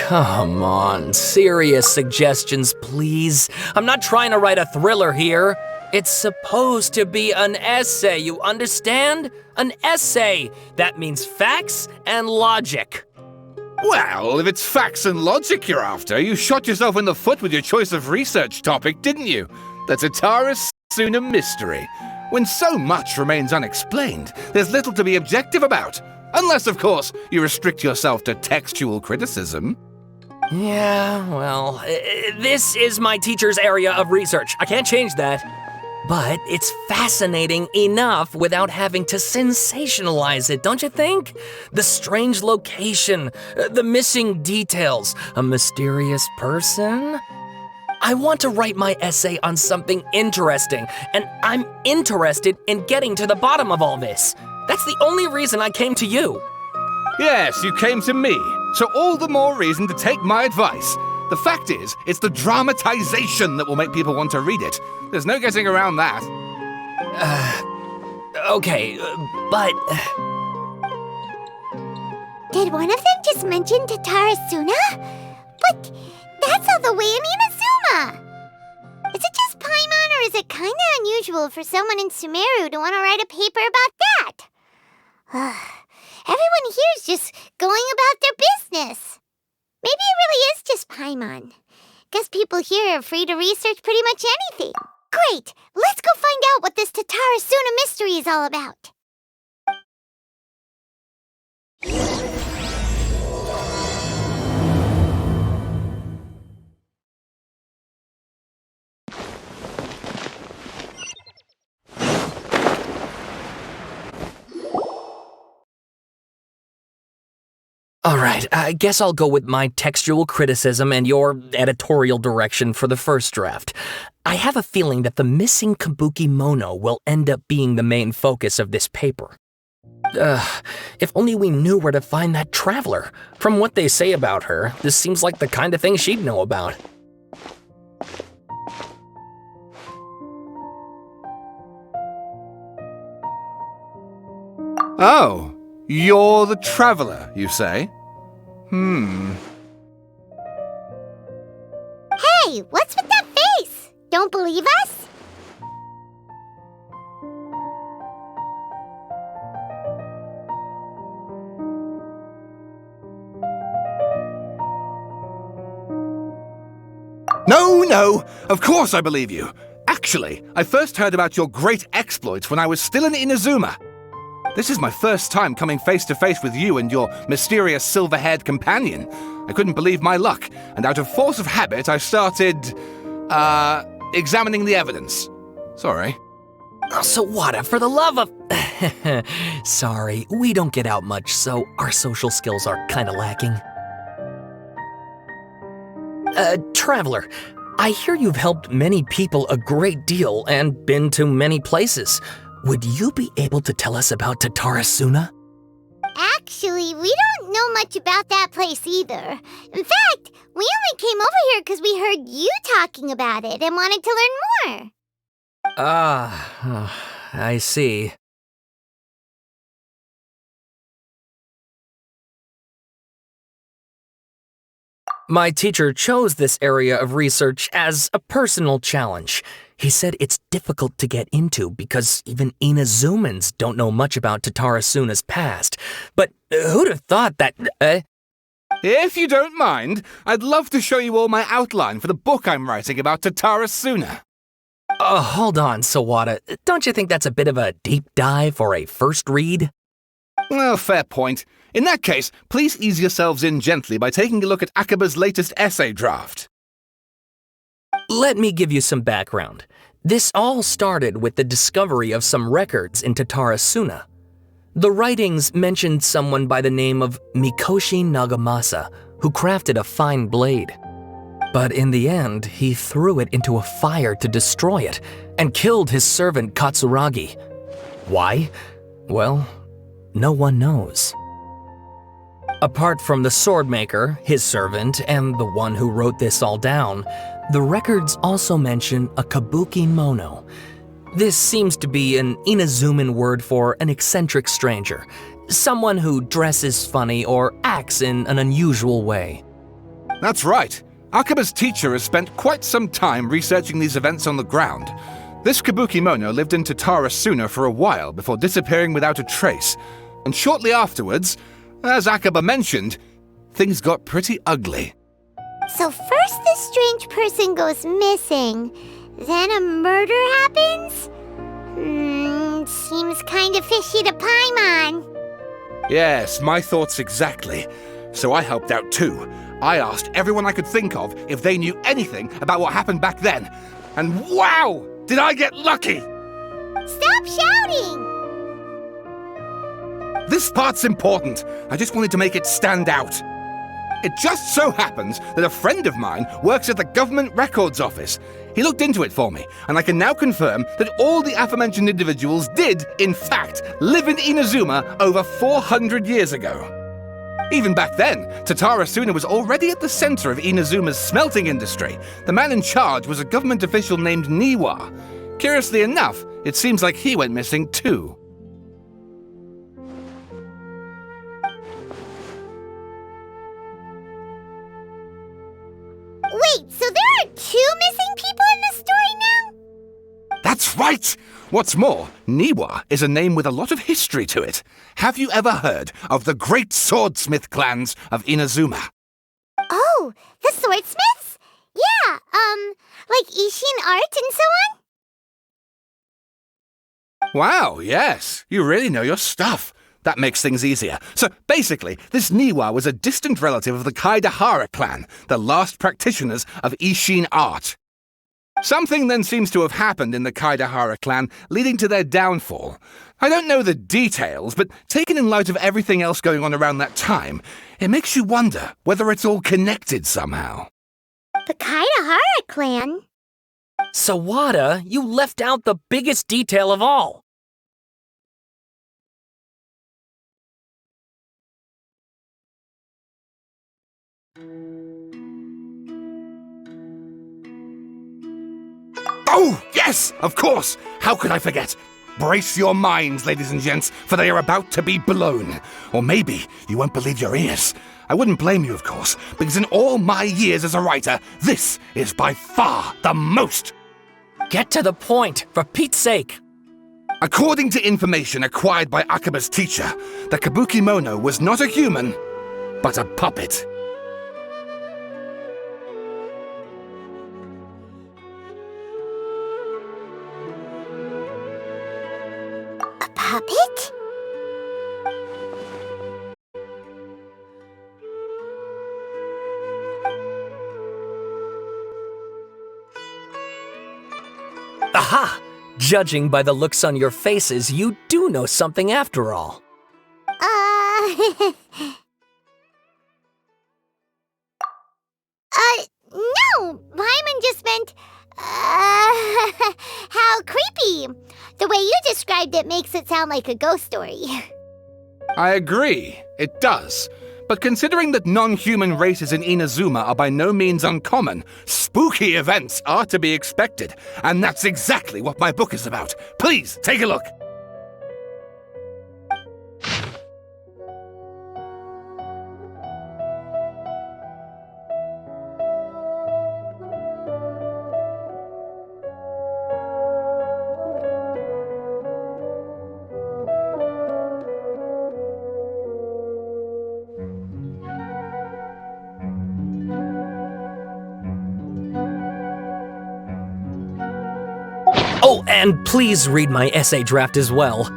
Come on, serious suggestions, please. I'm not trying to write a thriller here. It's supposed to be an essay, you understand? An essay. That means facts and logic. Well, if it's facts and logic you're after, you shot yourself in the foot with your choice of research topic, didn't you? The Tatara Suna mystery. When so much remains unexplained, there's little to be objective about. Unless, of course, you restrict yourself to textual criticism. Yeah, well, this is my teacher's area of research. I can't change that. But it's fascinating enough without having to sensationalize it, don't you think? The strange location, the missing details, a mysterious person. I want to write my essay on something interesting, and I'm interested in getting to the bottom of all this. That's the only reason I came to you. Yes, you came to me, so all the more reason to take my advice. The fact is, it's the dramatization that will make people want to read it. There's no getting around that. Okay, but... Did one of them just mention Tatara Suna? But that's all the way in Inazuma! Is it just Paimon, or is it kinda unusual for someone in Sumeru to want to write a paper about that? Everyone here's just going about their business. Maybe it really is just Paimon. Guess people here are free to research pretty much anything. Great! Let's go find out what this Tatara Suna mystery is all about. Alright, I guess I'll go with my textual criticism and your editorial direction for the first draft. I have a feeling that the missing Kabuki Mono will end up being the main focus of this paper. If only we knew where to find that traveler. From what they say about her, this seems like the kind of thing she'd know about. Oh, you're the traveler, you say? Hey, what's with that face? Don't believe us? No, of course I believe you. Actually, I first heard about your great exploits when I was still in Inazuma. This is my first time coming face to face with you and your mysterious silver-haired companion. I couldn't believe my luck, and out of force of habit, I started, examining the evidence. Sorry. Sawada, for the love of... Sorry, we don't get out much, so our social skills are kinda lacking. Traveler, I hear you've helped many people a great deal and been to many places. Would you be able to tell us about Tatara Suna? Actually, we don't know much about that place either. In fact, we only came over here because we heard you talking about it and wanted to learn more. I see. My teacher chose this area of research as a personal challenge. He said it's difficult to get into because even Inazumans don't know much about Tatara Suna's past. But who'd have thought that... If you don't mind, I'd love to show you all my outline for the book I'm writing about Tatara Suna. Hold on, Sawada. Don't you think that's a bit of a deep dive for a first read? Well, fair point. In that case, please ease yourselves in gently by taking a look at Akaba's latest essay draft. Let me give you some background. This all started with the discovery of some records in Tatara Suna. The writings mentioned someone by the name of Mikoshi Nagamasa, who crafted a fine blade. But in the end, he threw it into a fire to destroy it, and killed his servant Katsuragi. Why? Well, no one knows. Apart from the swordmaker, his servant, and the one who wrote this all down, the records also mention a Kabuki Mono. This seems to be an Inazuman word for an eccentric stranger, someone who dresses funny or acts in an unusual way. That's right. Akaba's teacher has spent quite some time researching these events on the ground. This Kabukimono lived in Tatarasuna for a while before disappearing without a trace. And shortly afterwards, as Akaba mentioned, things got pretty ugly. So first this strange person goes missing, then a murder happens? Seems kinda fishy to Paimon. Yes, my thoughts exactly. So I helped out too. I asked everyone I could think of if they knew anything about what happened back then. And wow! Did I get lucky! Stop shouting! This part's important. I just wanted to make it stand out. It just so happens that a friend of mine works at the Government Records Office. He looked into it for me, and I can now confirm that all the aforementioned individuals did, in fact, live in Inazuma over 400 years ago. Even back then, Tatarasuna was already at the center of Inazuma's smelting industry. The man in charge was a government official named Niwa. Curiously enough, it seems like he went missing too. Wait, so there are 2 missing people in the story now? That's right! What's more, Niwa is a name with a lot of history to it. Have you ever heard of the great swordsmith clans of Inazuma? Oh, the swordsmiths? Yeah, like Ishin art and so on? Wow, yes. You really know your stuff. That makes things easier. So basically, this Niwa was a distant relative of the Kaidahara clan, the last practitioners of Ishin art. Something then seems to have happened in the Kaidahara clan, leading to their downfall. I don't know the details, but taken in light of everything else going on around that time, it makes you wonder whether it's all connected somehow. The Kaidahara clan? Sawada, you left out the biggest detail of all. Oh, yes, of course. How could I forget? Brace your minds, ladies and gents, for they are about to be blown. Or maybe you won't believe your ears. I wouldn't blame you, of course, because in all my years as a writer, this is by far the most. Get to the point, for Pete's sake. According to information acquired by Akaba's teacher, the Kabukimono was not a human, but a puppet. A puppet? Aha! Judging by the looks on your faces, you do know something after all. No! Paimon just meant, how creepy. The way you described it makes it sound like a ghost story. I agree, it does. But considering that non-human races in Inazuma are by no means uncommon, spooky events are to be expected, and that's exactly what my book is about. Please, take a look. Oh, and please read my essay draft as well.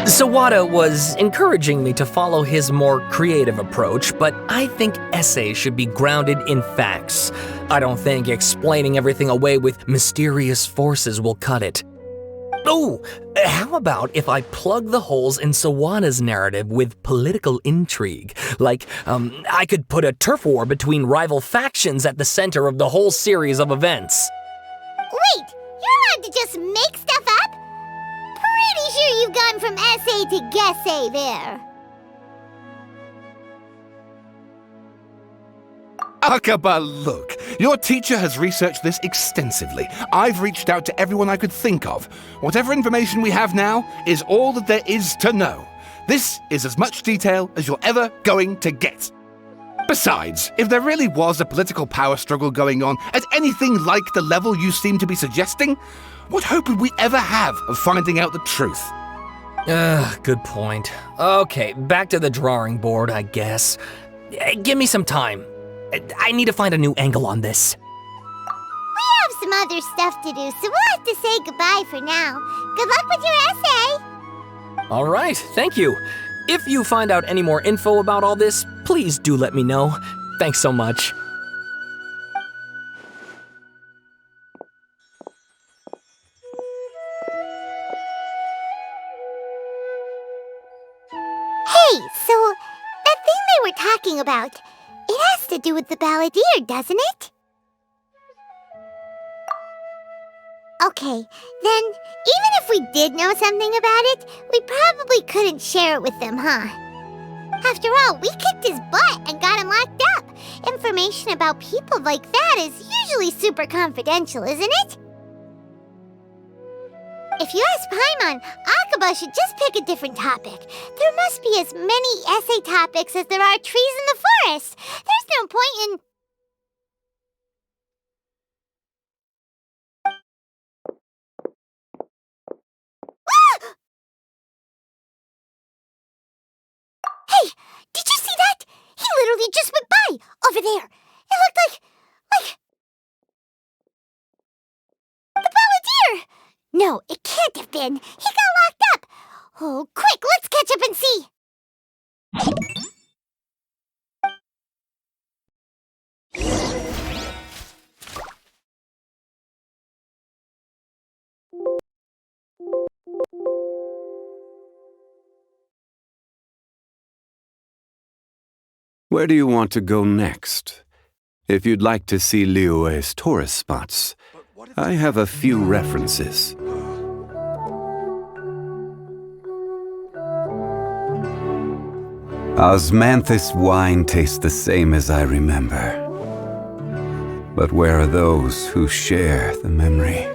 Sawada was encouraging me to follow his more creative approach, but I think essays should be grounded in facts. I don't think explaining everything away with mysterious forces will cut it. Oh, how about if I plug the holes in Sawada's narrative with political intrigue? Like, I could put a turf war between rival factions at the center of the whole series of events. Wait, you're allowed to just make stuff up? Pretty sure you've gone from essay to guessay there. Akaba, look. Your teacher has researched this extensively. I've reached out to everyone I could think of. Whatever information we have now is all that there is to know. This is as much detail as you're ever going to get. Besides, if there really was a political power struggle going on at anything like the level you seem to be suggesting, what hope would we ever have of finding out the truth? Good point. Okay, back to the drawing board, I guess. Give me some time. I need to find a new angle on this. We have some other stuff to do, so we'll have to say goodbye for now. Good luck with your essay! All right, thank you. If you find out any more info about all this, please do let me know. Thanks so much. Hey, so that thing they were talking about, it has to do with the balladeer, doesn't it? Okay, then, even if we did know something about it, we probably couldn't share it with them, huh? After all, we kicked his butt and got him locked up. Information about people like that is usually super confidential, isn't it? If you ask Paimon, Akaba should just pick a different topic. There must be as many essay topics as there are trees in the forest. There's no point in... Hey, did you see that? He literally just went by, over there. It looked like... the balladeer! No, it can't have been. He got locked up. Oh, quick, let's catch up and see. Where do you want to go next? If you'd like to see Liyue's tourist spots, I have a few references. Osmanthus wine tastes the same as I remember. But where are those who share the memory?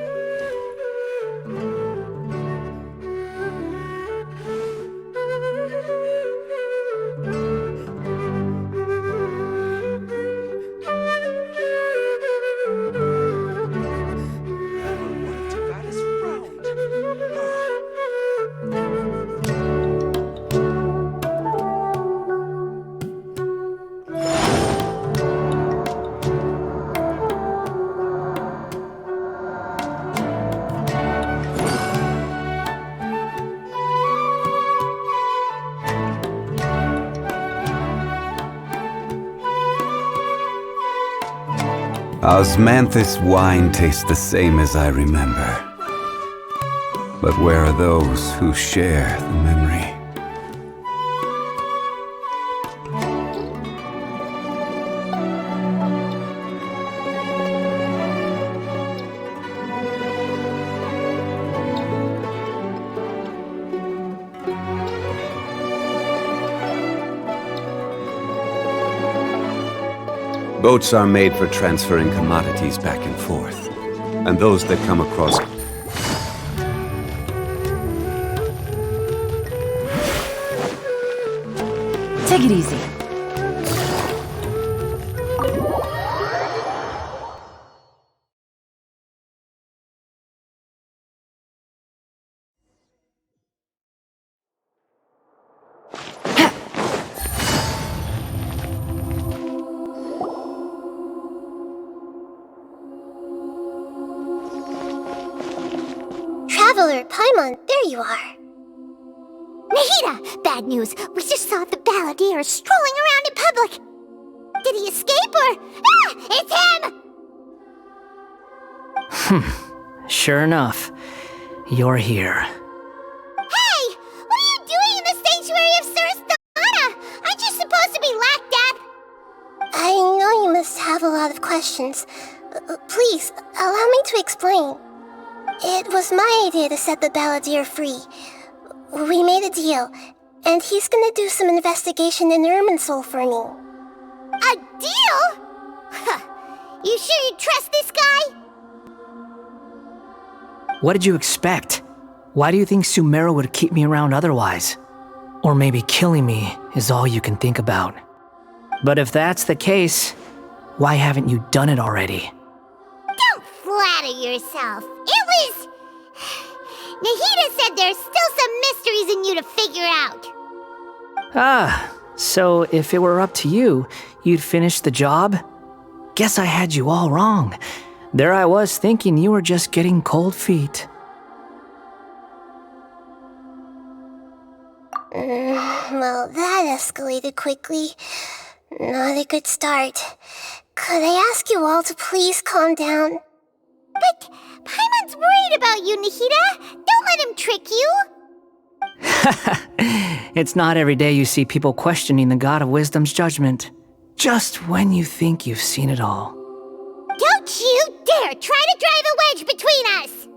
Osmanthus wine tastes the same as I remember. But where are those who share the memory? Boats are made for transferring commodities back and forth, and those that come across... Take it easy. Traveler, Paimon, there you are. Nahida! Bad news! We just saw the balladeer strolling around in public! Did he escape or... Ah! It's him! Sure enough, you're here. Hey! What are you doing in the sanctuary of Surasthana? Aren't you supposed to be lacked up? I know you must have a lot of questions. Please, allow me to explain. It was my idea to set the balladeer free. We made a deal, and he's gonna do some investigation in Irminsul for me. A deal? You sure you trust this guy? What did you expect? Why do you think Sumeru would keep me around otherwise? Or maybe killing me is all you can think about. But if that's the case, why haven't you done it already? Don't flatter yourself. It was... Nahida said there's still some mysteries in you to figure out. Ah, so if it were up to you, you'd finish the job? Guess I had you all wrong. There I was thinking you were just getting cold feet. Well, that escalated quickly. Not a good start. Could I ask you all to please calm down? But Paimon's worried about you, Nahida. Don't let him trick you. It's not every day you see people questioning the God of Wisdom's judgment. Just when you think you've seen it all. Don't you dare try to drive a wedge between us!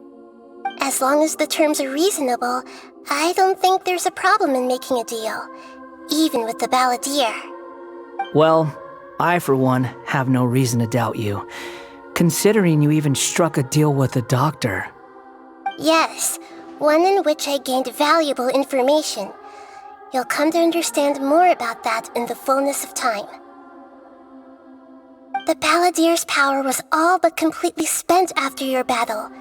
As long as the terms are reasonable, I don't think there's a problem in making a deal. Even with the balladeer. Well, I for one have no reason to doubt you. Considering you even struck a deal with the doctor. Yes, one in which I gained valuable information. You'll come to understand more about that in the fullness of time. The balladeer's power was all but completely spent after your battle.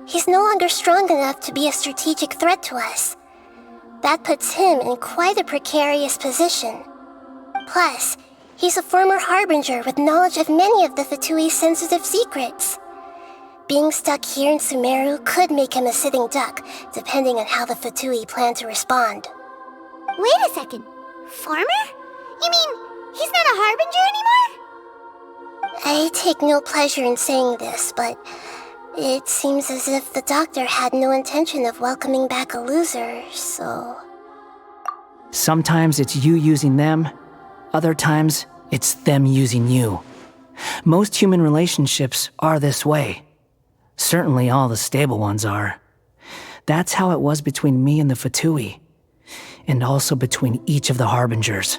He's no longer strong enough to be a strategic threat to us. That puts him in quite a precarious position. Plus, he's a former harbinger with knowledge of many of the Fatui's sensitive secrets. Being stuck here in Sumeru could make him a sitting duck, depending on how the Fatui plan to respond. Wait a second. Farmer? You mean he's not a harbinger anymore? I take no pleasure in saying this, but it seems as if the doctor had no intention of welcoming back a loser, so... Sometimes it's you using them, other times it's them using you. Most human relationships are this way. Certainly all the stable ones are. That's how it was between me and the Fatui, and also between each of the harbingers.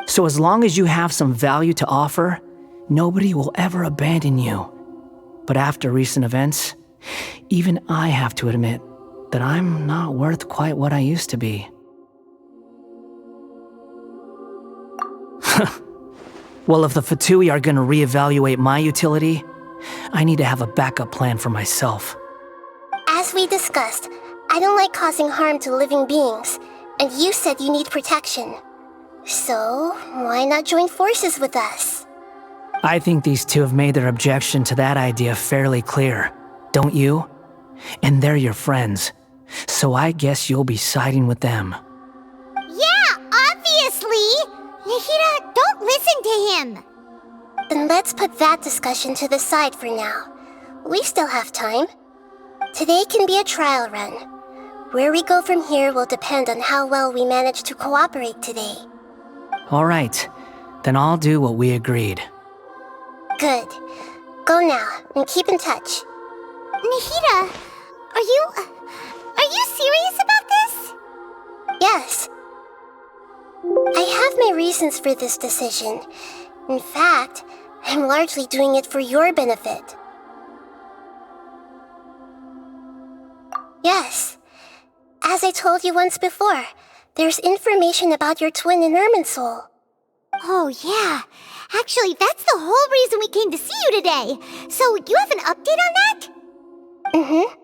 So as long as you have some value to offer, nobody will ever abandon you. But after recent events, even I have to admit that I'm not worth quite what I used to be. Well, if the Fatui are gonna reevaluate my utility, I need to have a backup plan for myself. As we discussed, I don't like causing harm to living beings, and you said you need protection. So, why not join forces with us? I think these two have made their objection to that idea fairly clear, don't you? And they're your friends, so I guess you'll be siding with them. Yeah, obviously! Nahida, don't listen to him! Then let's put that discussion to the side for now. We still have time. Today can be a trial run. Where we go from here will depend on how well we manage to cooperate today. All right, then I'll do what we agreed. Good. Go now, and keep in touch. Nahida, are you serious about this? Yes. I have my reasons for this decision. In fact, I'm largely doing it for your benefit. Yes. As I told you once before, there's information about your twin in Irminsul. Oh, yeah. Actually, that's the whole reason we came to see you today. So, you have an update on that? Mm-hmm.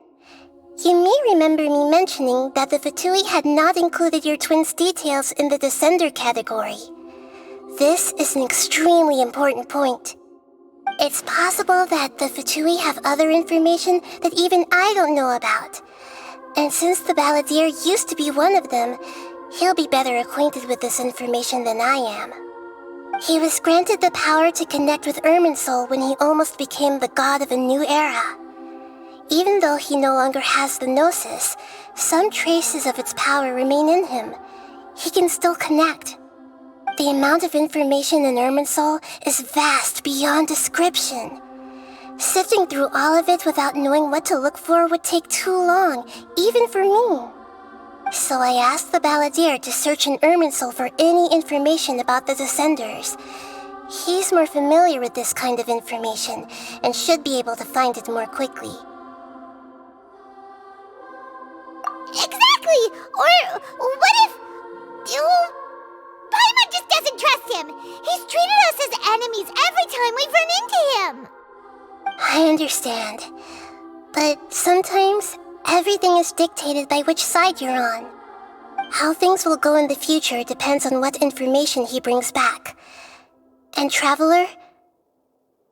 You may remember me mentioning that the Fatui had not included your twin's details in the Descender category. This is an extremely important point. It's possible that the Fatui have other information that even I don't know about. And since the Balladeer used to be one of them, he'll be better acquainted with this information than I am. He was granted the power to connect with Irminsul when he almost became the god of a new era. Even though he no longer has the Gnosis, some traces of its power remain in him. He can still connect. The amount of information in Irminsul is vast beyond description. Sifting through all of it without knowing what to look for would take too long, even for me. So I asked the Balladeer to search in Irminsul for any information about the Descenders. He's more familiar with this kind of information, and should be able to find it more quickly. Exactly! Or what if... Paimon just doesn't trust him! He's treated us as enemies every time we've run into him! I understand. But sometimes, everything is dictated by which side you're on. How things will go in the future depends on what information he brings back. And Traveler,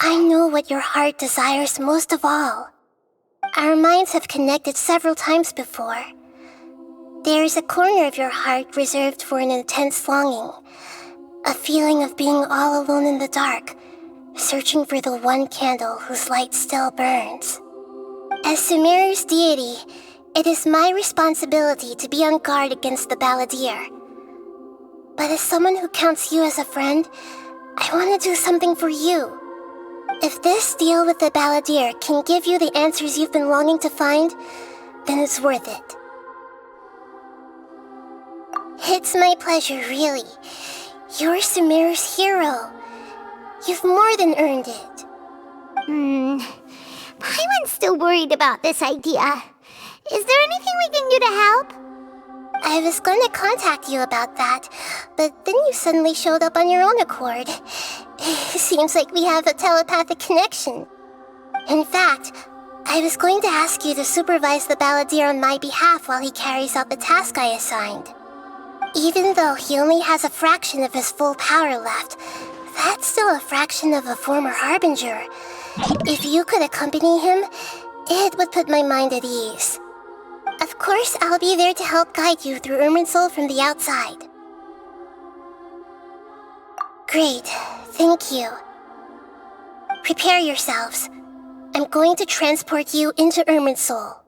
I know what your heart desires most of all. Our minds have connected several times before. There is a corner of your heart reserved for an intense longing, a feeling of being all alone in the dark, searching for the one candle whose light still burns. As Sumeru's deity, it is my responsibility to be on guard against the Balladeer. But as someone who counts you as a friend, I want to do something for you. If this deal with the Balladeer can give you the answers you've been longing to find, then it's worth it. It's my pleasure, really. You're Sumeru's hero. You've more than earned it. Paimon's still worried about this idea. Is there anything we can do to help? I was going to contact you about that, but then you suddenly showed up on your own accord. Seems like we have a telepathic connection. In fact, I was going to ask you to supervise the Balladeer on my behalf while he carries out the task I assigned. Even though he only has a fraction of his full power left, that's still a fraction of a former Harbinger. If you could accompany him, it would put my mind at ease. Of course, I'll be there to help guide you through Irminsul from the outside. Great, thank you. Prepare yourselves. I'm going to transport you into Irminsul.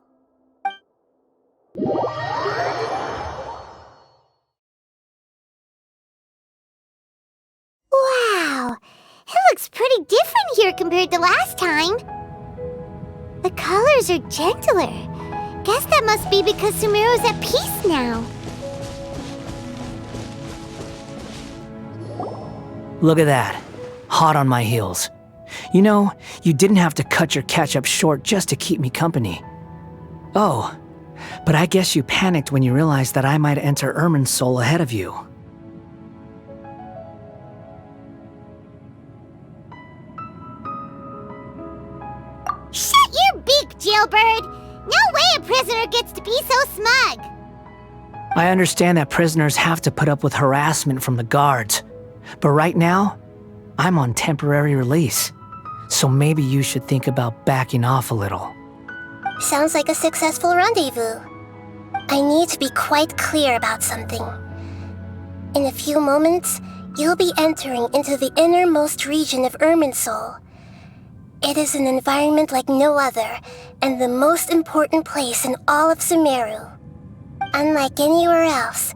Wow! It looks pretty different here compared to last time. The colors are gentler. Guess that must be because Sumeru's at peace now. Look at that. Hot on my heels. You know, you didn't have to cut your catch-up short just to keep me company. Oh, but I guess you panicked when you realized that I might enter Irminsul ahead of you. Shut your beak, jailbird! No way a prisoner gets to be so smug! I understand that prisoners have to put up with harassment from the guards, but right now, I'm on temporary release, so maybe you should think about backing off a little. Sounds like a successful rendezvous. I need to be quite clear about something. In a few moments, you'll be entering into the innermost region of Irminsul. It is an environment like no other, and the most important place in all of Sumeru. Unlike anywhere else,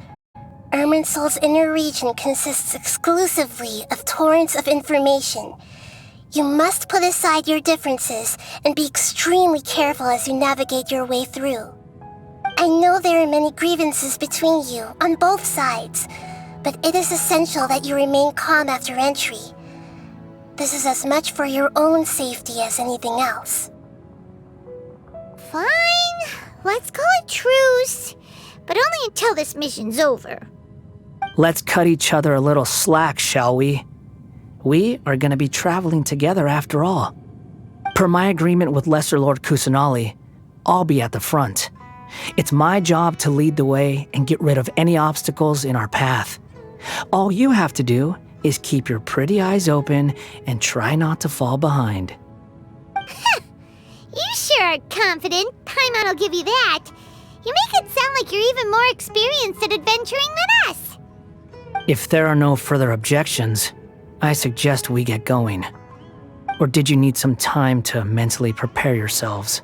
Irminsul's inner region consists exclusively of torrents of information. You must put aside your differences and be extremely careful as you navigate your way through. I know there are many grievances between you on both sides, but it is essential that you remain calm after entry. This is as much for your own safety as anything else. Fine, let's call it truce, but only until this mission's over. Let's cut each other a little slack, shall we? We are going to be traveling together after all. Per my agreement with Lesser Lord Kusanali, I'll be at the front. It's my job to lead the way and get rid of any obstacles in our path. All you have to do is keep your pretty eyes open and try not to fall behind. You sure are confident. Paimon will give you that. You make it sound like you're even more experienced at adventuring than us. If there are no further objections, I suggest we get going. Or did you need some time to mentally prepare yourselves?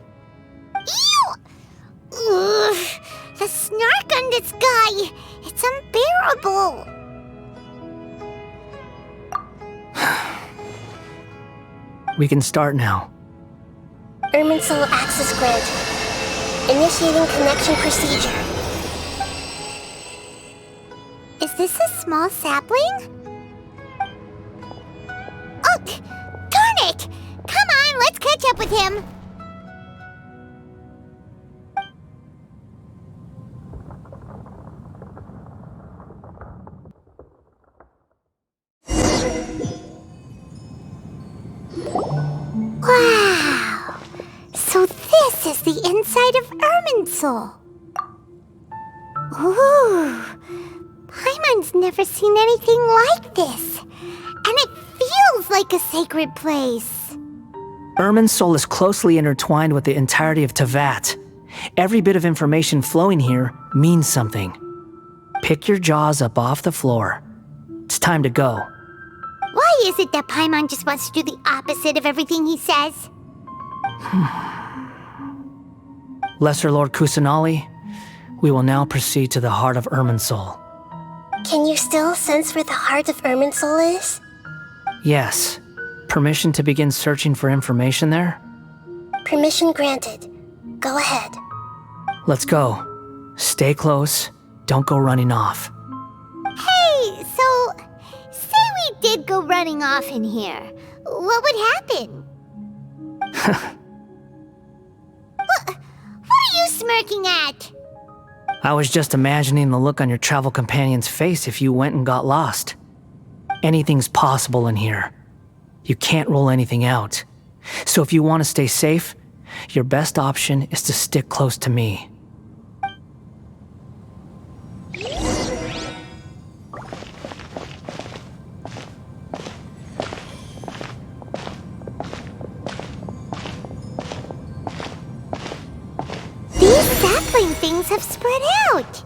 Ew! Ugh, the snark on this guy, it's unbearable. We can start now. Irminsul access granted. Initiating connection procedure. Is this a small sapling? Oh, darn it! Come on, let's catch up with him. Wow! So this is the inside of Irminsul. Ooh! Paimon's never seen anything like this. And it feels like a sacred place. Irminsul is closely intertwined with the entirety of Teyvat. Every bit of information flowing here means something. Pick your jaws up off the floor. It's time to go. Why is it that Paimon just wants to do the opposite of everything he says? Lesser Lord Kusanali, we will now proceed to the heart of Irminsul. Can you still sense where the heart of Irminsul is? Yes. Permission to begin searching for information there? Permission granted. Go ahead. Let's go. Stay close. Don't go running off. Hey, so say we did go running off in here. What would happen? What are you smirking at? I was just imagining the look on your travel companion's face if you went and got lost. Anything's possible in here. You can't rule anything out. So if you want to stay safe, your best option is to stick close to me. These sapling things have spread out.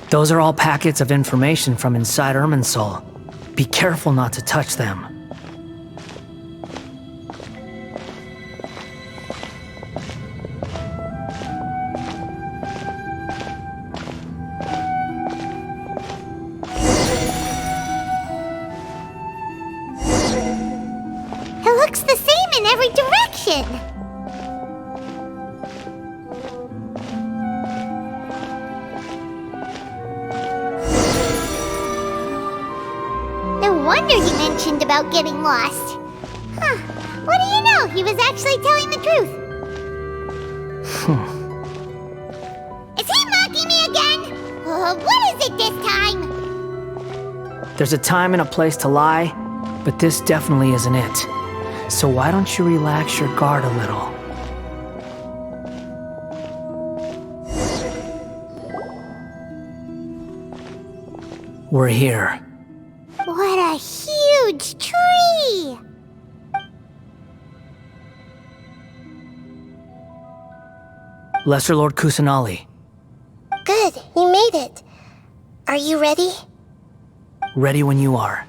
Those are all packets of information from inside Irminsul. Be careful not to touch them. It looks the same in every direction. No wonder you mentioned about getting lost. Huh. What do you know? He was actually telling the truth. Is he mocking me again? What is it this time? There's a time and a place to lie, but this definitely isn't it. So why don't you relax your guard a little? We're here. What a huge tree! Lesser Lord Kusanali, Good, you made it. Are you ready? ready when you are.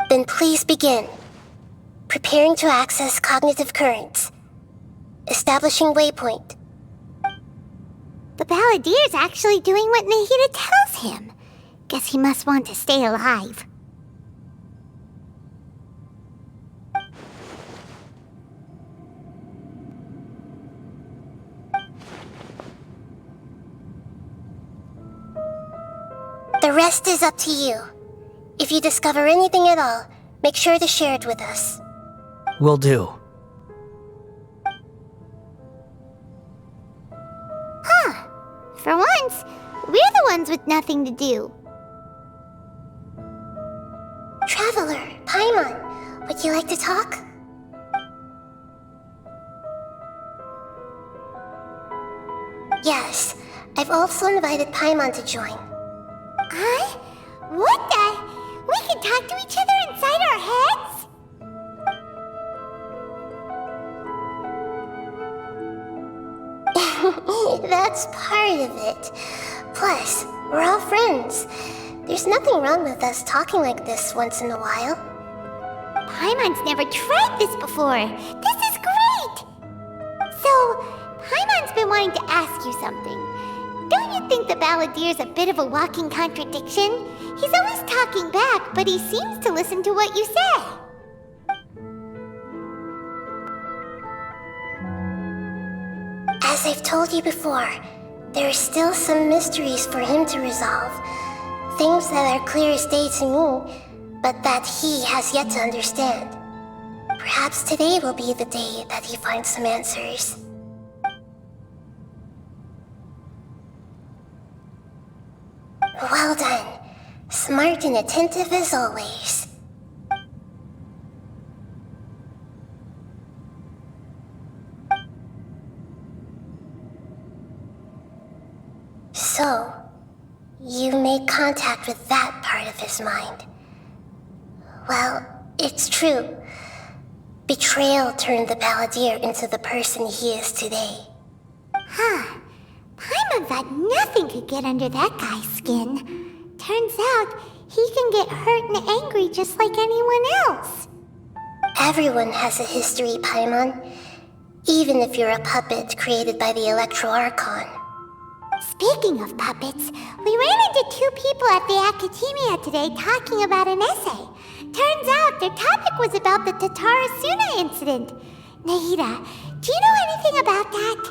Then please begin. Preparing to access cognitive currents. Establishing waypoint. The Balladier's actually doing what Nahida tells him. Guess he must want to stay alive. The rest is up to you. If you discover anything at all, make sure to share it with us. Will do. For once, we're the ones with nothing to do. Traveler, Paimon, would you like to talk? Yes, I've also invited Paimon to join. Huh? What the? We can talk to each other inside our heads? That's part of it. Plus, we're all friends. There's nothing wrong with us talking like this once in a while. Paimon's never tried this before. This is great! So, Paimon's been wanting to ask you something. Don't you think the Balladier's a bit of a walking contradiction? He's always talking back, but he seems to listen to what you say. As I've told you before, there are still some mysteries for him to resolve. Things that are clear as day to me, but that he has yet to understand. Perhaps today will be the day that he finds some answers. Well done. Smart and attentive as always. So, you made contact with that part of his mind. Well, it's true. Betrayal turned the Balladier into the person he is today. Huh. Paimon thought nothing could get under that guy's skin. Turns out, he can get hurt and angry just like anyone else. Everyone has a history, Paimon. Even if you're a puppet created by the Electro Archon. Speaking of puppets, we ran into two people at the Academia today talking about an essay. Turns out their topic was about the Tatarasuna incident. Nahida, do you know anything about that?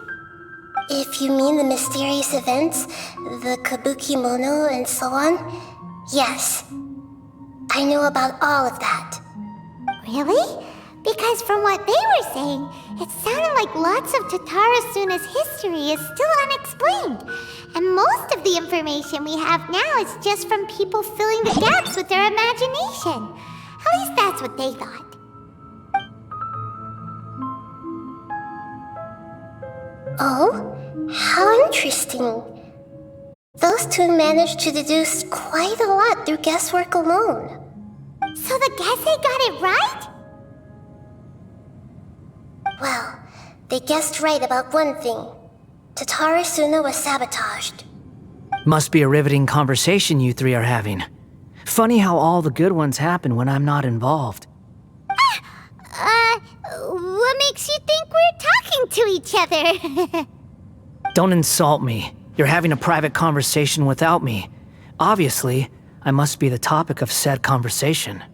If you mean the mysterious events, the Kabuki Mono and so on, yes. I know about all of that. Really? Because from what they were saying, it sounded like lots of Tatarasuna's history is still unexplained. And most of the information we have now is just from people filling the gaps with their imagination. At least that's what they thought. Oh? How interesting. Those two managed to deduce quite a lot through guesswork alone. So the Gese got it right? Well, they guessed right about one thing. Tatarasuna was sabotaged. Must be a riveting conversation you three are having. Funny how all the good ones happen when I'm not involved. What makes you think we're talking to each other? Don't insult me. You're having a private conversation without me. Obviously, I must be the topic of said conversation.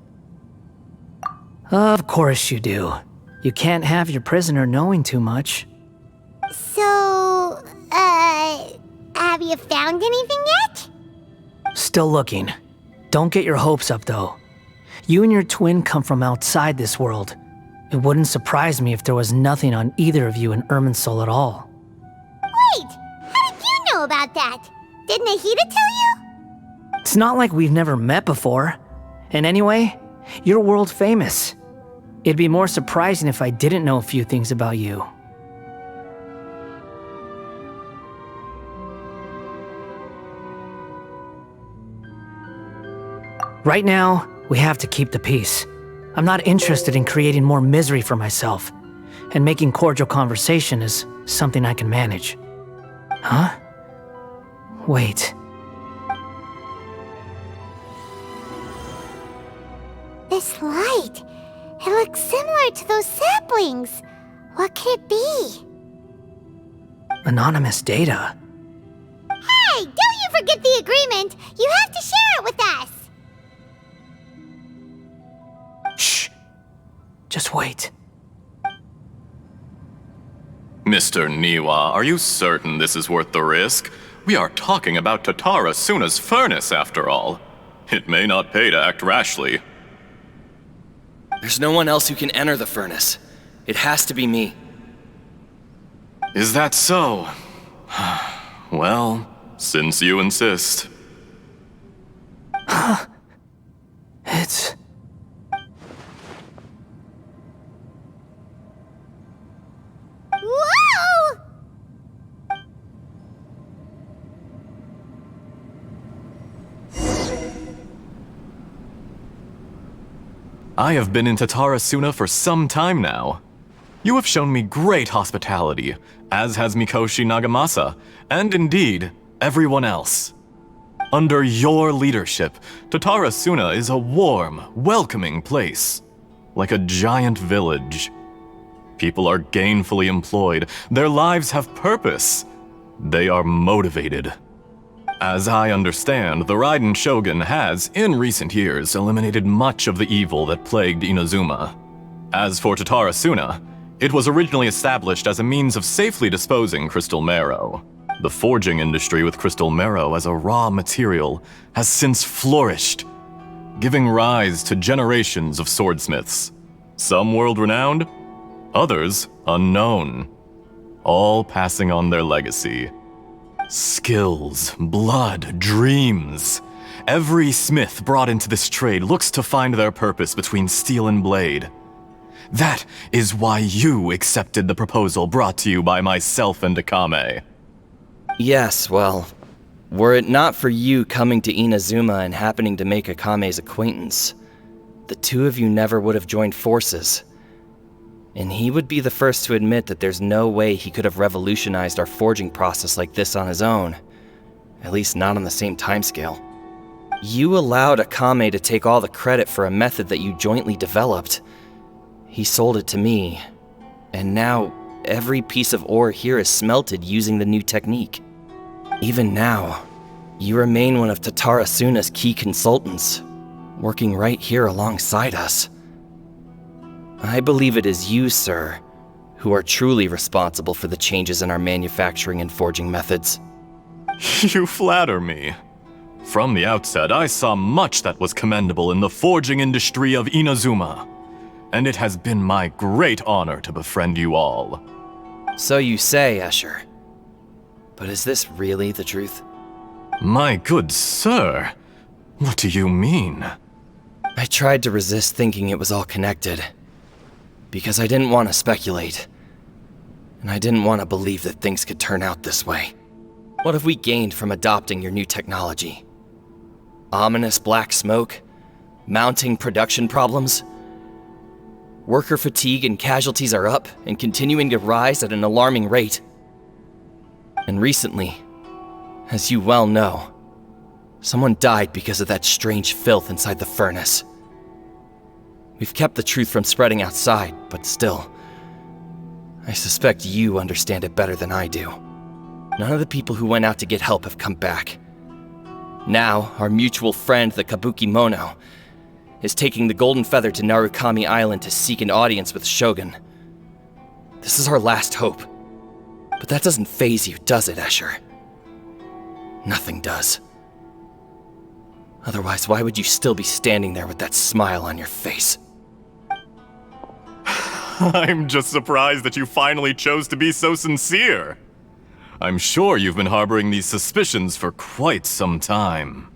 Of course you do. You can't have your prisoner knowing too much. So, have you found anything yet? Still looking. Don't get your hopes up, though. You and your twin come from outside this world. It wouldn't surprise me if there was nothing on either of you in Irminsul at all. Wait! How did you know about that? Did Nahida tell you? It's not like we've never met before. And anyway, you're world famous. It'd be more surprising if I didn't know a few things about you. Right now, we have to keep the peace. I'm not interested in creating more misery for myself, and making cordial conversation is something I can manage. Huh? Wait. This light. It looks similar to those saplings. What could it be? Anonymous data. Hey, don't you forget the agreement! You have to share it with us! Shh. Just wait. Mr. Niwa, are you certain this is worth the risk? We are talking about Tatarasuna's furnace, after all. It may not pay to act rashly. There's no one else who can enter the furnace. It has to be me. Is that so? Well, since you insist. It's... Whoa! I have been in Tatarasuna for some time now. You have shown me great hospitality, as has Mikoshi Nagamasa, and indeed, everyone else. Under your leadership, Tatarasuna is a warm, welcoming place, like a giant village. People are gainfully employed, their lives have purpose. They are motivated. As I understand, the Raiden Shogun has, in recent years, eliminated much of the evil that plagued Inazuma. As for Tatarasuna, it was originally established as a means of safely disposing crystal marrow. The forging industry with crystal marrow as a raw material has since flourished, giving rise to generations of swordsmiths. Some world-renowned, others unknown, all passing on their legacy. Skills, blood, dreams. Every smith brought into this trade looks to find their purpose between steel and blade. That is why you accepted the proposal brought to you by myself and Akame. Yes, well, were it not for you coming to Inazuma and happening to make Akame's acquaintance, the two of you never would have joined forces. And he would be the first to admit that there's no way he could have revolutionized our forging process like this on his own. At least not on the same timescale. You allowed Akame to take all the credit for a method that you jointly developed. He sold it to me, and now every piece of ore here is smelted using the new technique. Even now, you remain one of Tatarasuna's key consultants, working right here alongside us. I believe it is you, sir, who are truly responsible for the changes in our manufacturing and forging methods. You flatter me. From the outset, I saw much that was commendable in the forging industry of Inazuma, and it has been my great honor to befriend you all. So you say, Escher. But is this really the truth? My good sir, what do you mean? I tried to resist thinking it was all connected, because I didn't want to speculate, and I didn't want to believe that things could turn out this way. What have we gained from adopting your new technology? Ominous black smoke? Mounting production problems? Worker fatigue and casualties are up and continuing to rise at an alarming rate. And recently, as you well know, someone died because of that strange filth inside the furnace. We've kept the truth from spreading outside, but still, I suspect you understand it better than I do. None of the people who went out to get help have come back. Now, our mutual friend, the Kabuki Mono, is taking the Golden Feather to Narukami Island to seek an audience with Shogun. This is our last hope. But that doesn't faze you, does it, Escher? Nothing does. Otherwise, why would you still be standing there with that smile on your face? I'm just surprised that you finally chose to be so sincere. I'm sure you've been harboring these suspicions for quite some time.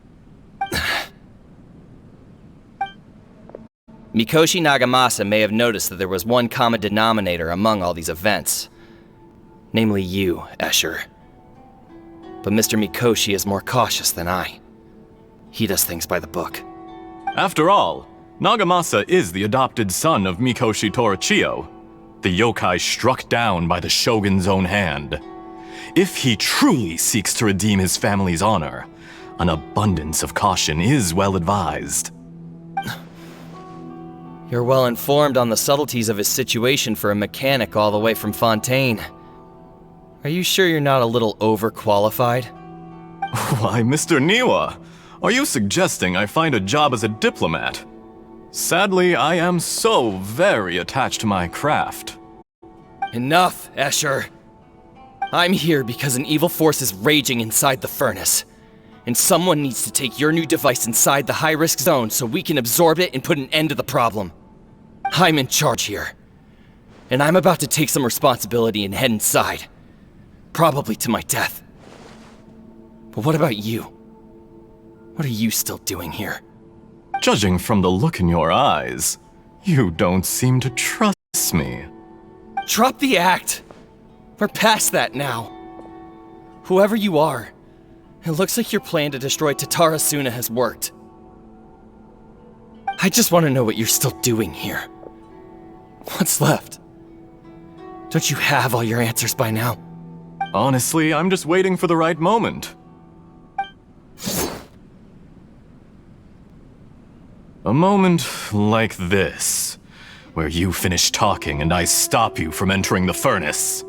Mikoshi Nagamasa may have noticed that there was one common denominator among all these events. Namely you, Escher. But Mr. Mikoshi is more cautious than I. He does things by the book. After all, Nagamasa is the adopted son of Mikoshi Torachiyo, the yokai struck down by the Shogun's own hand. If he truly seeks to redeem his family's honor, an abundance of caution is well advised. You're well informed on the subtleties of his situation for a mechanic all the way from Fontaine. Are you sure you're not a little overqualified? Why, Mr. Niwa, are you suggesting I find a job as a diplomat? Sadly, I am so very attached to my craft. Enough, Escher. I'm here because an evil force is raging inside the furnace. And someone needs to take your new device inside the high-risk zone so we can absorb it and put an end to the problem. I'm in charge here. And I'm about to take some responsibility and head inside. Probably to my death. But what about you? What are you still doing here? Judging from the look in your eyes, you don't seem to trust me. Drop the act! We're past that now. Whoever you are, it looks like your plan to destroy Tatarasuna has worked. I just want to know what you're still doing here. What's left? Don't you have all your answers by now? Honestly, I'm just waiting for the right moment. A moment like this, where you finish talking and I stop you from entering the furnace.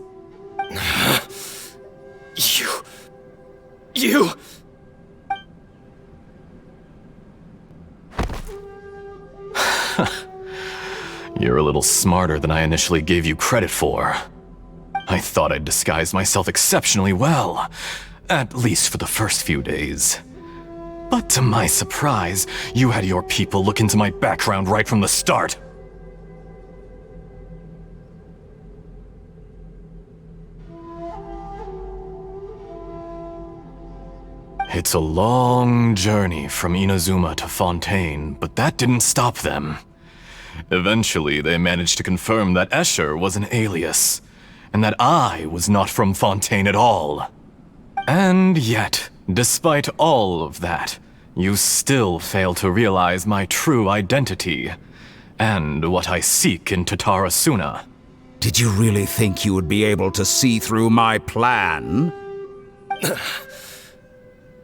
You... You're a little smarter than I initially gave you credit for. I thought I'd disguised myself exceptionally well, at least for the first few days. But to my surprise, you had your people look into my background right from the start. It's a long journey from Inazuma to Fontaine, but that didn't stop them. Eventually, they managed to confirm that Escher was an alias, and that I was not from Fontaine at all. And yet, despite all of that, you still fail to realize my true identity, and what I seek in Tatarasuna. Did you really think you would be able to see through my plan?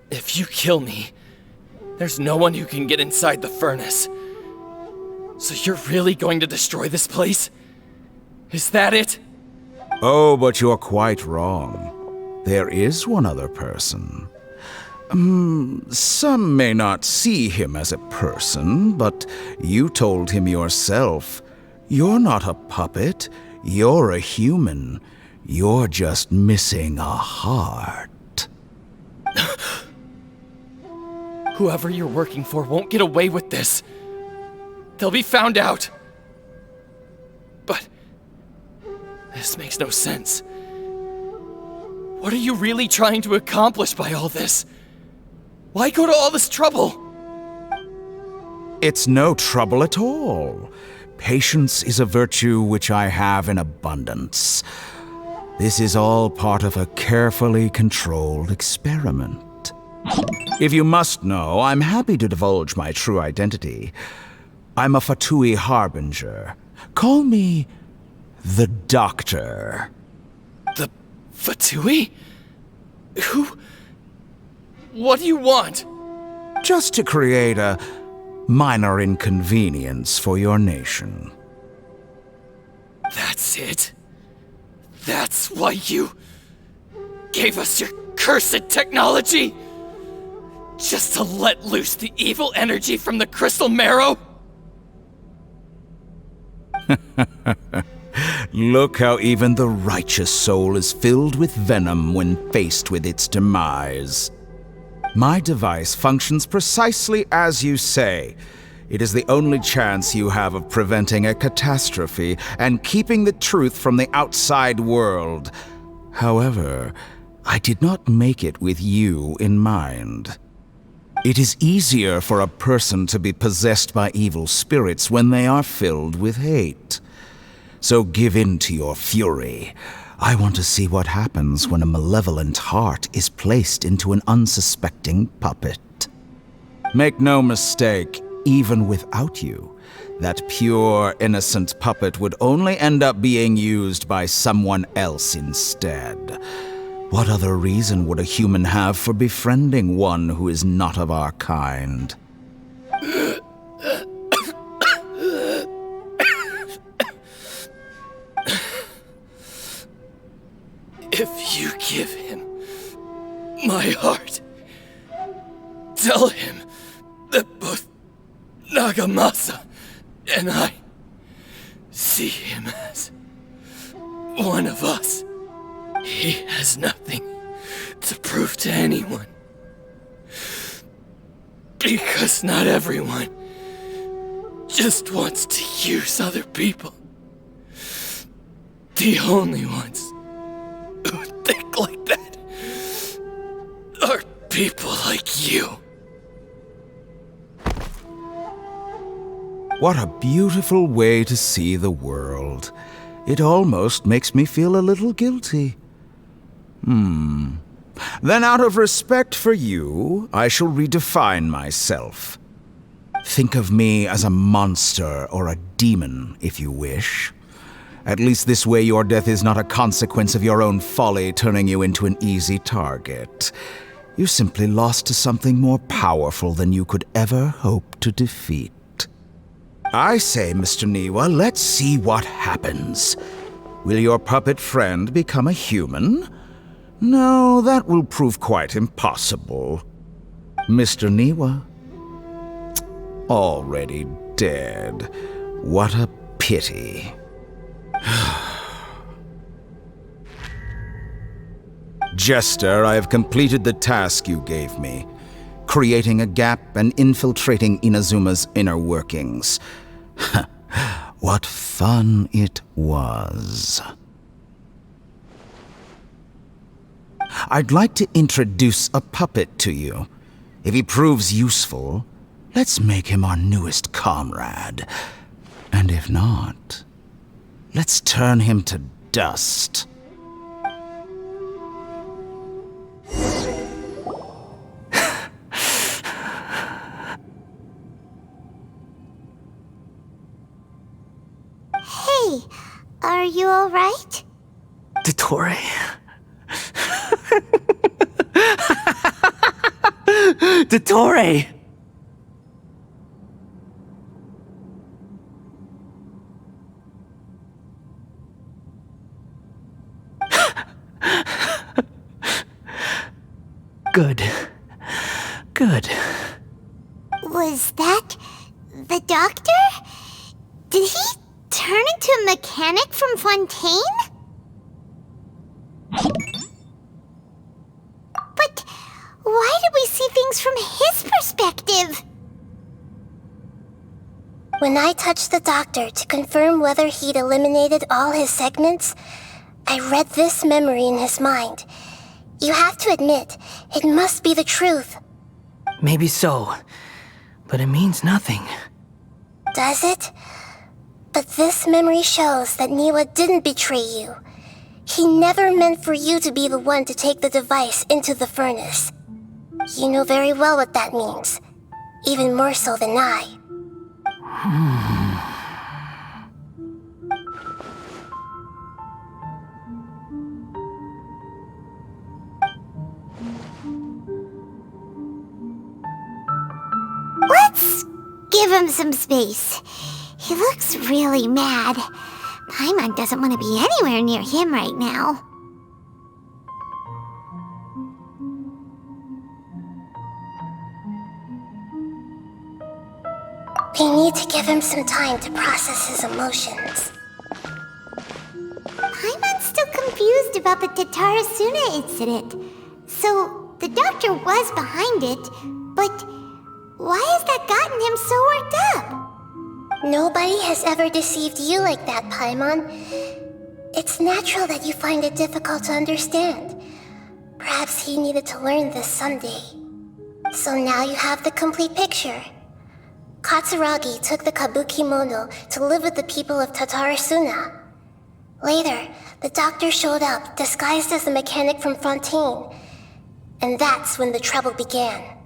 If you kill me, there's no one who can get inside the furnace. So you're really going to destroy this place? Is that it? Oh, but you're quite wrong. There is one other person. Some may not see him as a person, but you told him yourself. You're not a puppet. You're a human. You're just missing a heart. Whoever you're working for won't get away with this. They'll be found out. But this makes no sense. What are you really trying to accomplish by all this? Why go to all this trouble? It's no trouble at all. Patience is a virtue which I have in abundance. This is all part of a carefully controlled experiment. If you must know, I'm happy to divulge my true identity. I'm a Fatui Harbinger. Call me the Doctor. The Fatui? Who? What do you want? Just to create a minor inconvenience for your nation. That's it? That's why you gave us your cursed technology? Just to let loose the evil energy from the crystal marrow? Look how even the righteous soul is filled with venom when faced with its demise. My device functions precisely as you say. It is the only chance you have of preventing a catastrophe and keeping the truth from the outside world. However, I did not make it with you in mind. It is easier for a person to be possessed by evil spirits when they are filled with hate. So give in to your fury. I want to see what happens when a malevolent heart is placed into an unsuspecting puppet. Make no mistake, even without you, that pure, innocent puppet would only end up being used by someone else instead. What other reason would a human have for befriending one who is not of our kind? If you give him my heart, tell him that both Nagamasa and I see him as one of us. He has nothing to prove to anyone. Because not everyone just wants to use other people. The only ones who think like that are people like you. What a beautiful way to see the world. It almost makes me feel a little guilty. Then out of respect for you, I shall redefine myself. Think of me as a monster or a demon, if you wish. At least this way your death is not a consequence of your own folly turning you into an easy target. You simply lost to something more powerful than you could ever hope to defeat. I say, Mr. Niwa, let's see what happens. Will your puppet friend become a human? No, that will prove quite impossible. Mr. Niwa? Already dead. What a pity. Jester, I have completed the task you gave me, creating a gap and infiltrating Inazuma's inner workings. What fun it was. I'd like to introduce a puppet to you. If he proves useful, let's make him our newest comrade. And if not, let's turn him to dust. Hey, are you alright? Dottore? Dottore! Good. Good. Was that the doctor? Did he turn into a mechanic from Fontaine? But why did we see things from his perspective? When I touched the doctor to confirm whether he'd eliminated all his segments, I read this memory in his mind. You have to admit, it must be the truth. Maybe so, but it means nothing. Does it? But this memory shows that Niwa didn't betray you. He never meant for you to be the one to take the device into the furnace. You know very well what that means, even more so than I. Let's give him some space. He looks really mad. Paimon doesn't want to be anywhere near him right now. We need to give him some time to process his emotions. Paimon's still confused about the Tatarasuna incident. So, the doctor was behind it, but why has that gotten him so worked up? Nobody has ever deceived you like that, Paimon. It's natural that you find it difficult to understand. Perhaps he needed to learn this someday. So now you have the complete picture. Katsuragi took the kabuki mono to live with the people of Tatarasuna. Later, the doctor showed up, disguised as the mechanic from Fontaine. And that's when the trouble began.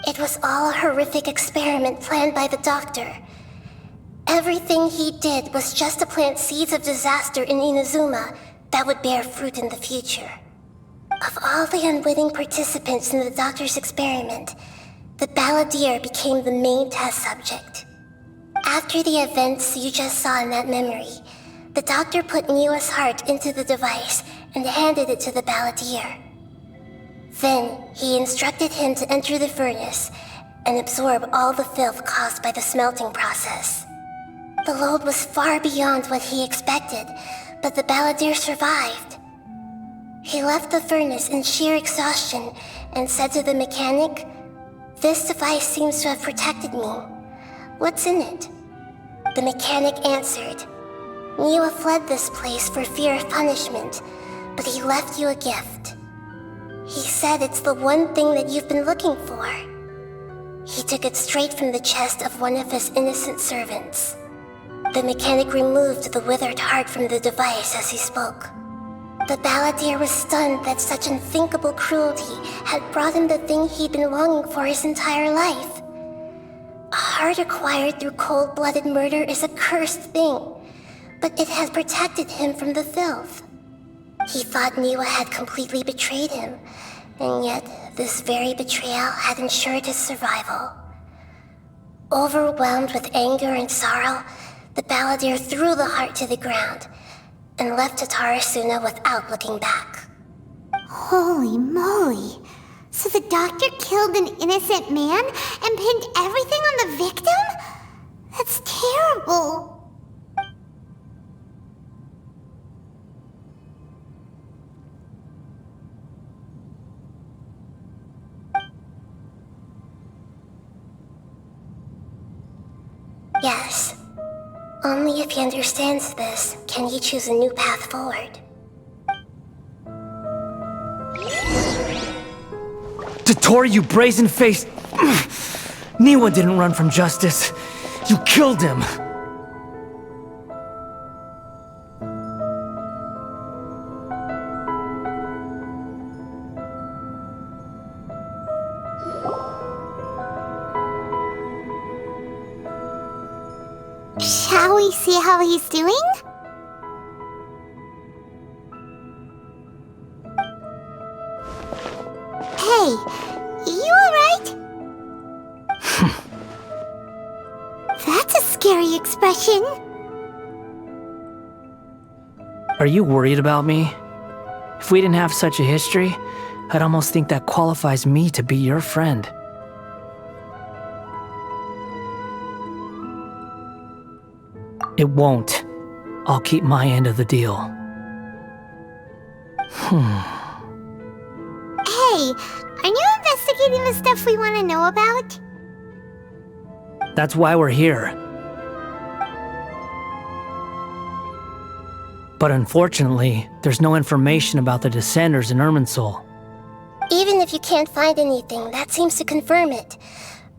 It was all a horrific experiment planned by the doctor. Everything he did was just to plant seeds of disaster in Inazuma that would bear fruit in the future. Of all the unwitting participants in the doctor's experiment, the balladeer became the main test subject. After the events you just saw in that memory, the doctor put Niwa's heart into the device and handed it to the balladeer. Then, he instructed him to enter the furnace and absorb all the filth caused by the smelting process. The load was far beyond what he expected, but the balladeer survived. He left the furnace in sheer exhaustion and said to the mechanic, "This device seems to have protected me. What's in it?" The mechanic answered, "Niwa fled this place for fear of punishment, but he left you a gift. He said it's the one thing that you've been looking for." He took it straight from the chest of one of his innocent servants. The mechanic removed the withered heart from the device as he spoke. The balladeer was stunned that such unthinkable cruelty had brought him the thing he'd been longing for his entire life. A heart acquired through cold-blooded murder is a cursed thing, but it had protected him from the filth. He thought Niwa had completely betrayed him, and yet this very betrayal had ensured his survival. Overwhelmed with anger and sorrow, the balladeer threw the heart to the ground and left Tatarasuna without looking back. Holy moly! So the doctor killed an innocent man and pinned everything on the victim? That's terrible. Yes. Only if he understands this can he choose a new path forward. Tori, you brazen-faced... Niwa didn't run from justice. You killed him. Shall we see how he's doing? Hey, you alright? That's a scary expression. Are you worried about me? If we didn't have such a history, I'd almost think that qualifies me to be your friend. It won't. I'll keep my end of the deal. Hey, are you investigating the stuff we want to know about? That's why we're here. But unfortunately, there's no information about the Descenders in Irminsul. Even if you can't find anything, that seems to confirm it.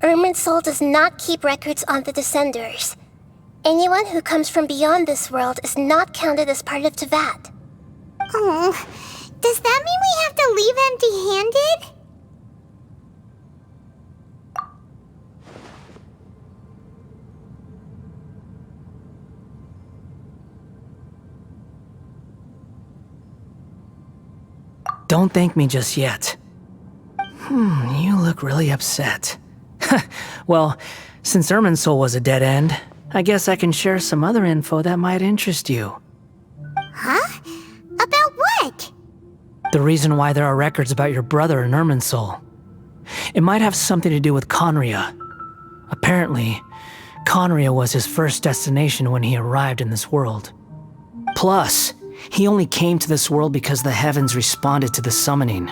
Irminsul does not keep records on the Descenders. Anyone who comes from beyond this world is not counted as part of Teyvat. Oh, does that mean we have to leave empty-handed? Don't thank me just yet. You look really upset. Well, since Irminsul was a dead end, I guess I can share some other info that might interest you. Huh? About what? The reason why there are records about your brother in Irminsul. It might have something to do with Conria. Apparently, Conria was his first destination when he arrived in this world. Plus, he only came to this world because the heavens responded to the summoning.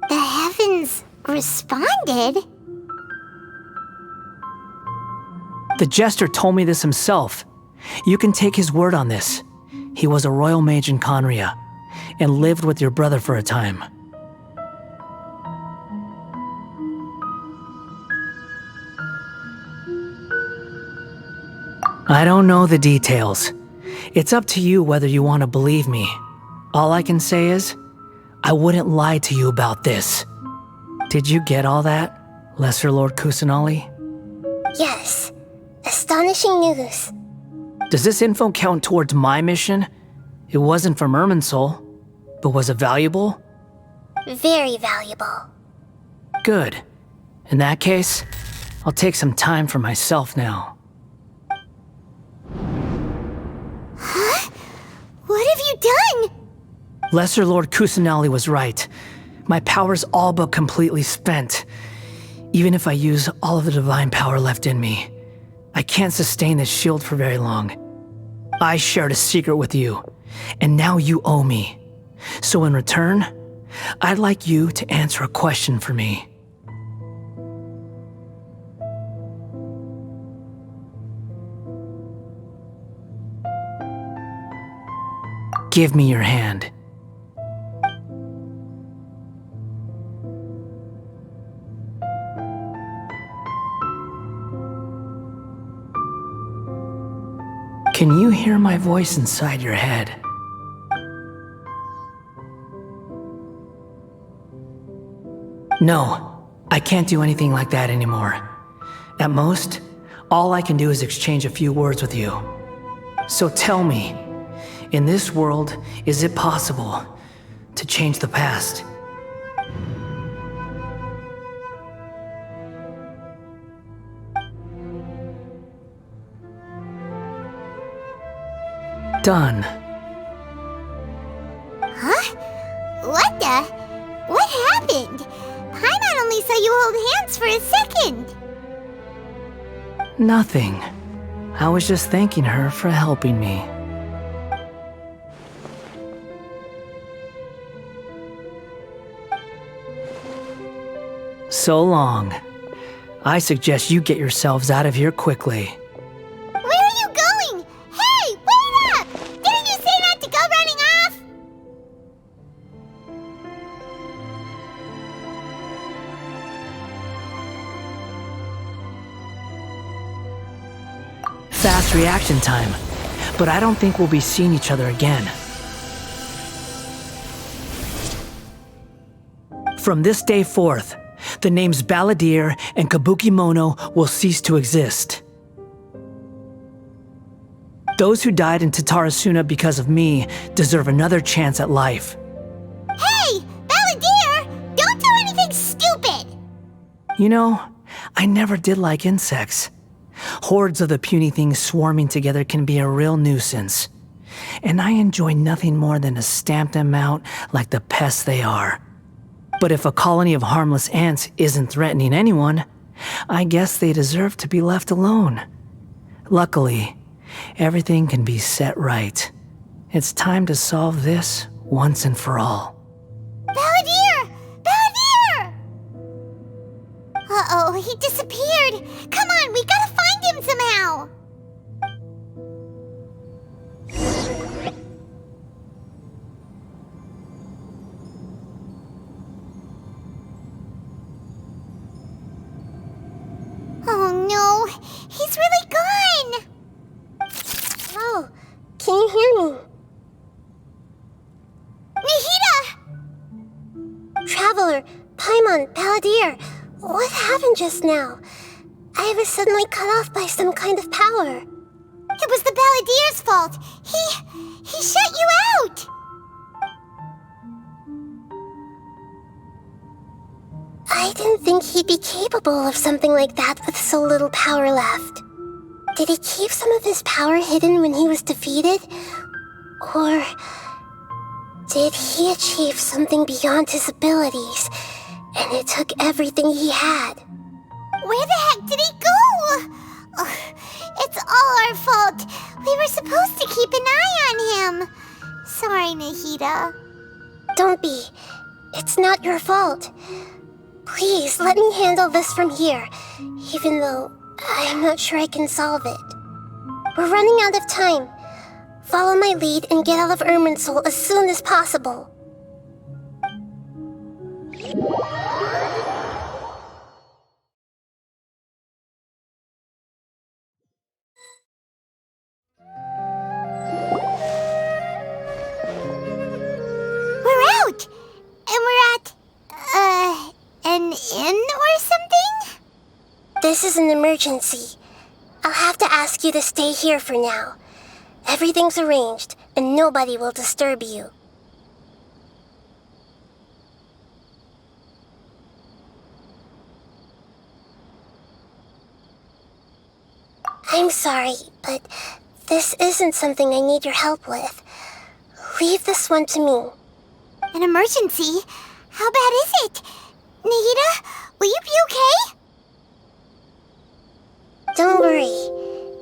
The heavens responded? The Jester told me this himself. You can take his word on this. He was a royal mage in Conria, and lived with your brother for a time. I don't know the details. It's up to you whether you want to believe me. All I can say is, I wouldn't lie to you about this. Did you get all that, Lesser Lord Kusanali? Yes. Astonishing news. Does this info count towards my mission? It wasn't from Irminsul, but was it valuable? Very valuable. Good. In that case, I'll take some time for myself now. Huh? What have you done? Lesser Lord Kusanali was right. My power's all but completely spent. Even if I use all of the divine power left in me, I can't sustain this shield for very long. I shared a secret with you, and now you owe me. So in return, I'd like you to answer a question for me. Give me your hand. Can you hear my voice inside your head? No, I can't do anything like that anymore. At most, all I can do is exchange a few words with you. So tell me, in this world, is it possible to change the past? Done. Huh? What the? What happened? Paimon only saw you hold hands for a second. Nothing. I was just thanking her for helping me. So long. I suggest you get yourselves out of here quickly. Where are you going? Hey, wait up! Didn't you say not to go running off? Fast reaction time. But I don't think we'll be seeing each other again. From this day forth, the names Balladeer and Kabukimono will cease to exist. Those who died in Tatarasuna because of me deserve another chance at life. Hey, Balladeer! Don't do anything stupid! You know, I never did like insects. Hordes of the puny things swarming together can be a real nuisance. And I enjoy nothing more than to stamp them out like the pests they are. But if a colony of harmless ants isn't threatening anyone, I guess they deserve to be left alone. Luckily, everything can be set right. It's time to solve this once and for all. Balladeer! Balladeer! Uh-oh, he disappeared. Come on, we gotta find him somehow. Oh no, he's really gone! Oh, can you hear me? Nahida! Traveler, Paimon, Balladeer, what happened just now? I was suddenly cut off by some kind of power. It was the Balladeer's fault. He shut you out! I didn't think he'd be capable of something like that with so little power left. Did he keep some of his power hidden when he was defeated? Or did he achieve something beyond his abilities, and it took everything he had? Where the heck did he go? Ugh, it's all our fault. We were supposed to keep an eye on him. Sorry, Nahida. Don't be. It's not your fault. Please, let me handle this from here, even though I'm not sure I can solve it. We're running out of time. Follow my lead and get out of Irminsul as soon as possible. We're out! And we're at, an inn or something? This is an emergency. I'll have to ask you to stay here for now. Everything's arranged, and nobody will disturb you. I'm sorry, but this isn't something I need your help with. Leave this one to me. An emergency? How bad is it? Nahida, will you be okay? Don't worry.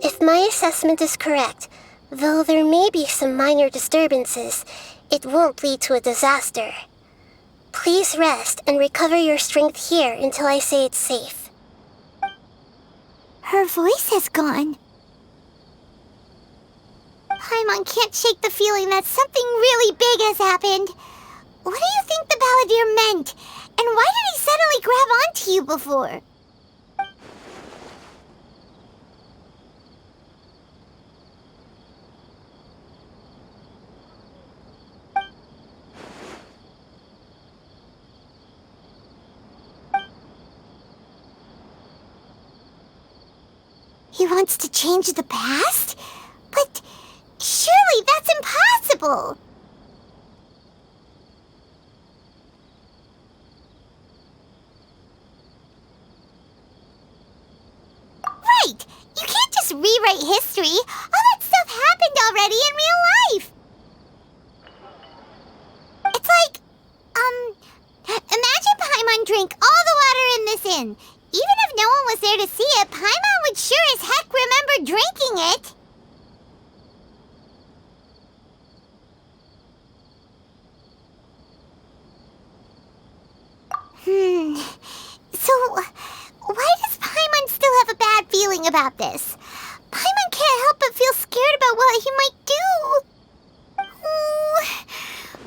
If my assessment is correct, though there may be some minor disturbances, it won't lead to a disaster. Please rest and recover your strength here until I say it's safe. Her voice has gone. Paimon can't shake the feeling that something really big has happened. What do you think the Balladeer meant? And why did he suddenly grab onto you before? He wants to change the past? But impossible! Right! You can't just rewrite history! All that stuff happened already in real life! It's like, imagine Paimon drank all the water in this inn. Even if no one was there to see it, Paimon would sure as heck remember drinking it! So, why does Paimon still have a bad feeling about this? Paimon can't help but feel scared about what he might do. Oh,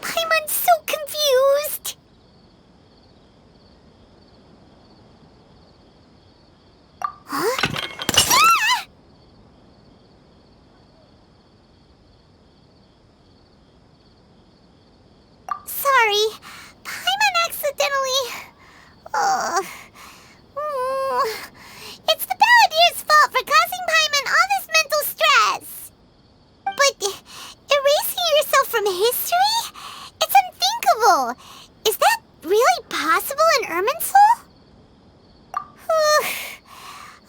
Paimon's so confused. Huh? Ah! Sorry, Paimon accidentally... It's the Balladier's fault for causing Paimon all this mental stress. But erasing yourself from history? It's unthinkable. Is that really possible in Irminsul?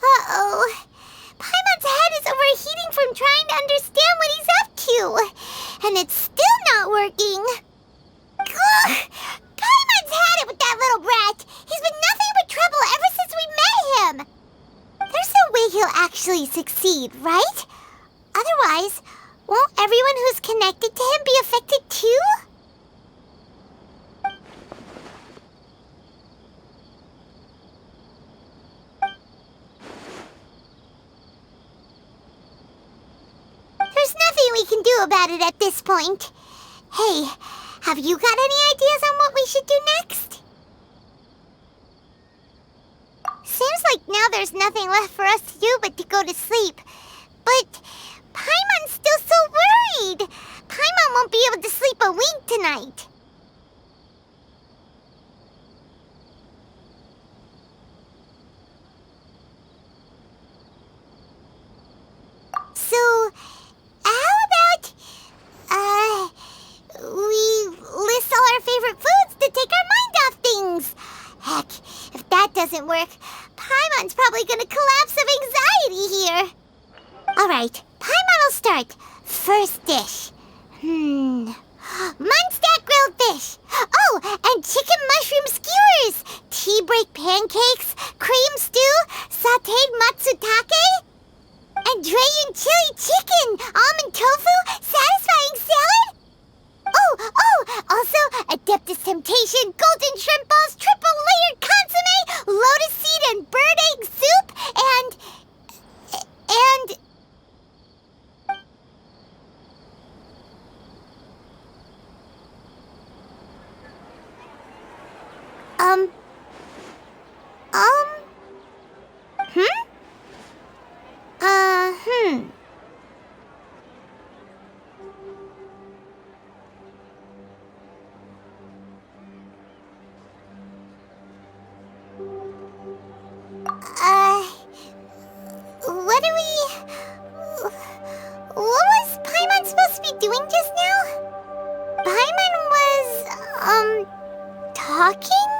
Uh-oh. Paimon's head is overheating from trying to understand what he's up to. And it's still not working. Ugh. Paimon's had it with that little brat. He's been nothing but trouble ever since we met him. There's no way he'll actually succeed, right? Otherwise, won't everyone who's connected to him be affected too? There's nothing we can do about it at this point. Hey, have you got any ideas on what we should do next? Seems like now there's nothing left for us to do but to go to sleep. But Paimon's still so worried. Paimon won't be able to sleep a wink tonight. So, how about, we list all our favorite foods to take our mind off things? Heck, if that doesn't work, Paimon's probably gonna collapse of anxiety here. Alright, Paimon will start. First dish. Munstack grilled fish. Oh, and chicken mushroom skewers. Tea break pancakes, cream stew, sauteed matsutake, and Dragon chili chicken, almond tofu, satisfying salad. Also, Adeptus Temptation, golden shrimp balls, triple layered consomme, lotus seed and bird egg soup, and... What was Paimon supposed to be doing just now? Paimon was, talking?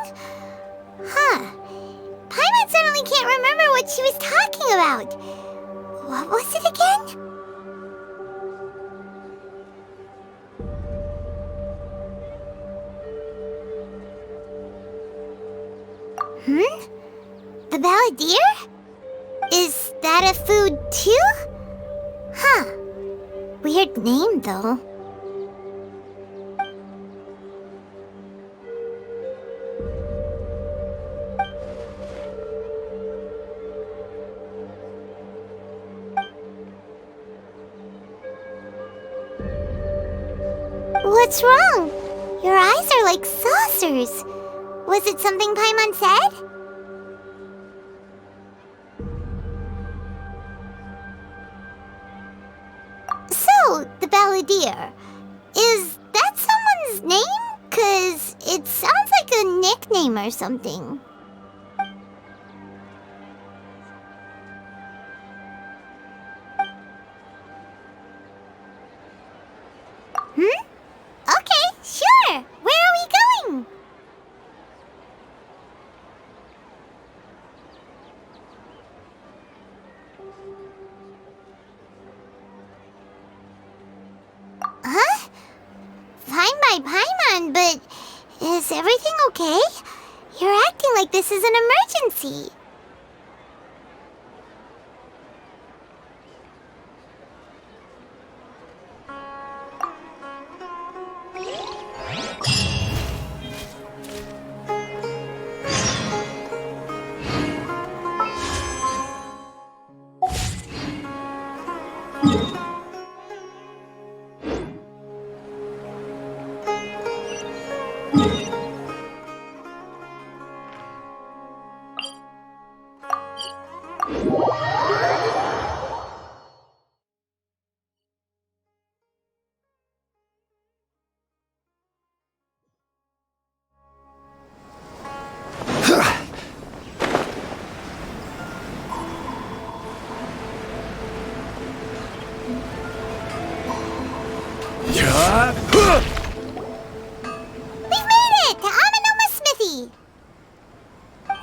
Huh. Paimon suddenly can't remember what she was talking about. What was it again? The Balladeer? Is that a food too? Huh. Weird name, though. What's wrong? Your eyes are like saucers. Was it something Paimon said? So, the Balladeer. Is that someone's name? 'Cause it sounds like a nickname or something. Hmm? by Paimon, but is everything okay? You're acting like this is an emergency.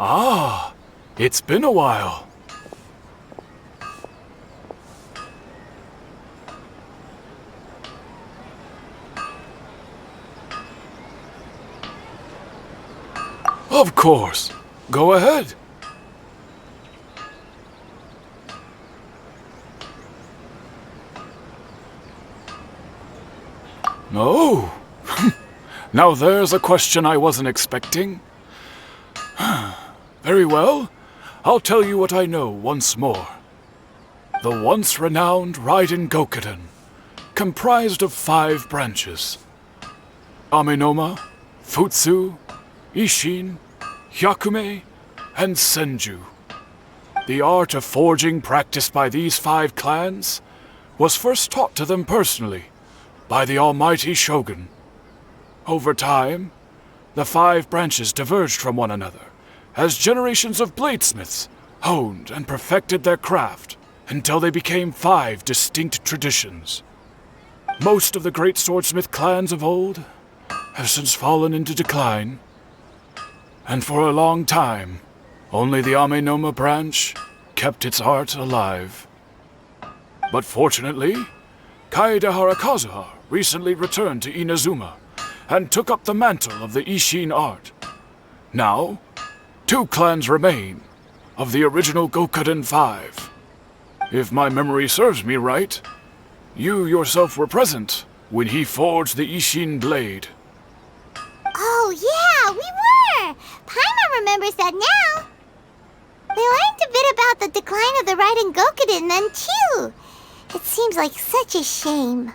Ah, it's been a while. Of course. Go ahead. No. Now there's a question I wasn't expecting. Very well. I'll tell you what I know once more. The once renowned Raiden Gokuden, comprised of 5 branches. Amenoma, Futsu, Ishin, Hyakume, and Senju. The art of forging practiced by these 5 clans was first taught to them personally by the almighty Shogun. Over time, the 5 branches diverged from one another as generations of bladesmiths honed and perfected their craft until they became 5 distinct traditions. Most of the great swordsmith clans of old have since fallen into decline, and for a long time, only the Amenoma branch kept its art alive. But fortunately, Kaedehara Kazuha recently returned to Inazuma and took up the mantle of the Ishin art. Now, 2 clans remain of the original Gokuden 5. If my memory serves me right, you yourself were present when he forged the Ishin blade. Oh yeah, we were! Paimon remembers that now. We learned a bit about the decline of the Raiden Gokuden then too. It seems like such a shame.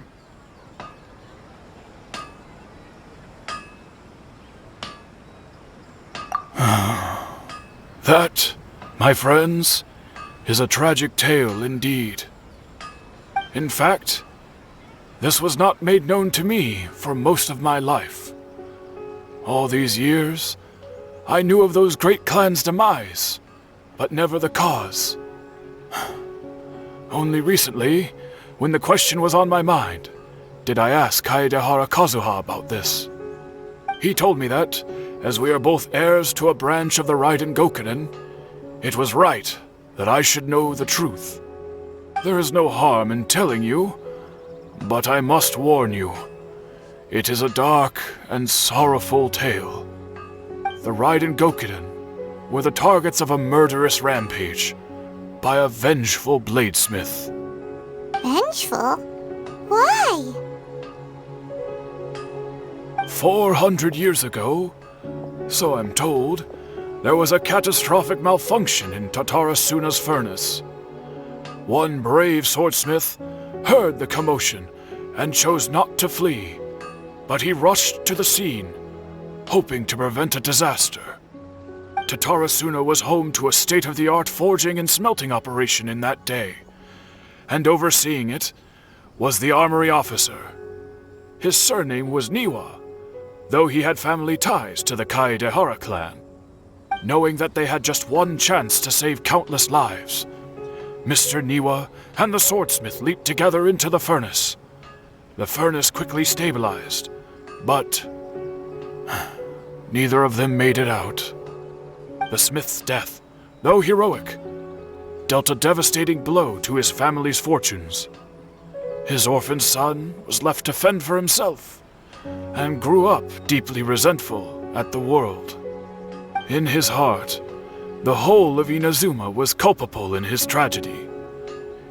That, my friends, is a tragic tale indeed. In fact, this was not made known to me for most of my life. All these years, I knew of those great clans' demise, but never the cause. Only recently, when the question was on my mind, did I ask Kaedehara Kazuha about this. He told me that, as we are both heirs to a branch of the Raiden Gokuden, it was right that I should know the truth. There is no harm in telling you, but I must warn you. It is a dark and sorrowful tale. The Raiden Gokuden were the targets of a murderous rampage by a vengeful bladesmith. Vengeful? Why? 400 years ago, so I'm told, there was a catastrophic malfunction in Tatarasuna's furnace. One brave swordsmith heard the commotion and chose not to flee, but he rushed to the scene, hoping to prevent a disaster. Tatarasuna was home to a state-of-the-art forging and smelting operation in that day, and overseeing it was the armory officer. His surname was Niwa, though he had family ties to the Kaedehara clan. Knowing that they had just one chance to save countless lives, Mr. Niwa and the swordsmith leaped together into the furnace. The furnace quickly stabilized, but neither of them made it out. The smith's death, though heroic, dealt a devastating blow to his family's fortunes. His orphan son was left to fend for himself, and grew up deeply resentful at the world. In his heart, the whole of Inazuma was culpable in his tragedy.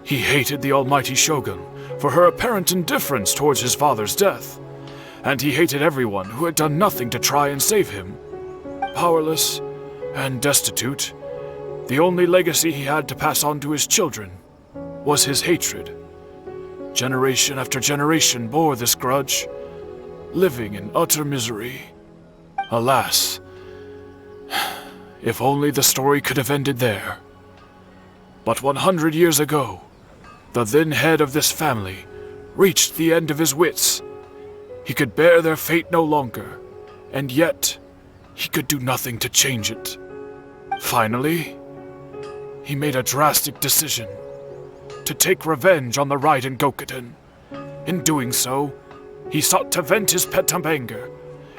He hated the almighty Shogun for her apparent indifference towards his father's death, and he hated everyone who had done nothing to try and save him. Powerless and destitute, the only legacy he had to pass on to his children was his hatred. Generation after generation bore this grudge, living in utter misery. Alas, if only the story could have ended there. But 100 years ago, the then head of this family reached the end of his wits. He could bear their fate no longer, and yet he could do nothing to change it. Finally, he made a drastic decision to take revenge on the Raiden Gokuden. In doing so, he sought to vent his pent up anger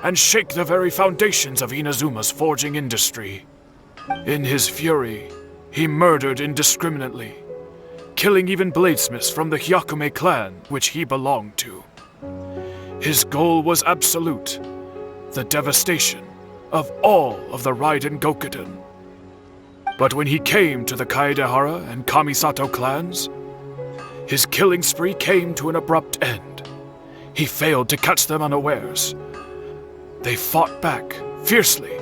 and shake the very foundations of Inazuma's forging industry. In his fury, he murdered indiscriminately, killing even bladesmiths from the Hyakume clan which he belonged to. His goal was absolute, the devastation of all of the Raiden Gokuden. But when he came to the Kaedehara and Kamisato clans, his killing spree came to an abrupt end. He failed to catch them unawares. They fought back fiercely,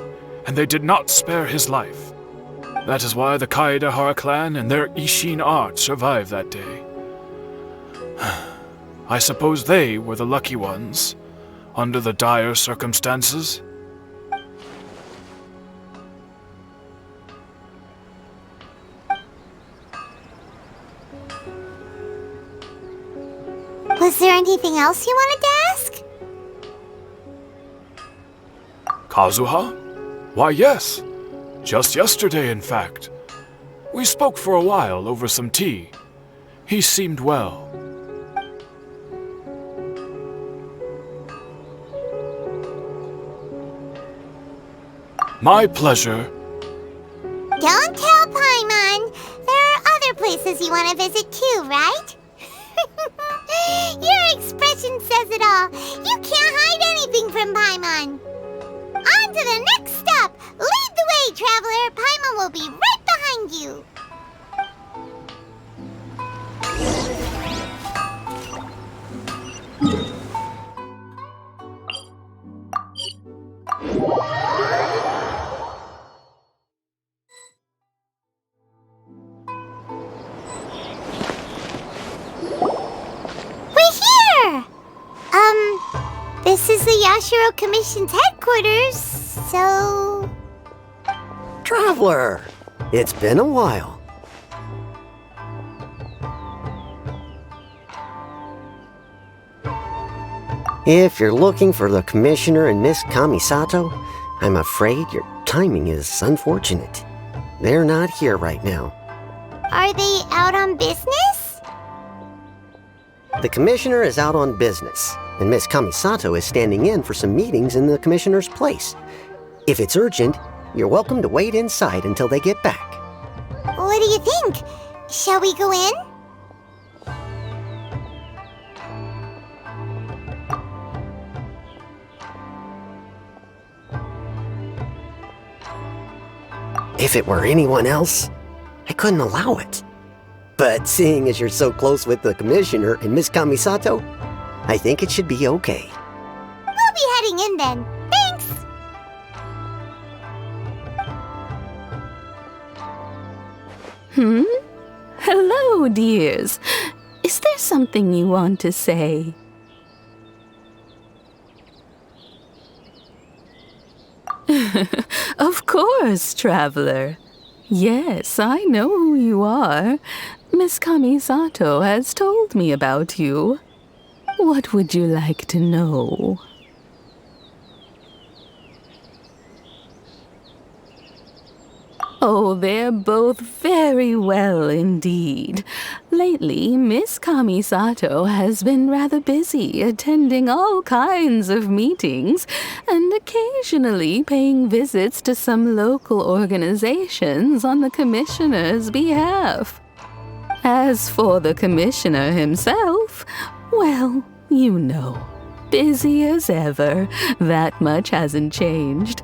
and they did not spare his life. That is why the Kaedehara clan and their Ishin art survived that day. I suppose they were the lucky ones, under the dire circumstances. Was there anything else you wanted to ask? Kazuha? Why, yes. Just yesterday, in fact. We spoke for a while over some tea. He seemed well. My pleasure. Don't tell Paimon. There are other places you want to visit too, right? Your expression says it all. You can't hide anything from Paimon. On to the next stop. Lead the way, traveler. Paimon will be right behind you. This is the Yashiro Commission's headquarters, so... Traveler! It's been a while. If you're looking for the Commissioner and Miss Kamisato, I'm afraid your timing is unfortunate. They're not here right now. Are they out on business? The Commissioner is out on business, and Miss Kamisato is standing in for some meetings in the Commissioner's place. If it's urgent, you're welcome to wait inside until they get back. What do you think? Shall we go in? If it were anyone else, I couldn't allow it. But seeing as you're so close with the Commissioner and Miss Kamisato, I think it should be okay. We'll be heading in then. Thanks! Hello, dears. Is there something you want to say? Of course, traveler. Yes, I know who you are. Miss Kamisato has told me about you. What would you like to know? Oh, they're both very well indeed. Lately, Miss Kamisato has been rather busy attending all kinds of meetings and occasionally paying visits to some local organizations on the Commissioner's behalf. As for the Commissioner himself, well, you know, busy as ever. That much hasn't changed.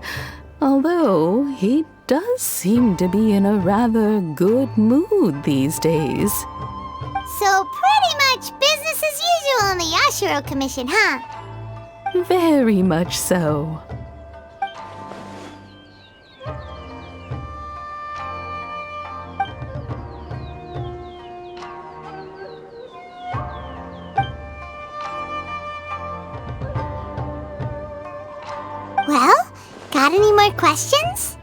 Although he does seem to be in a rather good mood these days. So pretty much business as usual in the Yashiro Commission, huh? Very much so. Well, got any more questions?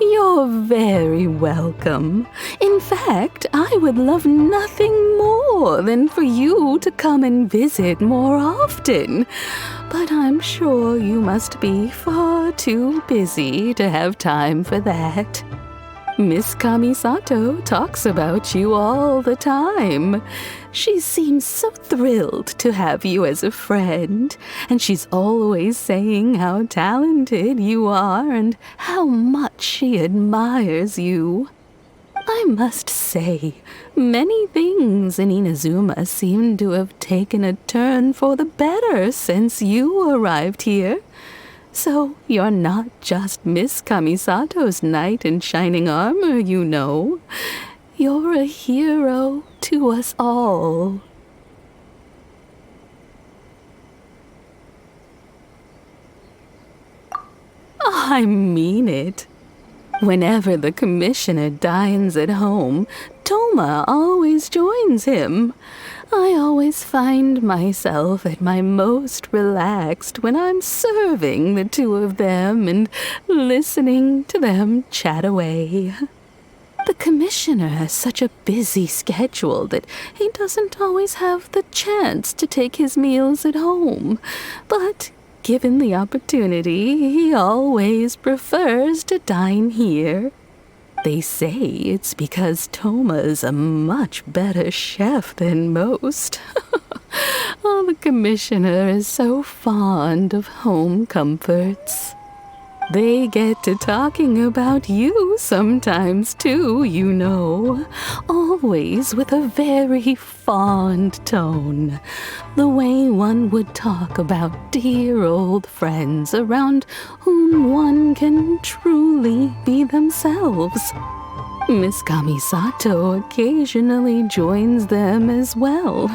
You're very welcome. In fact, I would love nothing more than for you to come and visit more often. But I'm sure you must be far too busy to have time for that. Miss Kamisato talks about you all the time. She seems so thrilled to have you as a friend, and she's always saying how talented you are and how much she admires you. I must say, many things in Inazuma seem to have taken a turn for the better since you arrived here. So you're not just Miss Kamisato's knight in shining armor, you know. You're a hero to us all. I mean it. Whenever the commissioner dines at home, Toma always joins him. I always find myself at my most relaxed when I'm serving the two of them and listening to them chat away. The commissioner has such a busy schedule that he doesn't always have the chance to take his meals at home, but given the opportunity, he always prefers to dine here. They say it's because Toma's a much better chef than most. Oh, the commissioner is so fond of home comforts. They get to talking about you sometimes too, you know. Always with a very fond tone. The way one would talk about dear old friends around whom one can truly be themselves. Miss Kamisato occasionally joins them as well.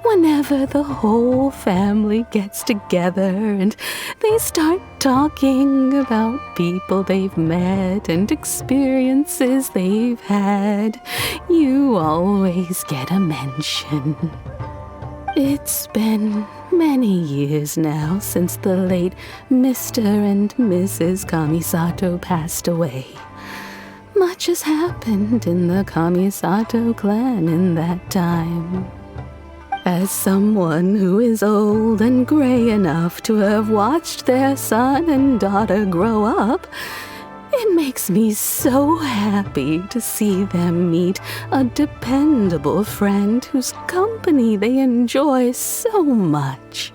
Whenever the whole family gets together and they start talking about people they've met and experiences they've had, you always get a mention. It's been many years now since the late Mr. and Mrs. Kamisato passed away. Much has happened in the Kamisato clan in that time. As someone who is old and gray enough to have watched their son and daughter grow up, it makes me so happy to see them meet a dependable friend whose company they enjoy so much.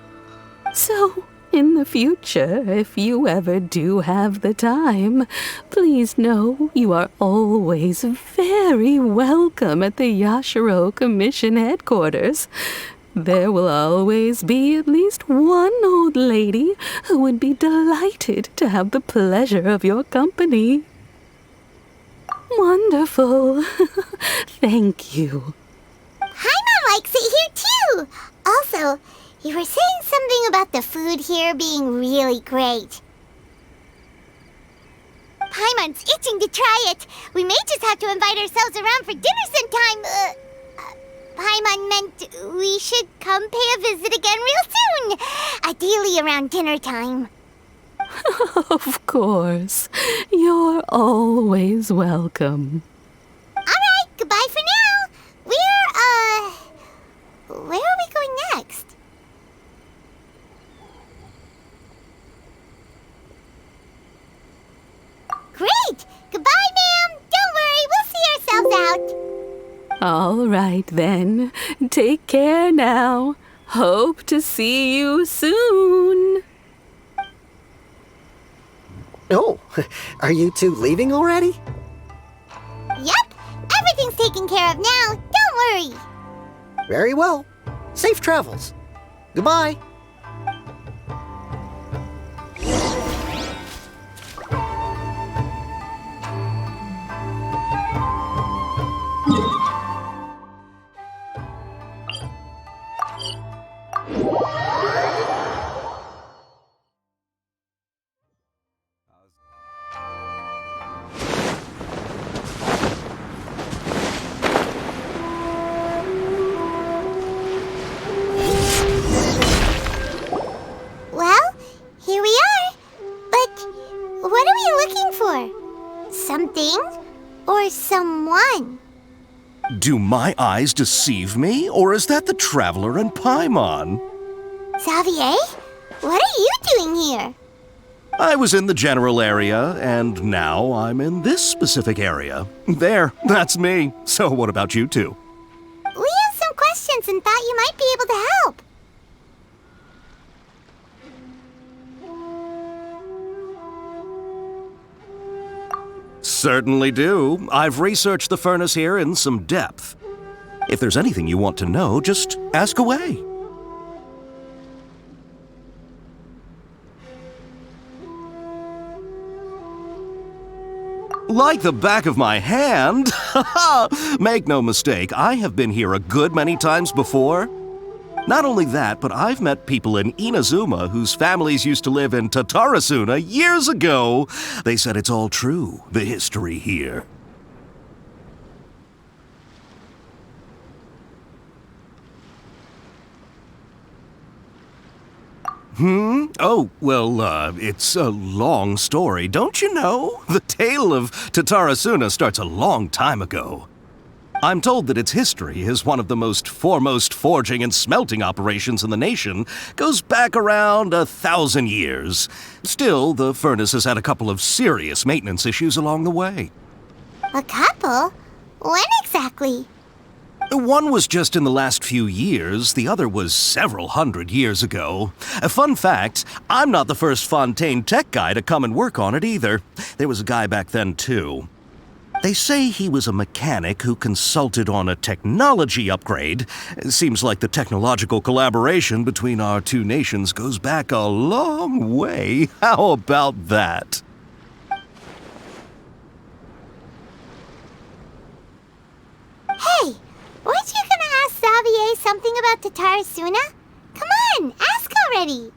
So, in the future, if you ever do have the time, please know you are always very welcome at the Yashiro Commission headquarters. There will always be at least one old lady who would be delighted to have the pleasure of your company. Wonderful. Thank you. Paimon likes it here too. Also, you were saying something about the food here being really great. Paimon's itching to try it. We may just have to invite ourselves around for dinner sometime. Paimon meant we should come pay a visit again real soon. Ideally around dinner time. Of course. You're always welcome. Alright, goodbye for now. Where are we going next? Great! Goodbye, ma'am! Don't worry, we'll see ourselves out. All right, then. Take care now. Hope to see you soon. Oh, are you two leaving already? Yep, everything's taken care of now. Don't worry. Very well. Safe travels. Goodbye. Well, here we are. But what are we looking for? Something or someone? Do my eyes deceive me, or is that the Traveler and Paimon? Xavier, what are you doing here? I was in the general area, and now I'm in this specific area. There, that's me. So what about you two? We have some questions and thought you might be able to help. Certainly do. I've researched the furnace here in some depth. If there's anything you want to know, just ask away. Like the back of my hand? Make no mistake, I have been here a good many times before. Not only that, but I've met people in Inazuma whose families used to live in Tatarasuna years ago. They said it's all true, the history here. Oh, well, it's a long story, don't you know? The tale of Tatarasuna starts a long time ago. I'm told that its history is one of the most foremost forging and smelting operations in the nation, goes back around 1,000 years. Still, the furnace has had a couple of serious maintenance issues along the way. A couple? When exactly? One was just in the last few years, the other was several hundred years ago. A fun fact, I'm not the first Fontaine tech guy to come and work on it either. There was a guy back then too. They say he was a mechanic who consulted on a technology upgrade. It seems like the technological collaboration between our two nations goes back a long way. How about that? Hey, weren't you gonna ask Xavier something about Tatarasuna? Come on, ask already.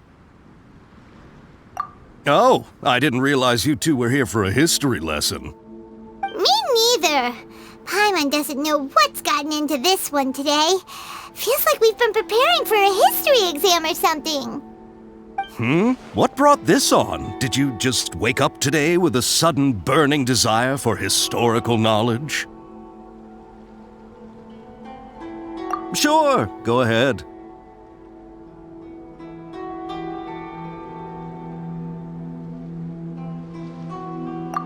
Oh, I didn't realize you two were here for a history lesson. Me neither. Paimon doesn't know what's gotten into this one today. Feels like we've been preparing for a history exam or something. What brought this on? Did you just wake up today with a sudden burning desire for historical knowledge? Sure, go ahead.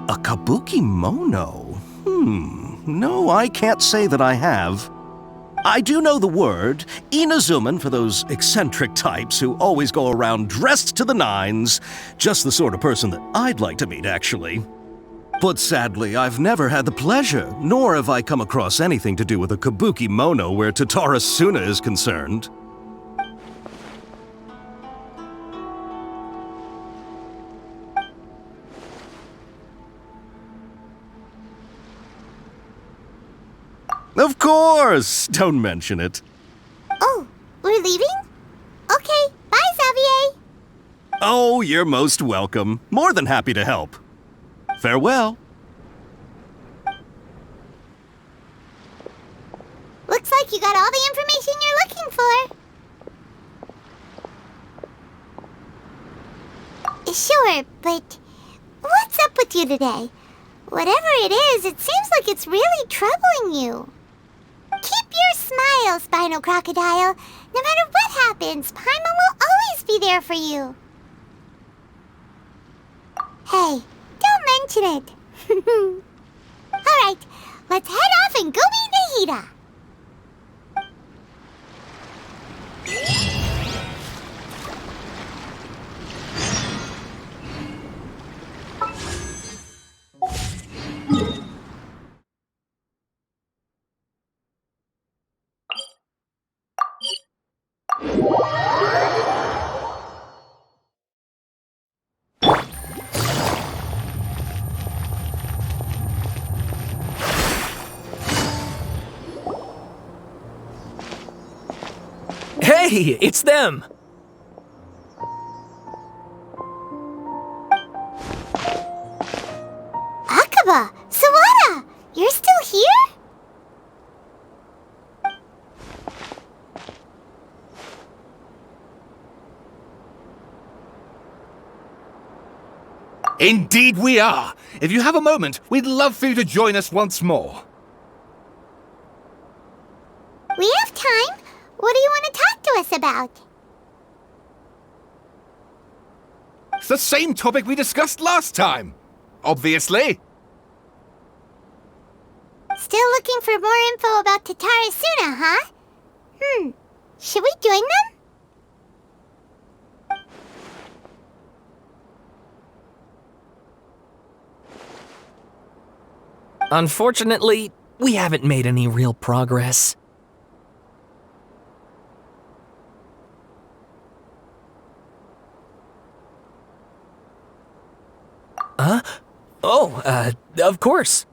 A kabuki mono? No, I can't say that I have. I do know the word, Inazuman for those eccentric types who always go around dressed to the nines. Just the sort of person that I'd like to meet, actually. But sadly, I've never had the pleasure, nor have I come across anything to do with a kabuki mono where Tatarasuna is concerned. Of course! Don't mention it. Oh, we're leaving? Okay, bye, Xavier. Oh, you're most welcome. More than happy to help. Farewell. Looks like you got all the information you're looking for. Sure, but what's up with you today? Whatever it is, it seems like it's really troubling you. Keep your smile, Spinal Crocodile. No matter what happens, Paimon will always be there for you. Hey, don't mention it. Alright, let's head off and go meet Nahida. Hey, it's them! Akaba! Sawada! You're still here? Indeed we are! If you have a moment, we'd love for you to join us once more. We have time. What do you want to talk to us about? It's the same topic we discussed last time. Obviously. Still looking for more info about Tatarasuna, huh? Should we join them? Unfortunately, we haven't made any real progress. Huh? Oh, of course.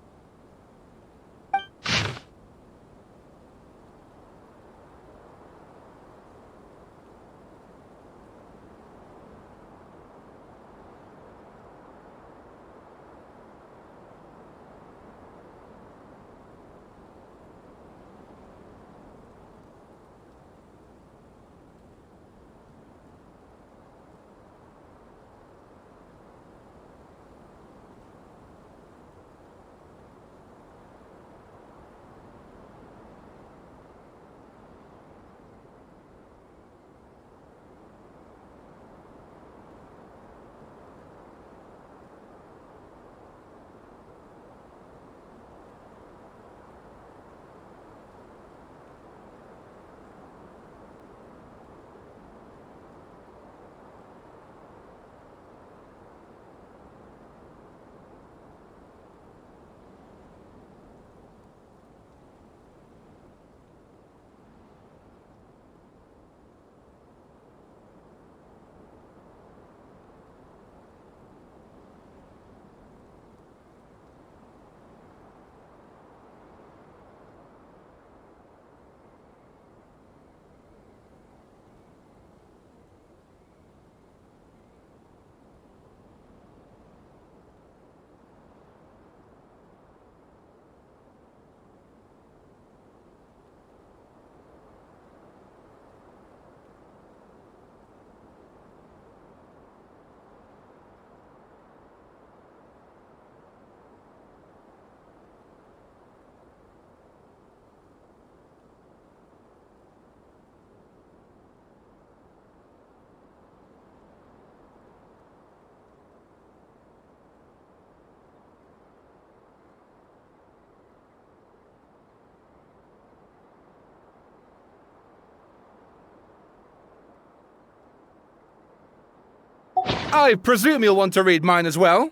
I presume you'll want to read mine as well.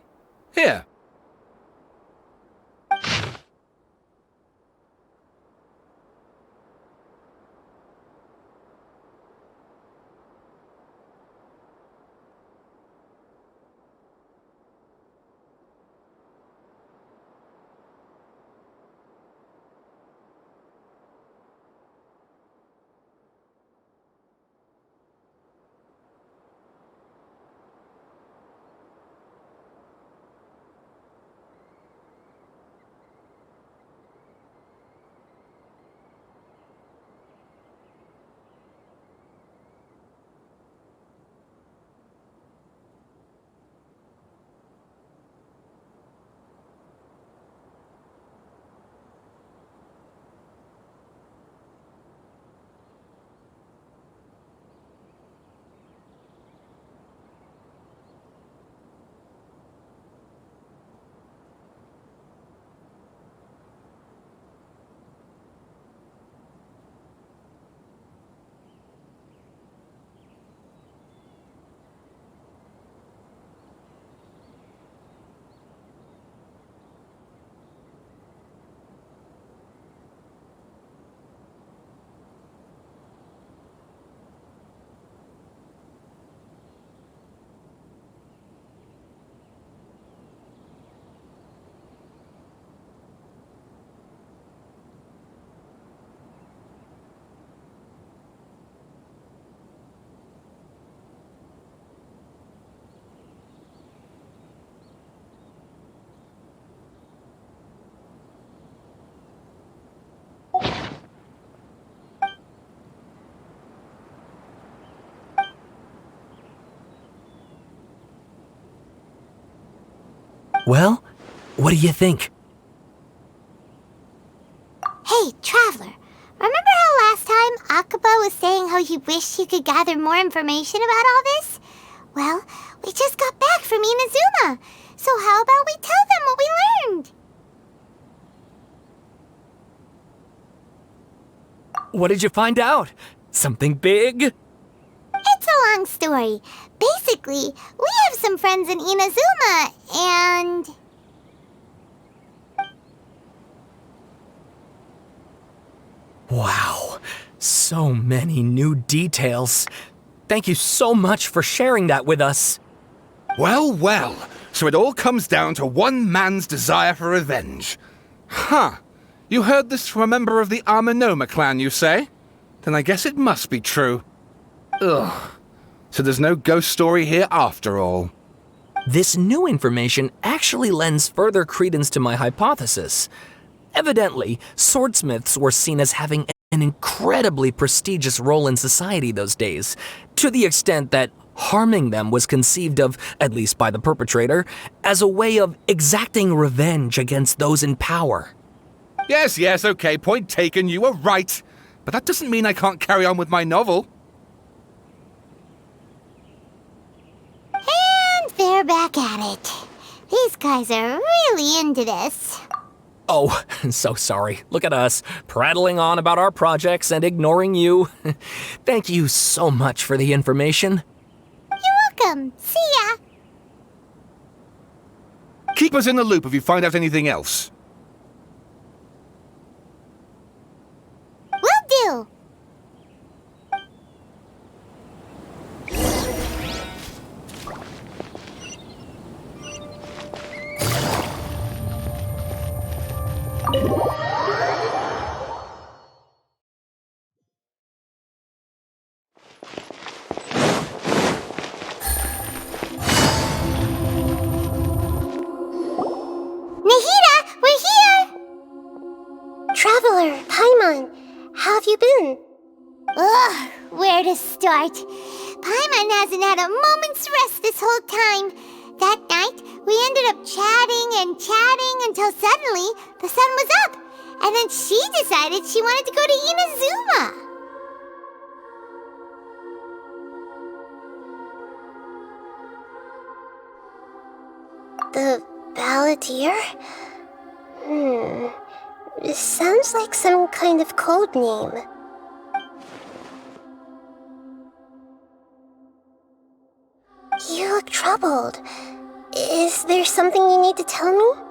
Here. Well, what do you think? Hey, Traveler. Remember how last time Akaba was saying how he wished he could gather more information about all this? Well, we just got back from Inazuma. So how about we tell them what we learned? What did you find out? Something big? It's a long story. Basically, we have some friends in Inazuma, and... Wow, so many new details. Thank you so much for sharing that with us. Well, well, so it all comes down to one man's desire for revenge. Huh. You heard this from a member of the Aminoma clan, you say? Then I guess it must be true. Ugh. So there's no ghost story here after all. This new information actually lends further credence to my hypothesis. Evidently, swordsmiths were seen as having an incredibly prestigious role in society those days, to the extent that harming them was conceived of, at least by the perpetrator, as a way of exacting revenge against those in power. Yes, okay, point taken, you were right. But that doesn't mean I can't carry on with my novel. And they're back at it. These guys are really into this. Oh, so sorry. Look at us, prattling on about our projects and ignoring you. Thank you so much for the information. You're welcome. See ya. Keep us in the loop if you find out anything else. Will do. Nahida, we're here! Traveler, Paimon, how have you been? Ugh, where to start? Paimon hasn't had a moment's rest this whole time. That night, we ended up chatting and chatting until suddenly the sun was up. And then she decided she wanted to go to Inazuma. The Balladeer? This sounds like some kind of code name. You look troubled. Is there something you need to tell me?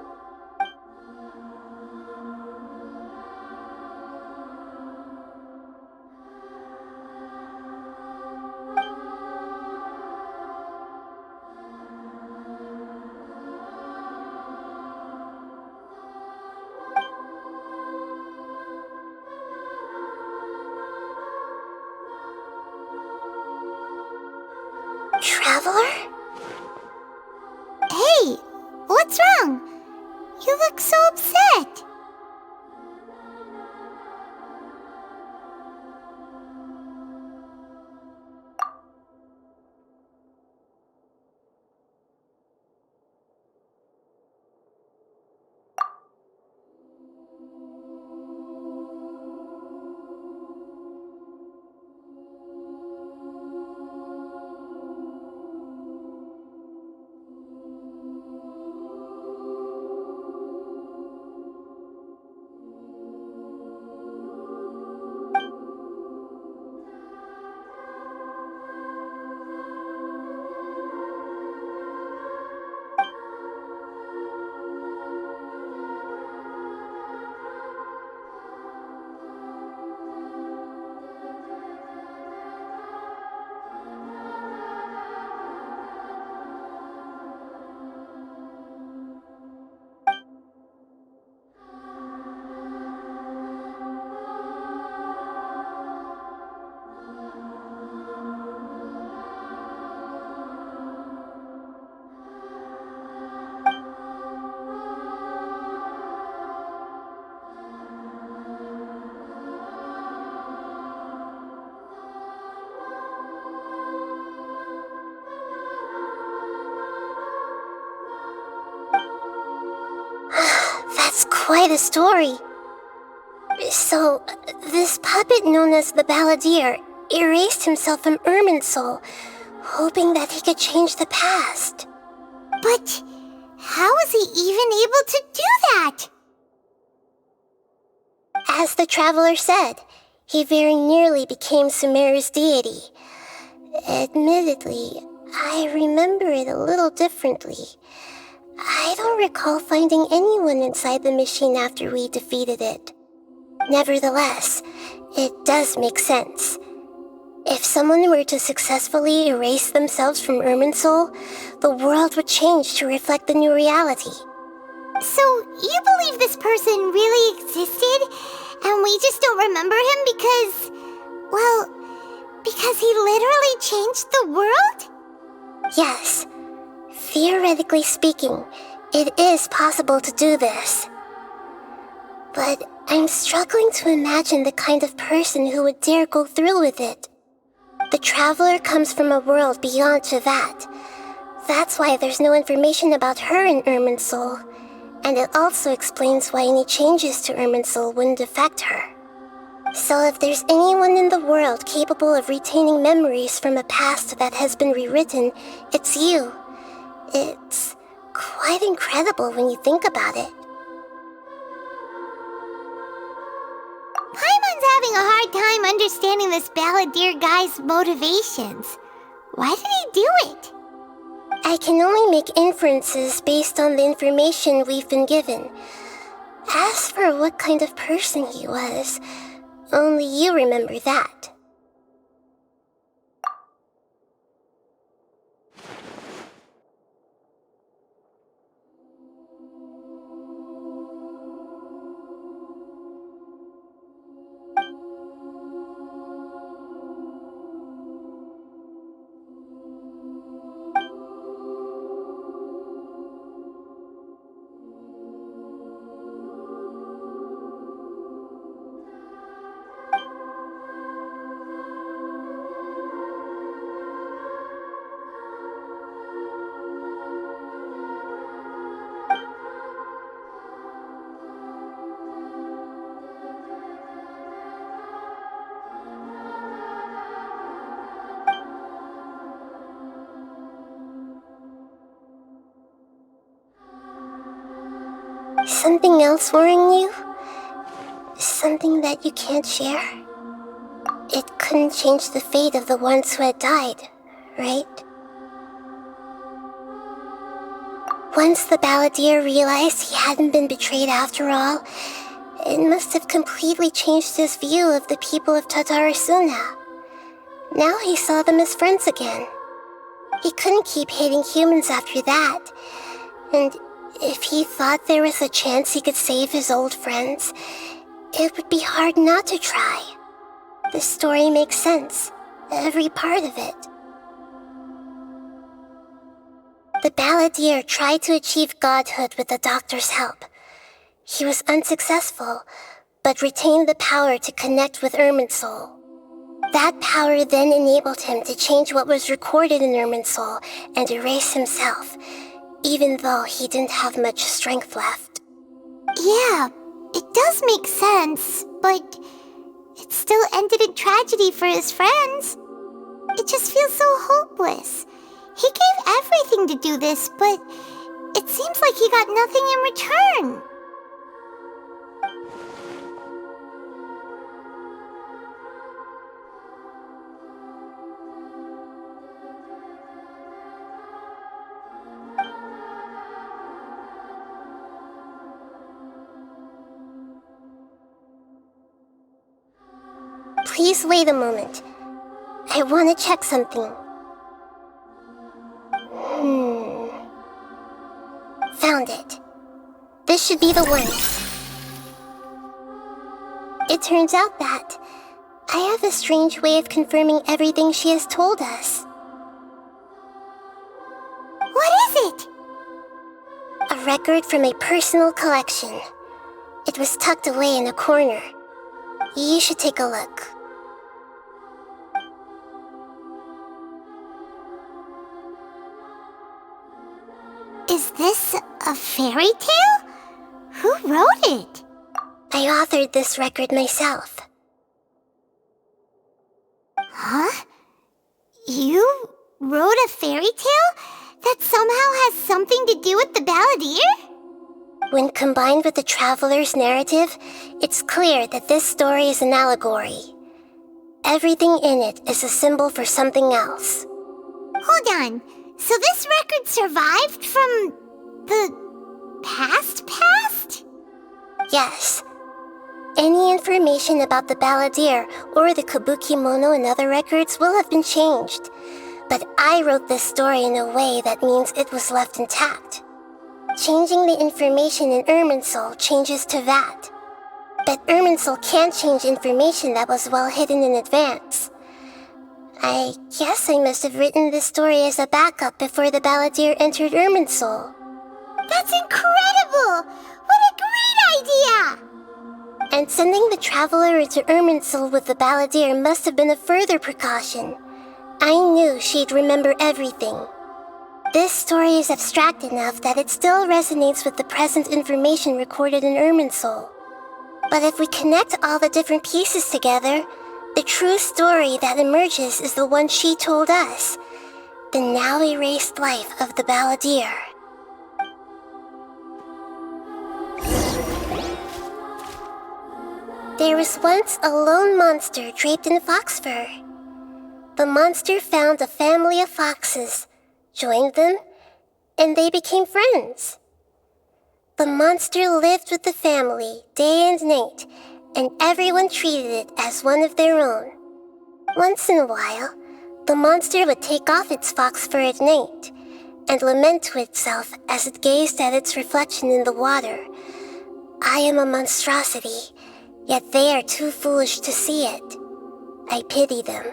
Traveler? Hey, what's wrong? You look so upset. That's quite a story. So, this puppet known as the Balladeer erased himself from Irminsul, hoping that he could change the past. But how was he even able to do that? As the traveler said, he very nearly became Sumeru's deity. Admittedly, I remember it a little differently. I don't recall finding anyone inside the machine after we defeated it. Nevertheless, it does make sense. If someone were to successfully erase themselves from Irminsul, the world would change to reflect the new reality. So, you believe this person really existed, and we just don't remember him because... well, because he literally changed the world? Yes. Theoretically speaking, it is possible to do this. But I'm struggling to imagine the kind of person who would dare go through with it. The traveler comes from a world beyond Tevat. That's why there's no information about her in Irminsul, and it also explains why any changes to Irminsul wouldn't affect her. So if there's anyone in the world capable of retaining memories from a past that has been rewritten, it's you. It's quite incredible when you think about it. Paimon's having a hard time understanding this Balladeer guy's motivations. Why did he do it? I can only make inferences based on the information we've been given. As for what kind of person he was, only you remember that. Something else worrying you? Something that you can't share? It couldn't change the fate of the ones who had died, right? Once the Balladeer realized he hadn't been betrayed after all, it must have completely changed his view of the people of Tatarasuna. Now he saw them as friends again. He couldn't keep hating humans after that, and if he thought there was a chance he could save his old friends, it would be hard not to try. The story makes sense, every part of it. The Balladeer tried to achieve godhood with the doctor's help. He was unsuccessful, but retained the power to connect with Irminsul. That power then enabled him to change what was recorded in Irminsul and erase himself, even though he didn't have much strength left. Yeah, it does make sense, but it still ended in tragedy for his friends. It just feels so hopeless. He gave everything to do this, but it seems like he got nothing in return. Please wait a moment. I want to check something. Found it. This should be the one. It turns out that I have a strange way of confirming everything she has told us. What is it? A record from a personal collection. It was tucked away in a corner. You should take a look. Is this a fairy tale? Who Who wrote it? I authored this record myself. Huh? You wrote a fairy tale that somehow has something to do with the Balladeer? When combined with the Traveler's narrative, it's clear that this story is an allegory. Everything in it is a symbol for something else. Hold on. So this record survived from the past? Yes. Any information about the Balladeer or the Kabukimono in other records will have been changed. But I wrote this story in a way that means it was left intact. Changing the information in Irminsul changes to that. But Irminsul can't change information that was well hidden in advance. I guess I must have written this story as a backup before the Balladeer entered Irminsul. That's incredible! What a great idea! And sending the Traveler into Irminsul with the Balladeer must have been a further precaution. I knew she'd remember everything. This story is abstract enough that it still resonates with the present information recorded in Irminsul. But if we connect all the different pieces together, the true story that emerges is the one she told us, the now erased life of the Balladeer. There was once a lone monster draped in fox fur. The monster found a family of foxes, joined them, and they became friends. The monster lived with the family day and night, and everyone treated it as one of their own. Once in a while, the monster would take off its fox fur at night and lament to itself as it gazed at its reflection in the water. I am a monstrosity, yet they are too foolish to see it. I pity them.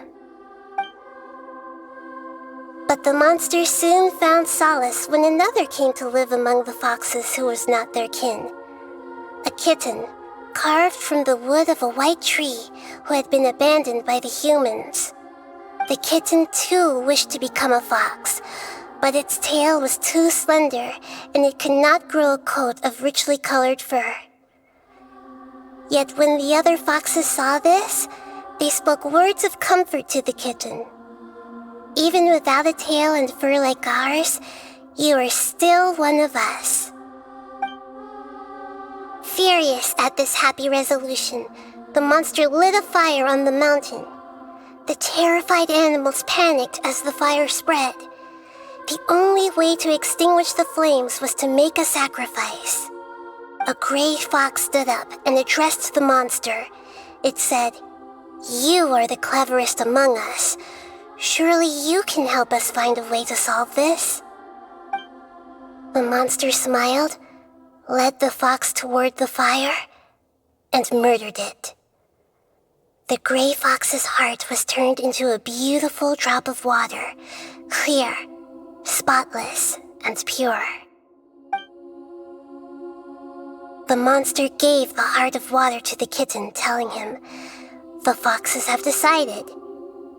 But the monster soon found solace when another came to live among the foxes who was not their kin. A kitten, carved from the wood of a white tree who had been abandoned by the humans. The kitten too wished to become a fox, but its tail was too slender and it could not grow a coat of richly colored fur. Yet when the other foxes saw this, they spoke words of comfort to the kitten. Even without a tail and fur like ours, you are still one of us. Furious at this happy resolution, the monster lit a fire on the mountain. The terrified animals panicked as the fire spread. The only way to extinguish the flames was to make a sacrifice. A gray fox stood up and addressed the monster. It said, "You are the cleverest among us. Surely you can help us find a way to solve this." The monster smiled, led the fox toward the fire, and murdered it. The gray fox's heart was turned into a beautiful drop of water, clear, spotless, and pure. The monster gave the heart of water to the kitten, telling him, "The foxes have decided.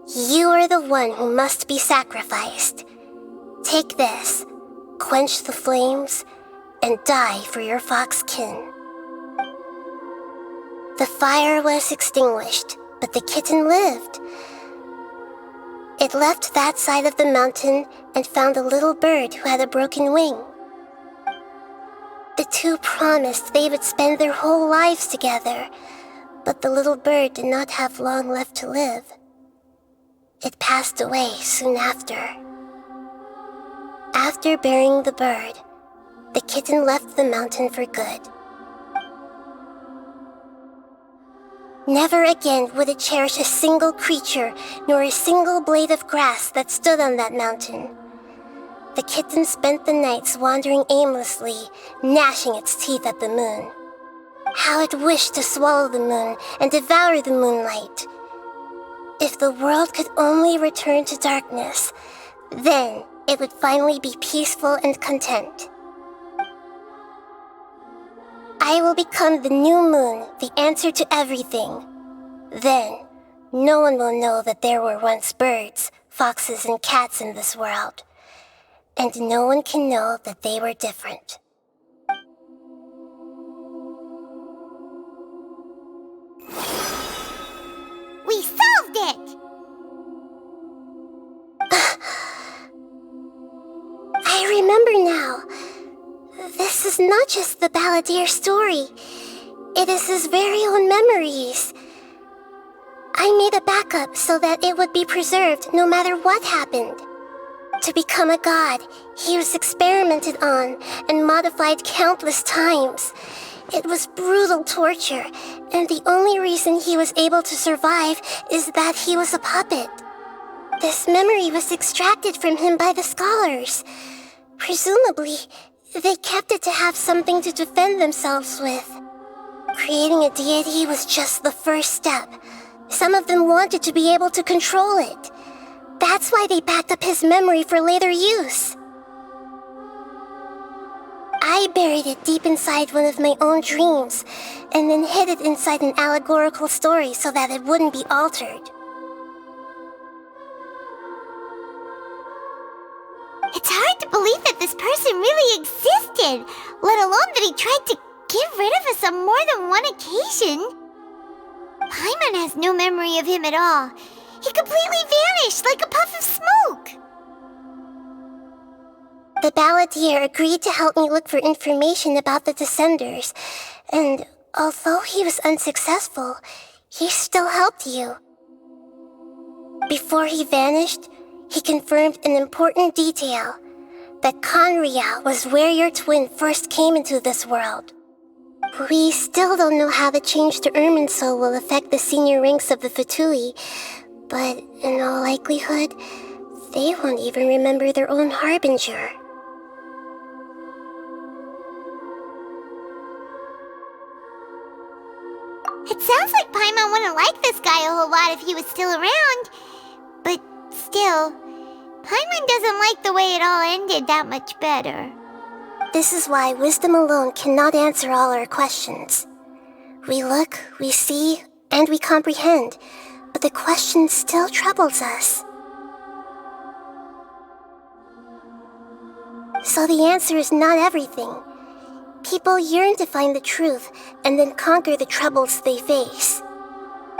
You are the one who must be sacrificed. Take this, quench the flames, and die for your fox kin." The fire was extinguished, but the kitten lived. It left that side of the mountain and found a little bird who had a broken wing. The two promised they would spend their whole lives together, but the little bird did not have long left to live. It passed away soon after. After burying the bird, the kitten left the mountain for good. Never again would it cherish a single creature nor a single blade of grass that stood on that mountain. The kitten spent the nights wandering aimlessly, gnashing its teeth at the moon. How it wished to swallow the moon and devour the moonlight. If the world could only return to darkness, then it would finally be peaceful and content. I will become the new moon, the answer to everything. Then, no one will know that there were once birds, foxes, and cats in this world. And no one can know that they were different. I remember now. This is not just the Balladeer story. It is his very own memories. I made a backup so that it would be preserved no matter what happened. To become a god, he was experimented on and modified countless times. It was brutal torture, and the only reason he was able to survive is that he was a puppet. This memory was extracted from him by the scholars. Presumably, they kept it to have something to defend themselves with. Creating a deity was just the first step. Some of them wanted to be able to control it. That's why they backed up his memory for later use. I buried it deep inside one of my own dreams, and then hid it inside an allegorical story so that it wouldn't be altered. It's hard to believe that this person really existed, let alone that he tried to get rid of us on more than one occasion. Paimon has no memory of him at all. He completely vanished like a puff of smoke. The Balladeer agreed to help me look for information about the Descenders, and although he was unsuccessful, he still helped you. Before he vanished, he confirmed an important detail, that Conria was where your twin first came into this world. We still don't know how the change to Irminsul will affect the senior ranks of the Fatui, but in all likelihood, they won't even remember their own Harbinger. It sounds like Paimon wouldn't like this guy a whole lot if he was still around. But still, Paimon doesn't like the way it all ended that much better. This is why wisdom alone cannot answer all our questions. We look, we see, and we comprehend, but the question still troubles us. So the answer is not everything. People yearn to find the truth and then conquer the troubles they face.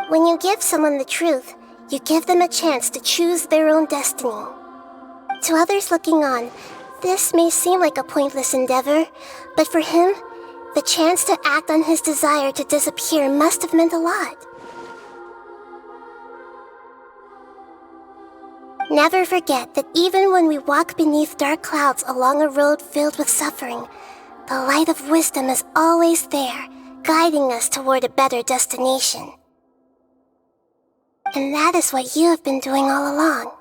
When you give someone the truth, you give them a chance to choose their own destiny. To others looking on, this may seem like a pointless endeavor, but for him, the chance to act on his desire to disappear must have meant a lot. Never forget that even when we walk beneath dark clouds along a road filled with suffering, the light of wisdom is always there, guiding us toward a better destination. And that is what you have been doing all along.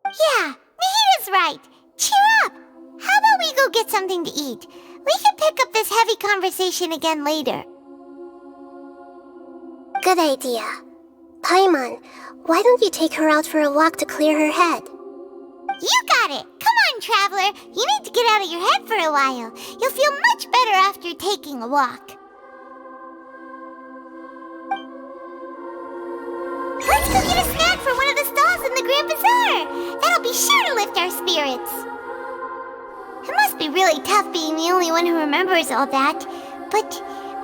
Yeah, Nahita's right. Cheer up. How about we go get something to eat? We can pick up this heavy conversation again later. Good idea. Paimon, why don't you take her out for a walk to clear her head? You got it! Come on, Traveler! You need to get out of your head for a while. You'll feel much better after taking a walk. Let's go get a snack from one of the stalls in the Grand Bazaar! That'll be sure to lift our spirits. It must be really tough being the only one who remembers all that, but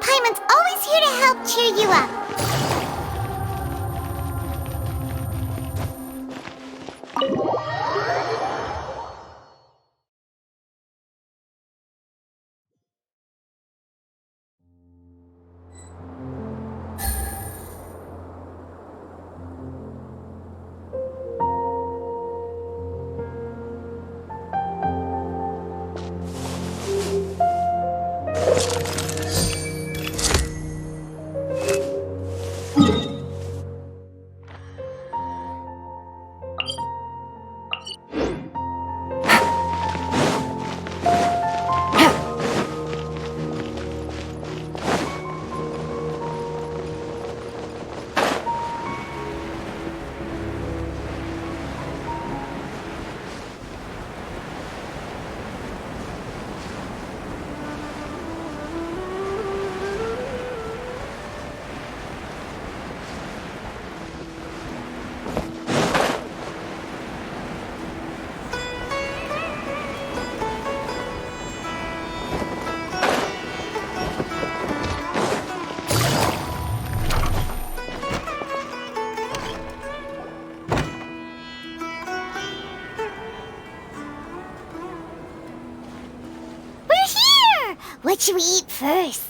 Paimon's always here to help cheer you up. What should we eat first?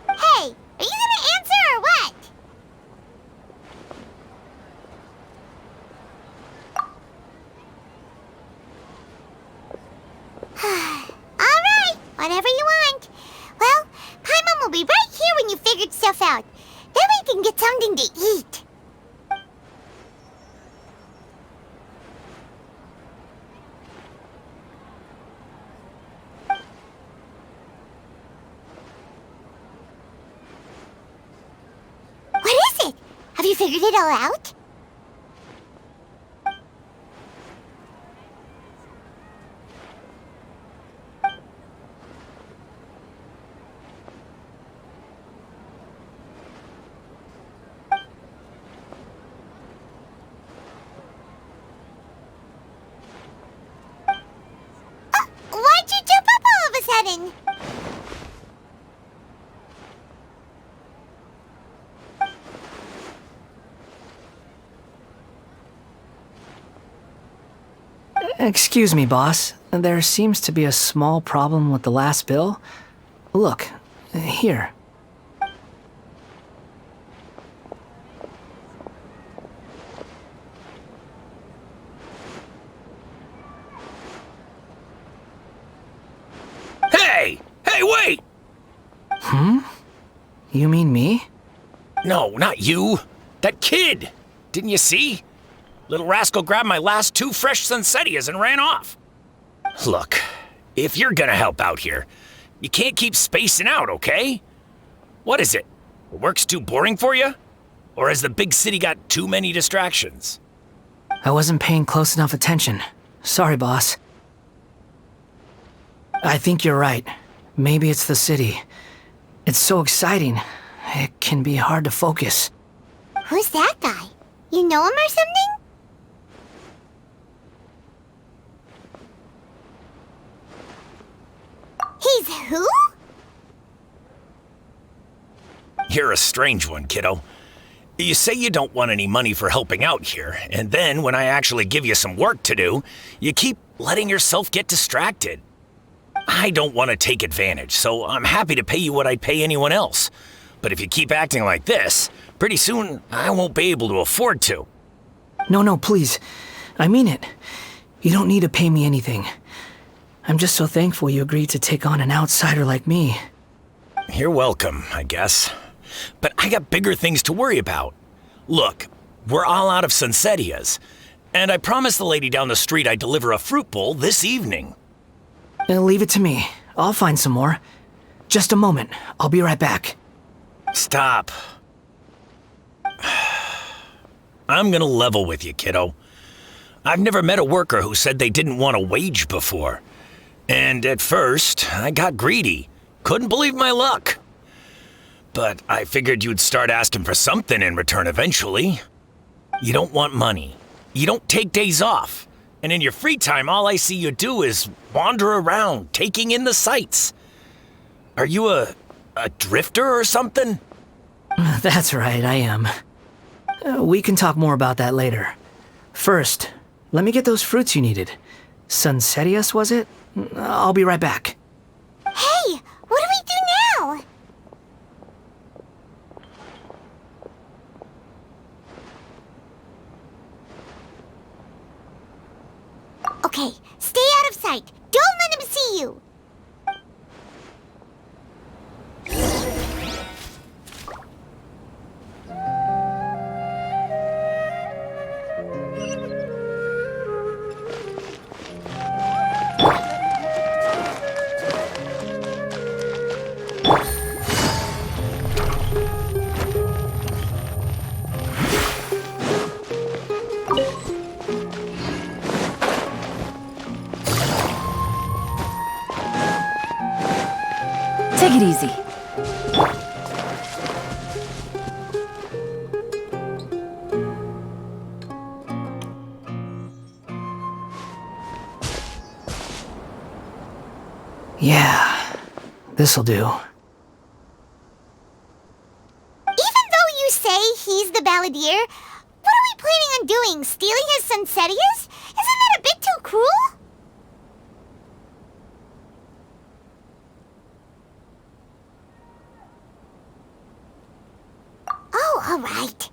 Hey, are you gonna answer or what? Alright, whatever you want. Well, Paimon will be right here when you figured stuff out. Then we can get something to eat. What is it? Have you figured it all out? Why'd you jump up all of a sudden? Excuse me, boss. There seems to be a small problem with the last bill. Look, here. Hey! Hey, wait! You mean me? No, not you. That kid! Didn't you see? Little rascal grabbed my last 2 fresh Sunsettias and ran off. Look, if you're gonna help out here, you can't keep spacing out, okay? What is it? Work's too boring for you? Or has the big city got too many distractions? I wasn't paying close enough attention. Sorry, boss. I think you're right. Maybe it's the city. It's so exciting. It can be hard to focus. Who's that guy? You know him or something? He's who? You're a strange one, kiddo. You say you don't want any money for helping out here, and then when I actually give you some work to do, you keep letting yourself get distracted. I don't want to take advantage, so I'm happy to pay you what I'd pay anyone else. But if you keep acting like this, pretty soon I won't be able to afford to. No, please. I mean it. You don't need to pay me anything. I'm just so thankful you agreed to take on an outsider like me. You're welcome, I guess. But I got bigger things to worry about. Look, we're all out of Sunsettias, and I promised the lady down the street I'd deliver a fruit bowl this evening. Leave it to me. I'll find some more. Just a moment. I'll be right back. Stop. I'm gonna level with you, kiddo. I've never met a worker who said they didn't want a wage before. And at first, I got greedy. Couldn't believe my luck. But I figured you'd start asking for something in return eventually. You don't want money. You don't take days off. And in your free time, all I see you do is wander around, taking in the sights. Are you a drifter or something? That's right, I am. We can talk more about that later. First, let me get those fruits you needed. Sunsettias, was it? I'll be right back. Hey, what do we do now? Okay, stay out of sight. Don't let him see you. Take it easy. Yeah, this'll do. Even though he's the balladeer, what are we planning on doing? Stealing his Sunsetias? Isn't that a bit too cruel? Oh, all right.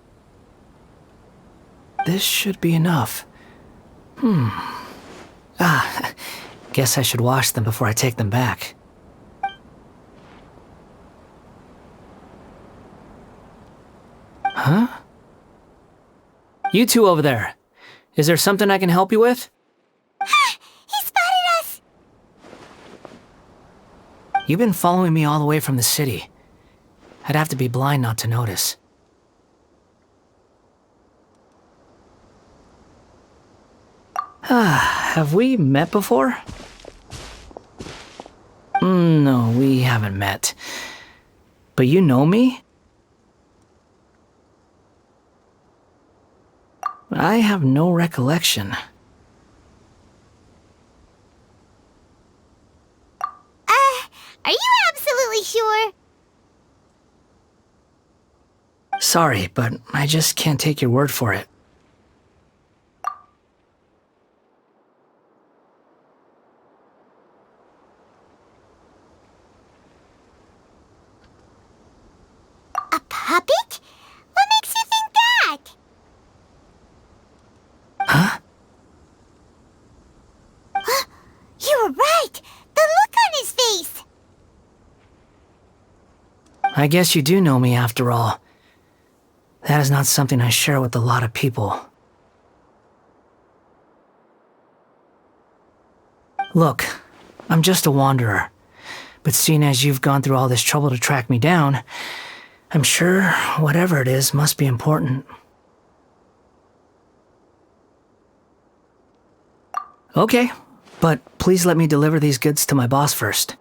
This should be enough. Guess I should wash them before I take them back. Huh? You two over there. Is there something I can help you with? He spotted us! You've been following me all the way from the city. I'd have to be blind not to notice. Have we met before? No, we haven't met. But you know me? I have no recollection. Are you absolutely sure? Sorry, but I just can't take your word for it. A puppet? What makes you think that? Huh? You were right! The look on his face! I guess you do know me after all. That is not something I share with a lot of people. Look, I'm just a wanderer. But seeing as you've gone through all this trouble to track me down, I'm sure whatever it is must be important. Okay, but please let me deliver these goods to my boss first.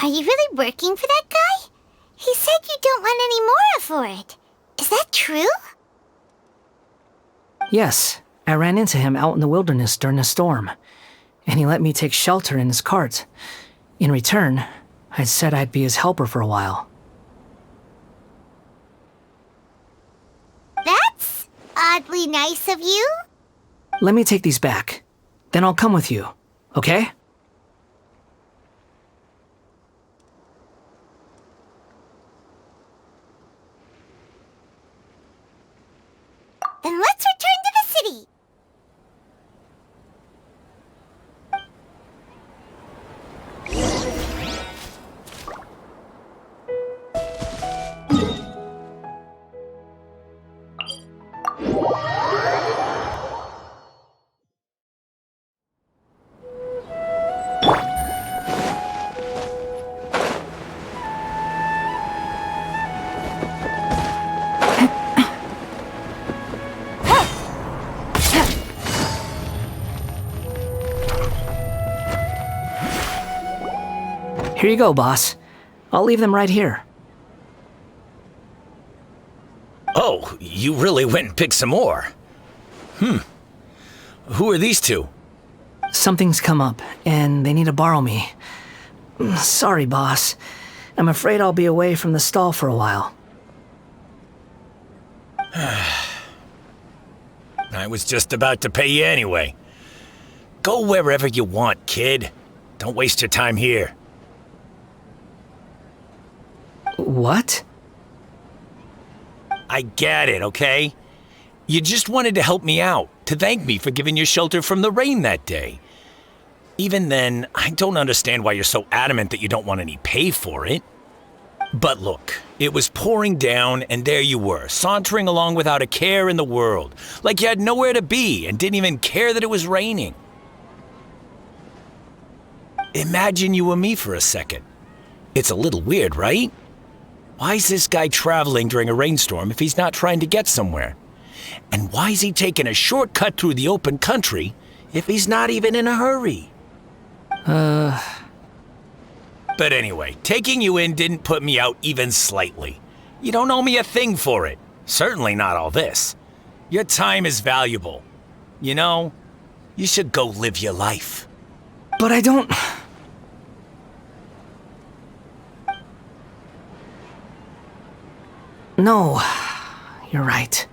Are you really working for that guy? He said you don't want any more for it. Is that true? Yes, I ran into him out in the wilderness during a storm, and he let me take shelter in his cart. In return, I said I'd be his helper for a while. That's oddly nice of you. Let me take these back. Then I'll come with you, okay? Then let's return to the city. Here you go, boss. I'll leave them right here. Oh, you really went and picked some more. Who are these two? Something's come up, and they need to borrow me. Sorry, boss. I'm afraid I'll be away from the stall for a while. I was just about to pay you anyway. Go wherever you want, kid. Don't waste your time here. What? I get it, okay? You just wanted to help me out, to thank me for giving you shelter from the rain that day. Even then, I don't understand why you're so adamant that you don't want any pay for it. But look, it was pouring down, and there you were, sauntering along without a care in the world, like you had nowhere to be and didn't even care that it was raining. Imagine you were me for a second. It's a little weird, right? Why is this guy traveling during a rainstorm if he's not trying to get somewhere? And why is he taking a shortcut through the open country if he's not even in a hurry? But anyway, taking you in didn't put me out even slightly. You don't owe me a thing for it. Certainly not all this. Your time is valuable. You know, you should go live your life. But I don't... No, you're right.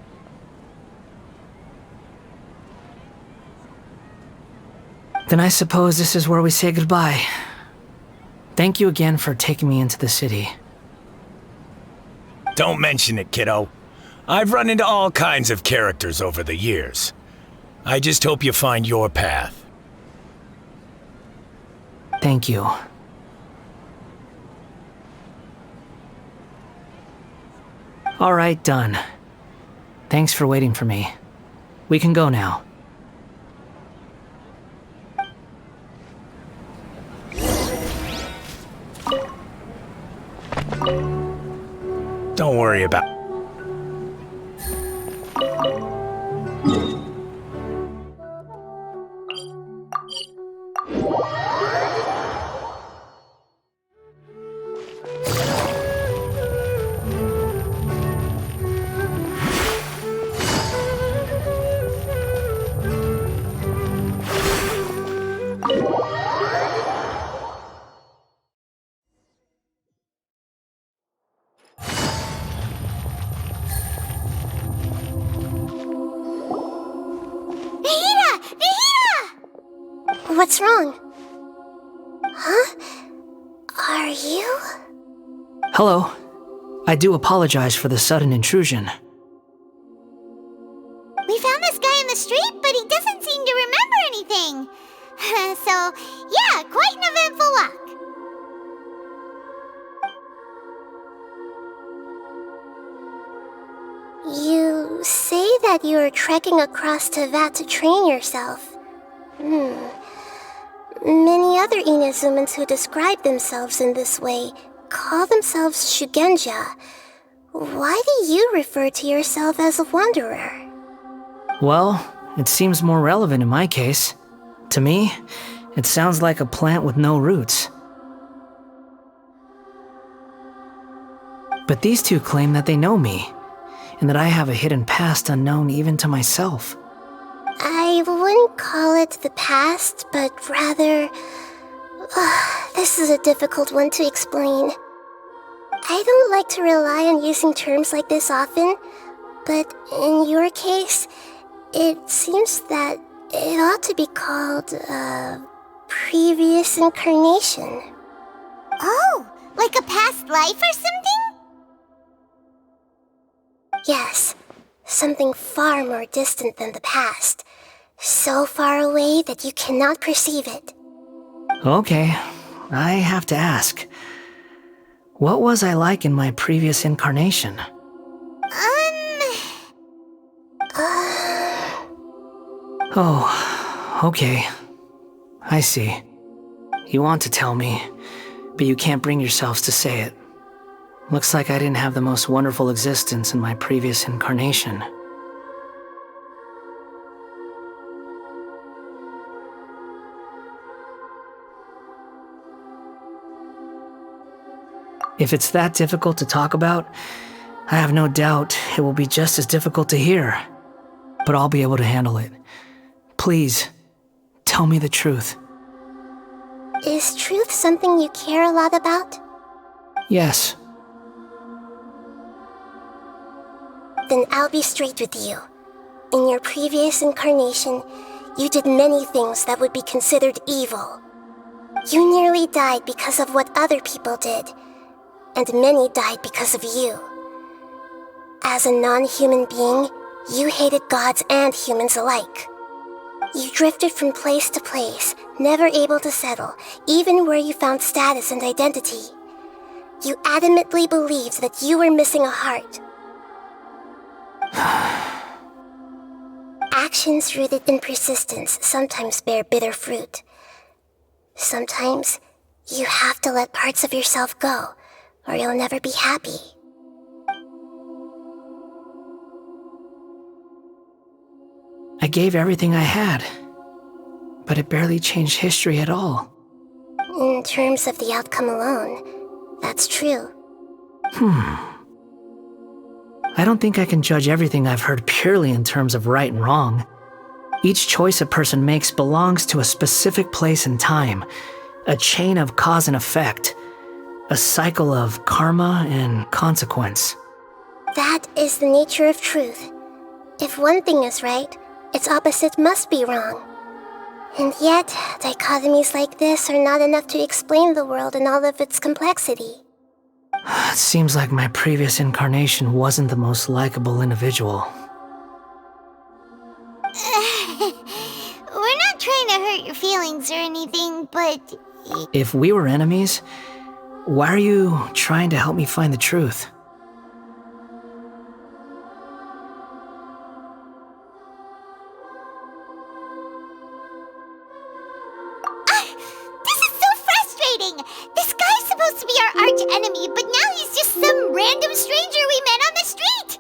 Then I suppose this is where we say goodbye. Thank you again for taking me into the city. Don't mention it, kiddo. I've run into all kinds of characters over the years. I just hope you find your path. Thank you. All right, done. Thanks for waiting for me. We can go now. Don't worry about it. What's wrong? Huh? Are you? Hello. I do apologize for the sudden intrusion. We found this guy in the street, but he doesn't seem to remember anything. So, yeah, quite an eventful walk. You say that you're trekking across Teyvat to train yourself. Many other Inazumans who describe themselves in this way call themselves Shugenja. Why do you refer to yourself as a wanderer? Well, it seems more relevant in my case. To me, it sounds like a plant with no roots. But these two claim that they know me, and that I have a hidden past unknown even to myself. I wouldn't call it the past, but rather... this is a difficult one to explain. I don't like to rely on using terms like this often, but in your case, it seems that it ought to be called a previous incarnation. Oh, like a past life or something? Yes, something far more distant than the past. So far away that you cannot perceive it. Okay, I have to ask. What was I like in my previous incarnation? Oh, okay. I see. You want to tell me, but you can't bring yourselves to say it. Looks like I didn't have the most wonderful existence in my previous incarnation. If it's that difficult to talk about, I have no doubt it will be just as difficult to hear. But I'll be able to handle it. Please, tell me the truth. Is truth something you care a lot about? Yes. Then I'll be straight with you. In your previous incarnation, you did many things that would be considered evil. You nearly died because of what other people did, and many died because of you. As a non-human being, you hated gods and humans alike. You drifted from place to place, never able to settle, even where you found status and identity. You adamantly believed that you were missing a heart. Actions rooted in persistence sometimes bear bitter fruit. Sometimes, you have to let parts of yourself go, or you'll never be happy. I gave everything I had, but it barely changed history at all. In terms of the outcome alone, that's true. I don't think I can judge everything I've heard purely in terms of right and wrong. Each choice a person makes belongs to a specific place and time, a chain of cause and effect, a cycle of karma and consequence. That is the nature of truth. If one thing is right, its opposite must be wrong. And yet, dichotomies like this are not enough to explain the world in all of its complexity. It seems like my previous incarnation wasn't the most likable individual. We're not trying to hurt your feelings or anything, but... If we were enemies, why are you trying to help me find the truth? This is so frustrating! This guy's supposed to be our arch-enemy, but now he's just some random stranger we met on the street!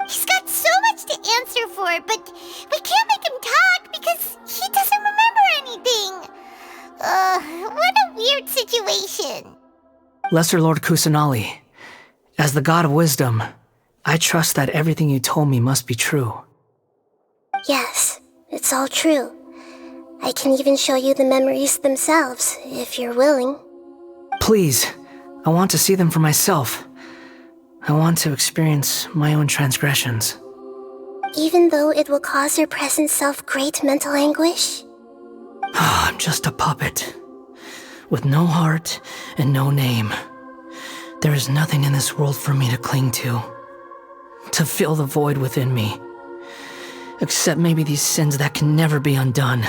He's got so much to answer for, but we can't make him talk because he doesn't remember anything. What a weird situation. Lesser Lord Kusanali, as the God of Wisdom, I trust that everything you told me must be true. Yes, it's all true. I can even show you the memories themselves, if you're willing. Please, I want to see them for myself. I want to experience my own transgressions. Even though it will cause your present self great mental anguish? I'm just a puppet, with no heart and no name. There is nothing in this world for me to cling to fill the void within me. Except maybe these sins that can never be undone.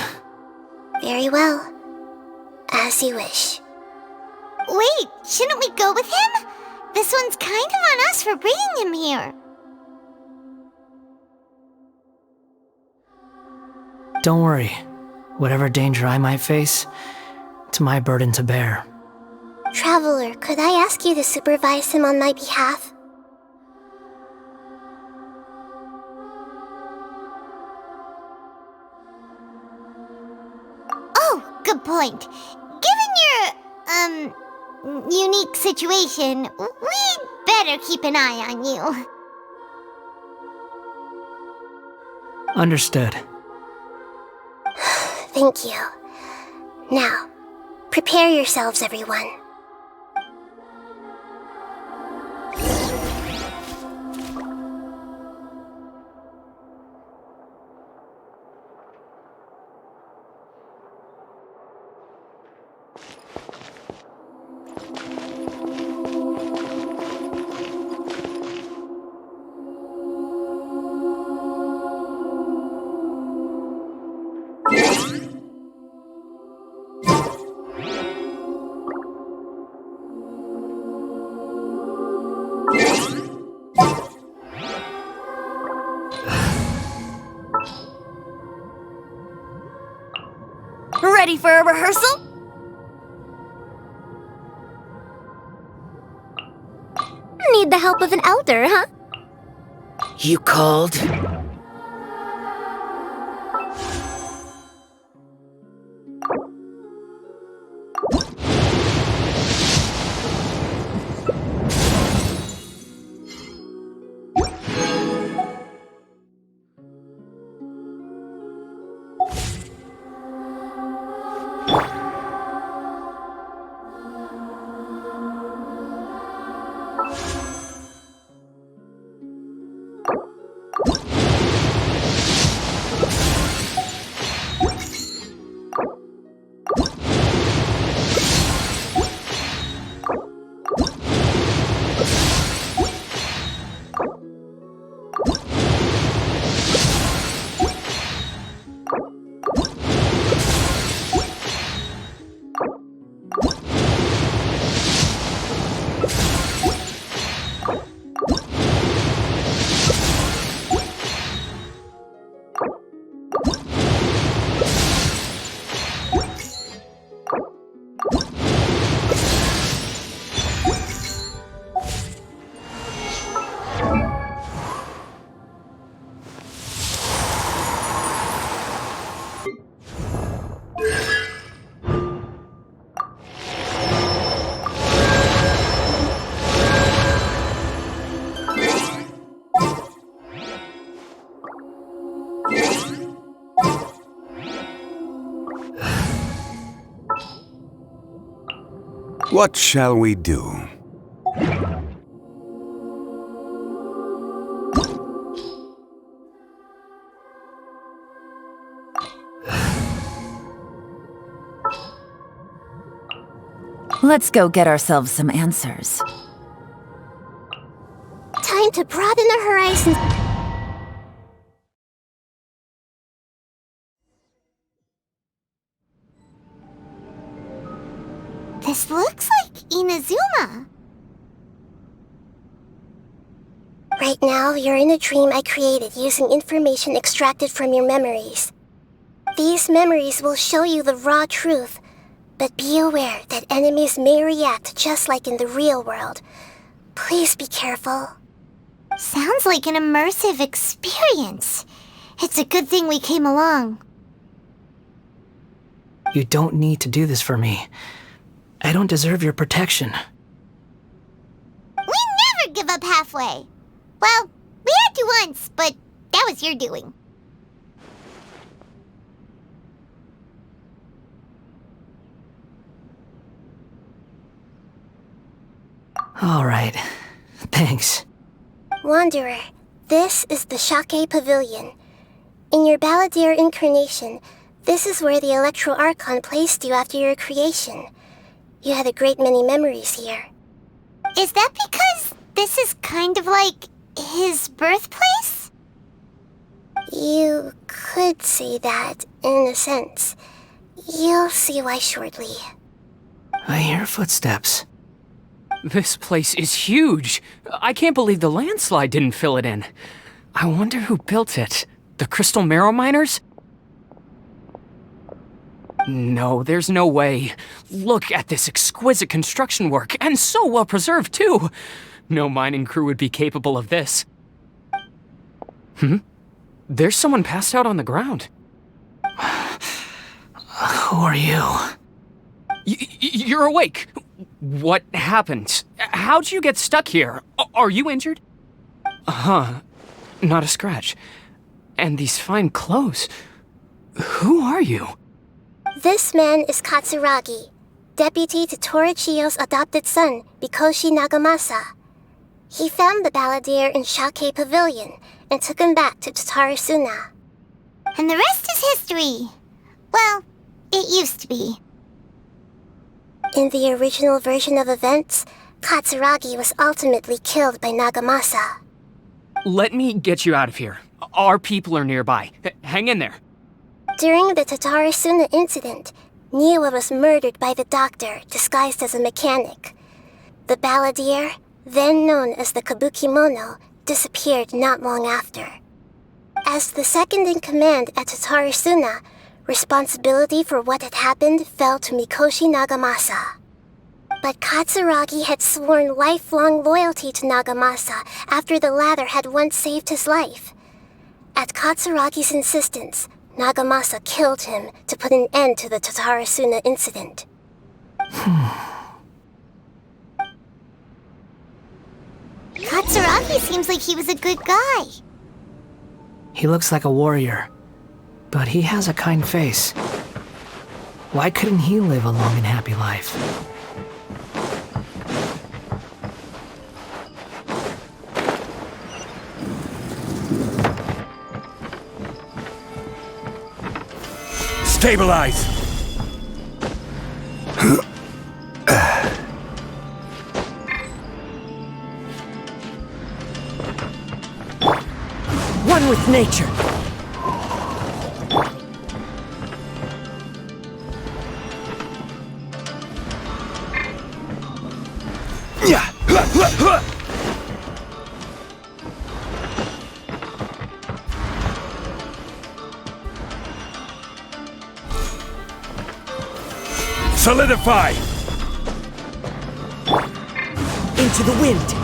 Very well. As you wish. Wait, shouldn't we go with him? This one's kind of on us for bringing him here. Don't worry. Whatever danger I might face, it's my burden to bear. Traveler, could I ask you to supervise him on my behalf? Oh, good point. Given your, unique situation, we'd better keep an eye on you. Understood. Thank you. Now, prepare yourselves, everyone. Ready for a rehearsal? Need the help of an elder, huh? You called? What shall we do? Let's go get ourselves some answers. Time to broaden the horizons. This looks like Inazuma. Right now, you're in a dream I created using information extracted from your memories. These memories will show you the raw truth, but be aware that enemies may react just like in the real world. Please be careful. Sounds like an immersive experience. It's a good thing we came along. You don't need to do this for me. I don't deserve your protection. We never give up halfway. Well, we had to once, but that was your doing. All right. Thanks. Wanderer, this is the Shake Pavilion. In your Balladeer incarnation, this is where the Electro Archon placed you after your creation. You had a great many memories here. Is that because this is kind of like his birthplace? You could say that, in a sense. You'll see why shortly. I hear footsteps. This place is huge. I can't believe the landslide didn't fill it in. I wonder who built it. The Crystal Marrow Miners? No, there's no way. Look at this exquisite construction work, and so well preserved, too. No mining crew would be capable of this. There's someone passed out on the ground. Who are you? You're awake. What happened? How'd you get stuck here? Are you injured? Huh. Not a scratch. And these fine clothes. Who are you? This man is Katsuragi, deputy to Torichiyo's adopted son, Mikoshi Nagamasa. He found the Balladeer in Shake Pavilion and took him back to Tatarasuna. And the rest is history. Well, it used to be. In the original version of events, Katsuragi was ultimately killed by Nagamasa. Let me get you out of here. Our people are nearby. Hang in there. During the Tatarasuna incident, Niwa was murdered by the doctor disguised as a mechanic. The Balladeer, then known as the Kabukimono, disappeared not long after. As the second in command at Tatarasuna, responsibility for what had happened fell to Mikoshi Nagamasa. But Katsuragi had sworn lifelong loyalty to Nagamasa after the latter had once saved his life. At Katsuragi's insistence, Nagamasa killed him to put an end to the Tatarasuna incident. Katsuragi seems like he was a good guy. He looks like a warrior, but he has a kind face. Why couldn't he live a long and happy life? Stabilize! One with nature. Solidify! Into the wind.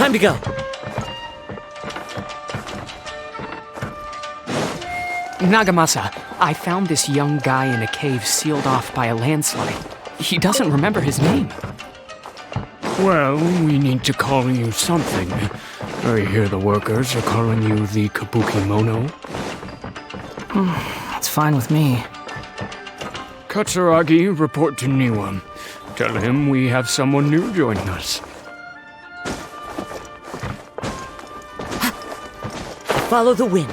Time to go. Nagamasa, I found this young guy in a cave sealed off by a landslide. He doesn't remember his name. Well, we need to call you something. I hear the workers are calling you the Kabuki Mono. It's fine with me. Katsuragi, report to Niwa. Tell him we have someone new joining us. Follow the wind.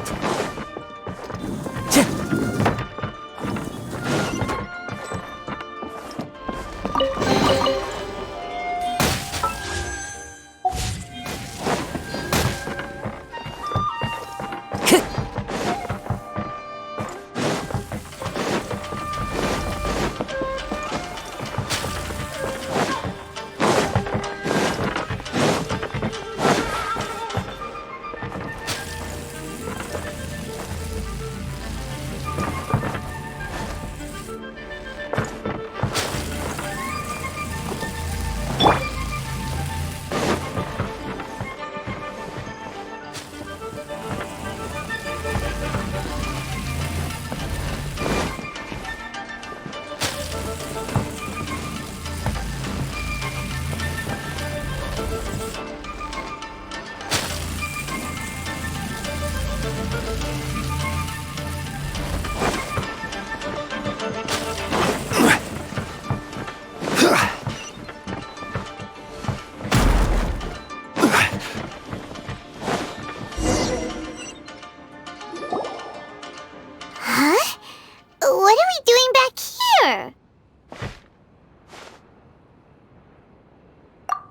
What are we doing back here?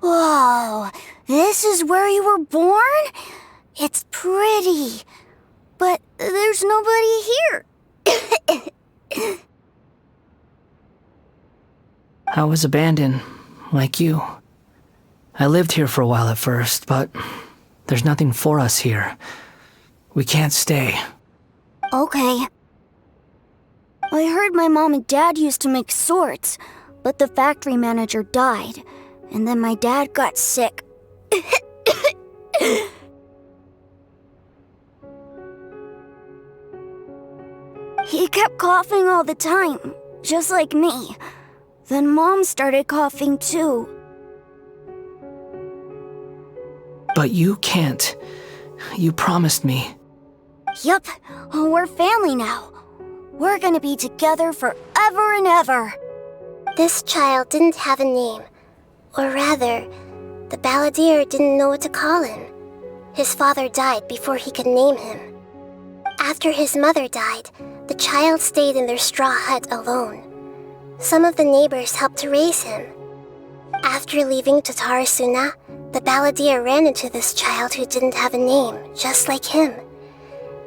Whoa, this is where you were born? It's pretty, but there's nobody here. I was abandoned, like you. I lived here for a while at first, but there's nothing for us here. We can't stay. Okay. I heard my mom and dad used to make swords, but the factory manager died, and then my dad got sick. He kept coughing all the time, just like me. Then Mom started coughing too. But you can't. You promised me. Yup, we're family now. We're gonna be together forever and ever. This child didn't have a name. Or rather, the balladeer didn't know what to call him. His father died before he could name him. After his mother died, the child stayed in their straw hut alone. Some of the neighbors helped to raise him. After leaving Tatarasuna, the balladeer ran into this child who didn't have a name, just like him.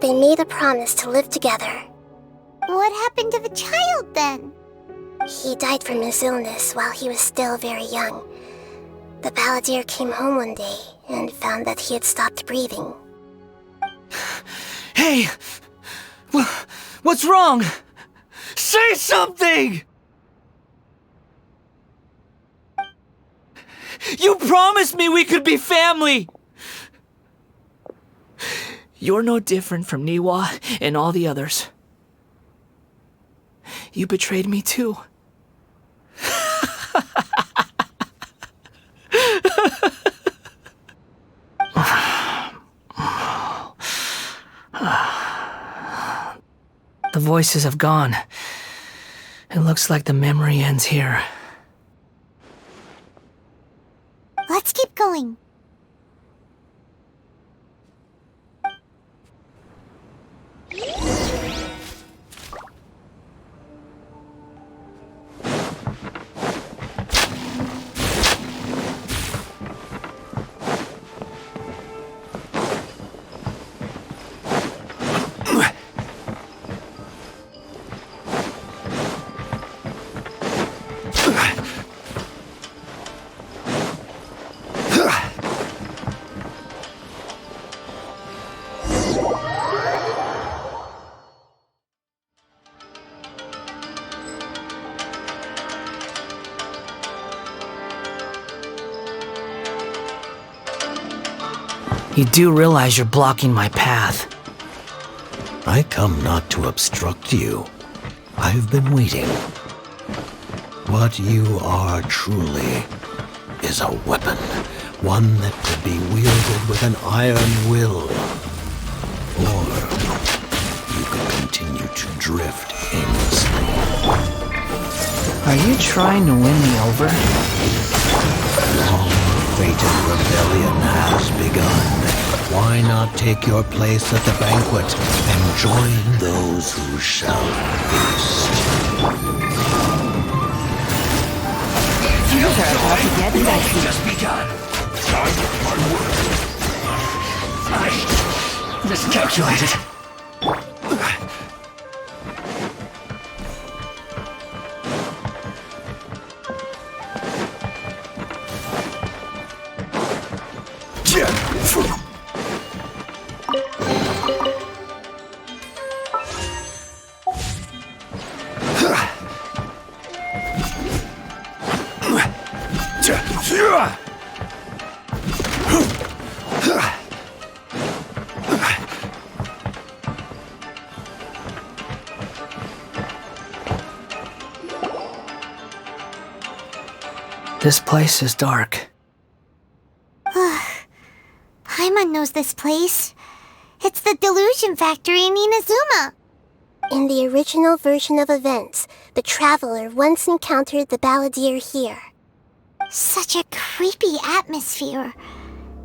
They made a promise to live together. What happened to the child then? He died from his illness while he was still very young. The balladeer came home one day and found that he had stopped breathing. Hey! What's wrong? Say something! You promised me we could be family! You're no different from Niwa and all the others. You betrayed me too. The voices have gone. It looks like the memory ends here. Let's keep going. You do realize you're blocking my path. I come not to obstruct you. I've been waiting. What you are truly is a weapon, one that could be wielded with an iron will. Or you could continue to drift aimlessly. Are you trying to win me over? Long-fated rebellion has begun. Why not take your place at the banquet and join those who shall feast? Things are about to get dicey. Just begun. Time my work. Miscalculated. This place is dark. Paimon knows this place. It's the Delusion Factory in Inazuma. In the original version of events, the Traveler once encountered the Balladeer here. Such a creepy atmosphere.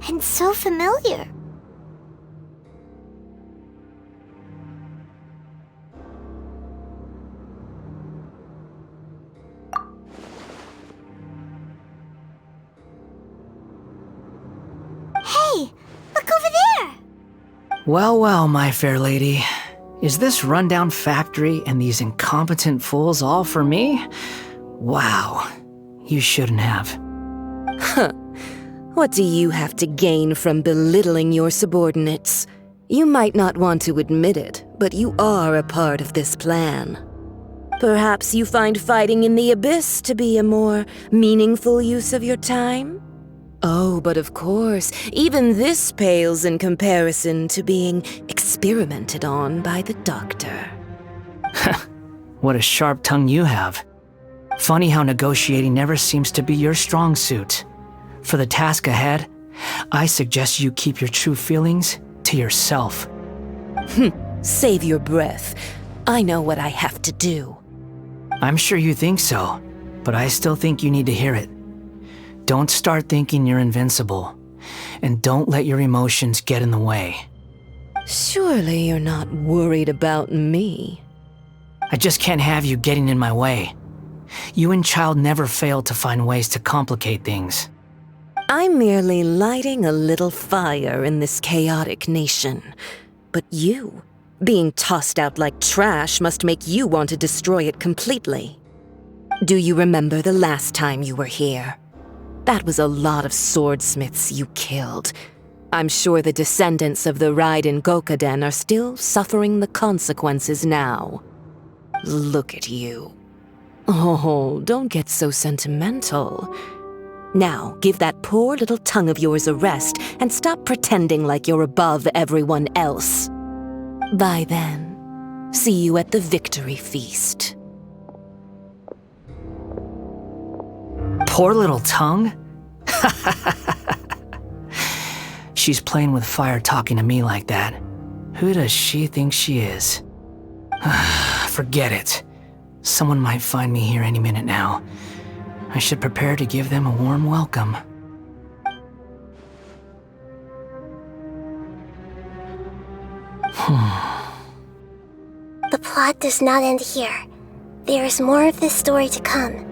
And so familiar. Hey, look over there! Well, well, my fair lady. Is this rundown factory and these incompetent fools all for me? Wow. You shouldn't have. Huh. What do you have to gain from belittling your subordinates? You might not want to admit it, but you are a part of this plan. Perhaps you find fighting in the Abyss to be a more meaningful use of your time? Oh, but of course, even this pales in comparison to being experimented on by the Doctor. What a sharp tongue you have. Funny how negotiating never seems to be your strong suit. For the task ahead, I suggest you keep your true feelings to yourself. Save your breath. I know what I have to do. I'm sure you think so, but I still think you need to hear it. Don't start thinking you're invincible, and don't let your emotions get in the way. Surely you're not worried about me. I just can't have you getting in my way. You and Child never fail to find ways to complicate things. I'm merely lighting a little fire in this chaotic nation. But you, being tossed out like trash, must make you want to destroy it completely. Do you remember the last time you were here? That was a lot of swordsmiths you killed. I'm sure the descendants of the Raiden Gokaden are still suffering the consequences now. Look at you. Oh, don't get so sentimental. Now, give that poor little tongue of yours a rest and stop pretending like you're above everyone else. By then, see you at the victory feast. Poor little tongue? She's playing with fire talking to me like that. Who does she think she is? Forget it. Someone might find me here any minute now. I should prepare to give them a warm welcome. The plot does not end here. There is more of this story to come.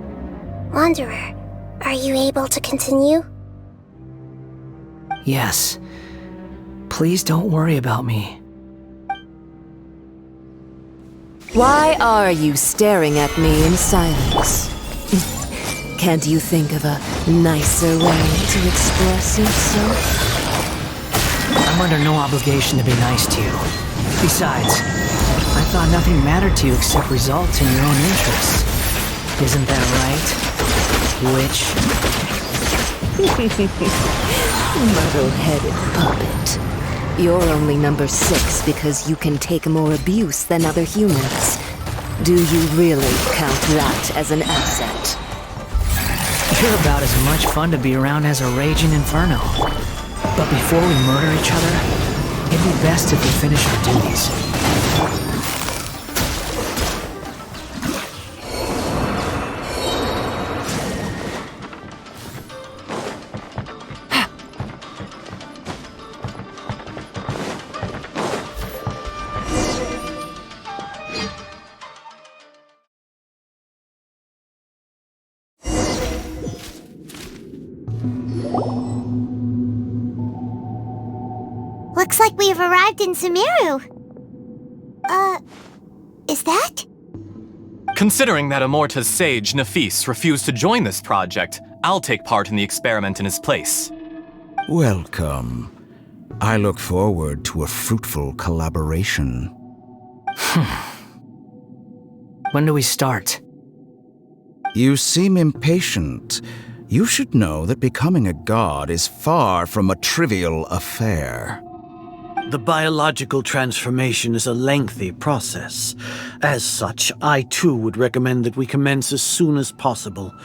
Wanderer, are you able to continue? Yes. Please don't worry about me. Why are you staring at me in silence? Can't you think of a nicer way to express yourself? I'm under no obligation to be nice to you. Besides, I thought nothing mattered to you except results in your own interests. Isn't that right, witch? Muddle-headed puppet. You're only number 6 because you can take more abuse than other humans. Do you really count that as an asset? You're about as much fun to be around as a raging inferno. But before we murder each other, it'd be best if we finish our duties. Looks like we have arrived in Sumeru. Is that? Considering that Amorta's sage, Nafis, refused to join this project, I'll take part in the experiment in his place. Welcome. I look forward to a fruitful collaboration. When do we start? You seem impatient. You should know that becoming a god is far from a trivial affair. The biological transformation is a lengthy process. As such, I too would recommend that we commence as soon as possible.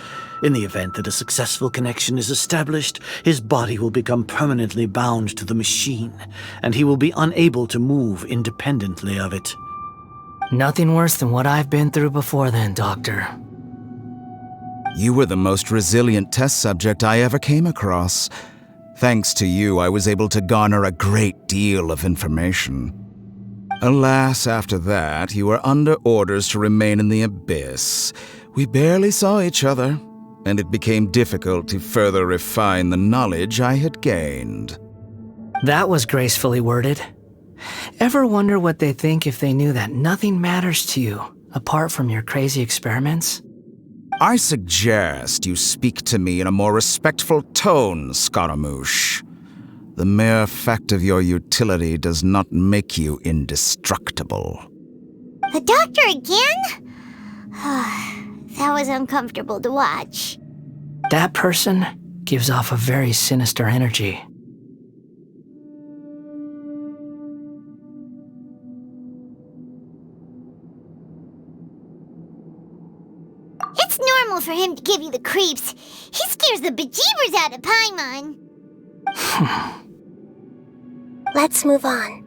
In the event that a successful connection is established, his body will become permanently bound to the machine, and he will be unable to move independently of it. Nothing worse than what I've been through before then, Doctor. You were the most resilient test subject I ever came across. Thanks to you, I was able to garner a great deal of information. Alas, after that, you were under orders to remain in the abyss. We barely saw each other, and it became difficult to further refine the knowledge I had gained. That was gracefully worded. Ever wonder what they think if they knew that nothing matters to you, apart from your crazy experiments? I suggest you speak to me in a more respectful tone, Scaramouche. The mere fact of your utility does not make you indestructible. The doctor again? That was uncomfortable to watch. That person gives off a very sinister energy. It's normal for him to give you the creeps. He scares the bejeebers out of Paimon. Let's move on.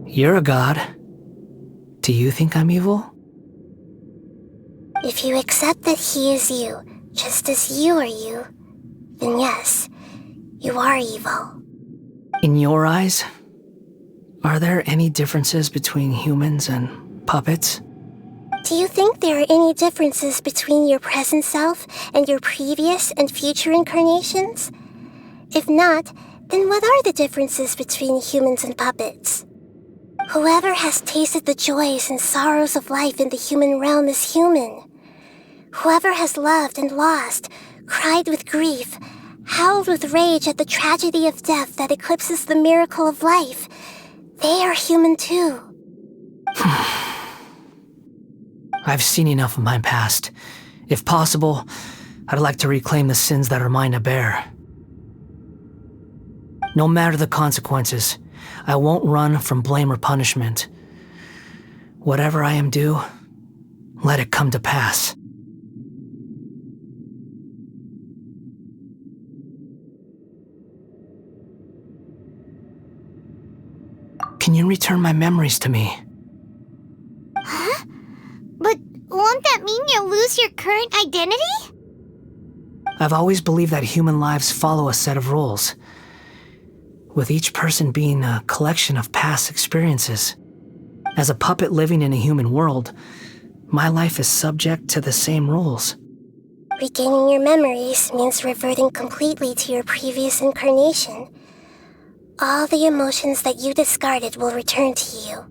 You're a god. Do you think I'm evil? If you accept that he is you, just as you are you, then yes, you are evil. In your eyes, are there any differences between humans and puppets? Do you think there are any differences between your present self and your previous and future incarnations? If not, then what are the differences between humans and puppets? Whoever has tasted the joys and sorrows of life in the human realm is human. Whoever has loved and lost, cried with grief, howled with rage at the tragedy of death that eclipses the miracle of life, they are human too. I've seen enough of my past. If possible, I'd like to reclaim the sins that are mine to bear. No matter the consequences, I won't run from blame or punishment. Whatever I am due, let it come to pass. Can you return my memories to me? Huh? But won't that mean you'll lose your current identity? I've always believed that human lives follow a set of rules, with each person being a collection of past experiences. As a puppet living in a human world, my life is subject to the same rules. Regaining your memories means reverting completely to your previous incarnation. All the emotions that you discarded will return to you.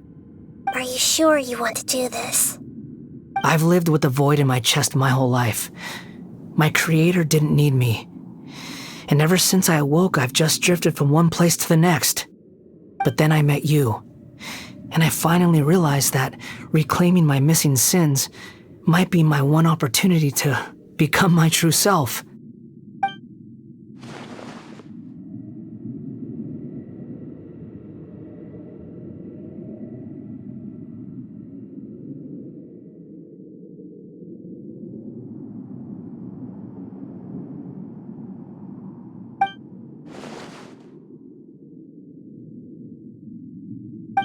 Are you sure you want to do this? I've lived with the void in my chest my whole life. My creator didn't need me. And ever since I awoke, I've just drifted from one place to the next. But then I met you. And I finally realized that reclaiming my missing sins might be my one opportunity to become my true self.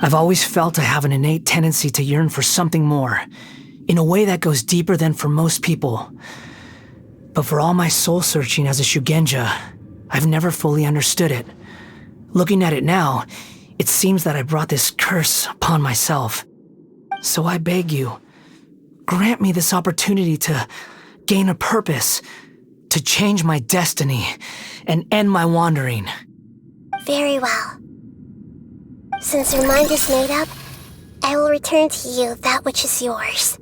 I've always felt I have an innate tendency to yearn for something more, in a way that goes deeper than for most people. But for all my soul-searching as a Shugenja, I've never fully understood it. Looking at it now, it seems that I brought this curse upon myself. So I beg you, grant me this opportunity to gain a purpose, to change my destiny, and end my wandering. Very well. Since your mind is made up, I will return to you that which is yours.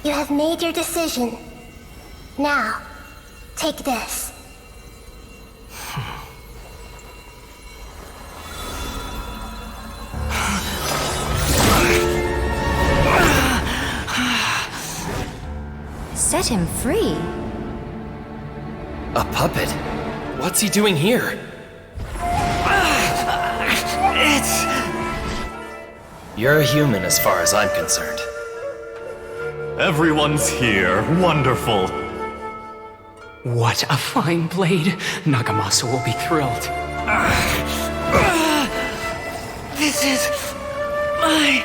You have made your decision. Now, take this. Set him free? A puppet? What's he doing here? You're a human as far as I'm concerned. Everyone's here. Wonderful. What a fine blade. Nagamasa will be thrilled. This is my...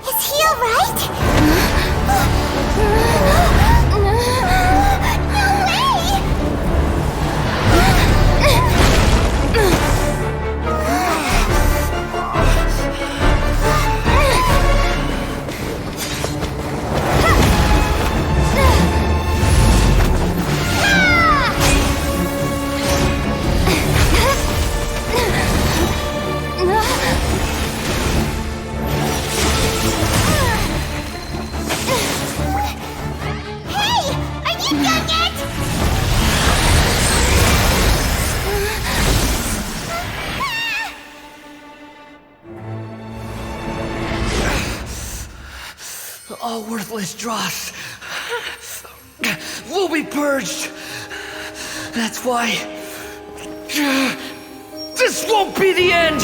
Is he alright? No way! All worthless dross will be purged. That's why this won't be the end.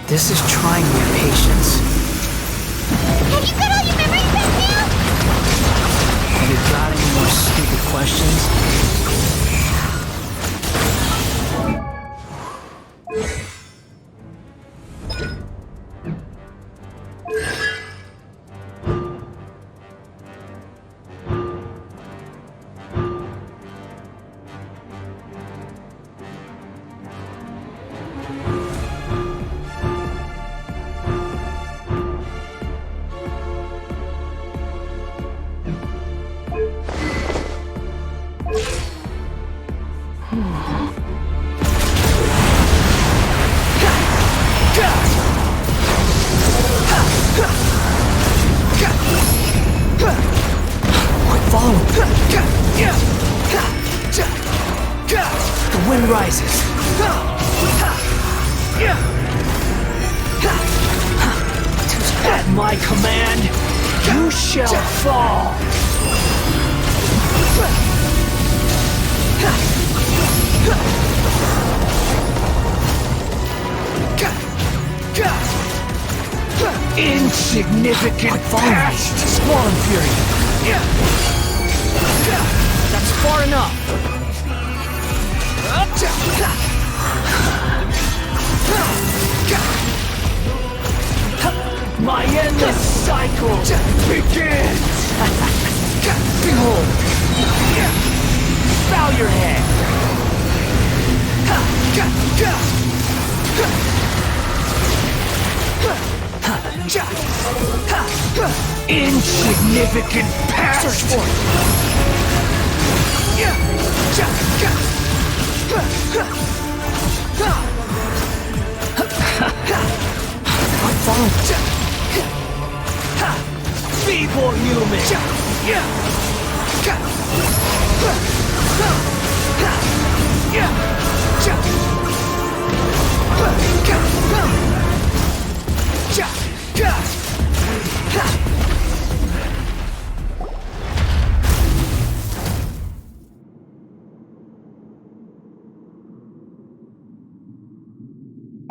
This is trying my patience. Have you got all your memories back now? Have you got any more stupid questions? The wind rises. At my command, you shall fall. Insignificant past! Squall and Fury! That's far enough! My endless cycle begins! Behold! Bow your head! Insignificant past! Search for it! I'm following. Feeble human!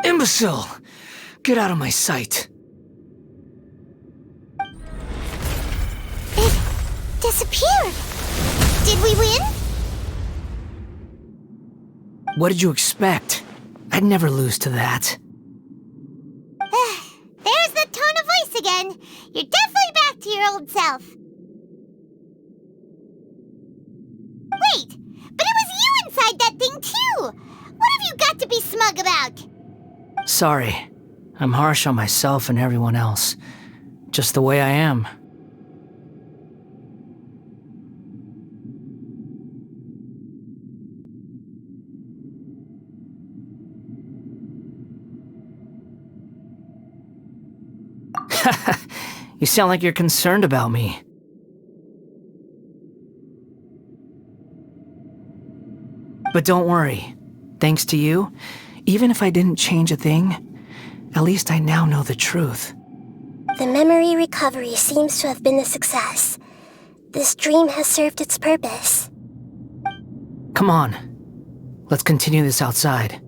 Imbecile! Get out of my sight. It disappeared. Did we win? What did you expect? I'd never lose to that. There's the tone of voice again. You're definitely back to your old self. Wait, but it was you inside that thing too! What have you got to be smug about? Sorry. I'm harsh on myself and everyone else. Just the way I am. You sound like you're concerned about me. But don't worry. Thanks to you, even if I didn't change a thing, at least I now know the truth. The memory recovery seems to have been a success. This dream has served its purpose. Come on. Let's continue this outside.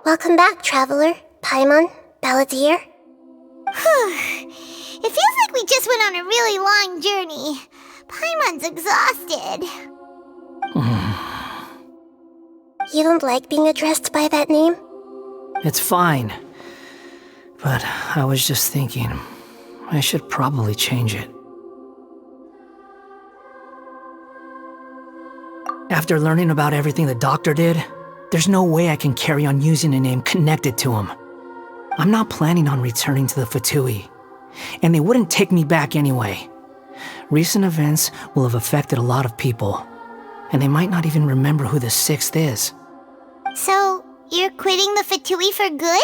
Welcome back, Traveler, Paimon, Balladeer. It feels like we just went on a really long journey. Paimon's exhausted. You don't like being addressed by that name? It's fine. But I was just thinking, I should probably change it. After learning about everything the doctor did, there's no way I can carry on using a name connected to him. I'm not planning on returning to the Fatui, and they wouldn't take me back anyway. Recent events will have affected a lot of people, and they might not even remember who the sixth is. So, you're quitting the Fatui for good?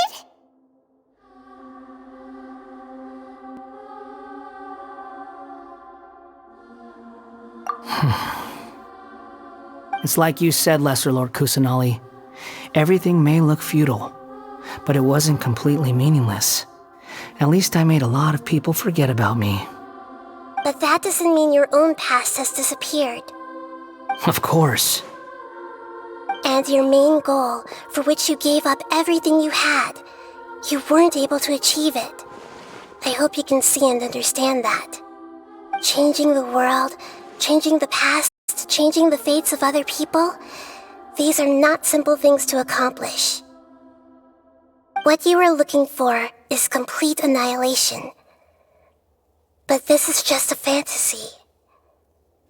It's like you said, Lesser Lord Kusanali. Everything may look futile, but it wasn't completely meaningless. At least I made a lot of people forget about me. But that doesn't mean your own past has disappeared. Of course. And your main goal, for which you gave up everything you had, you weren't able to achieve it. I hope you can see and understand that. Changing the world, changing the past, changing the fates of other people, these are not simple things to accomplish. What you are looking for is complete annihilation. But this is just a fantasy.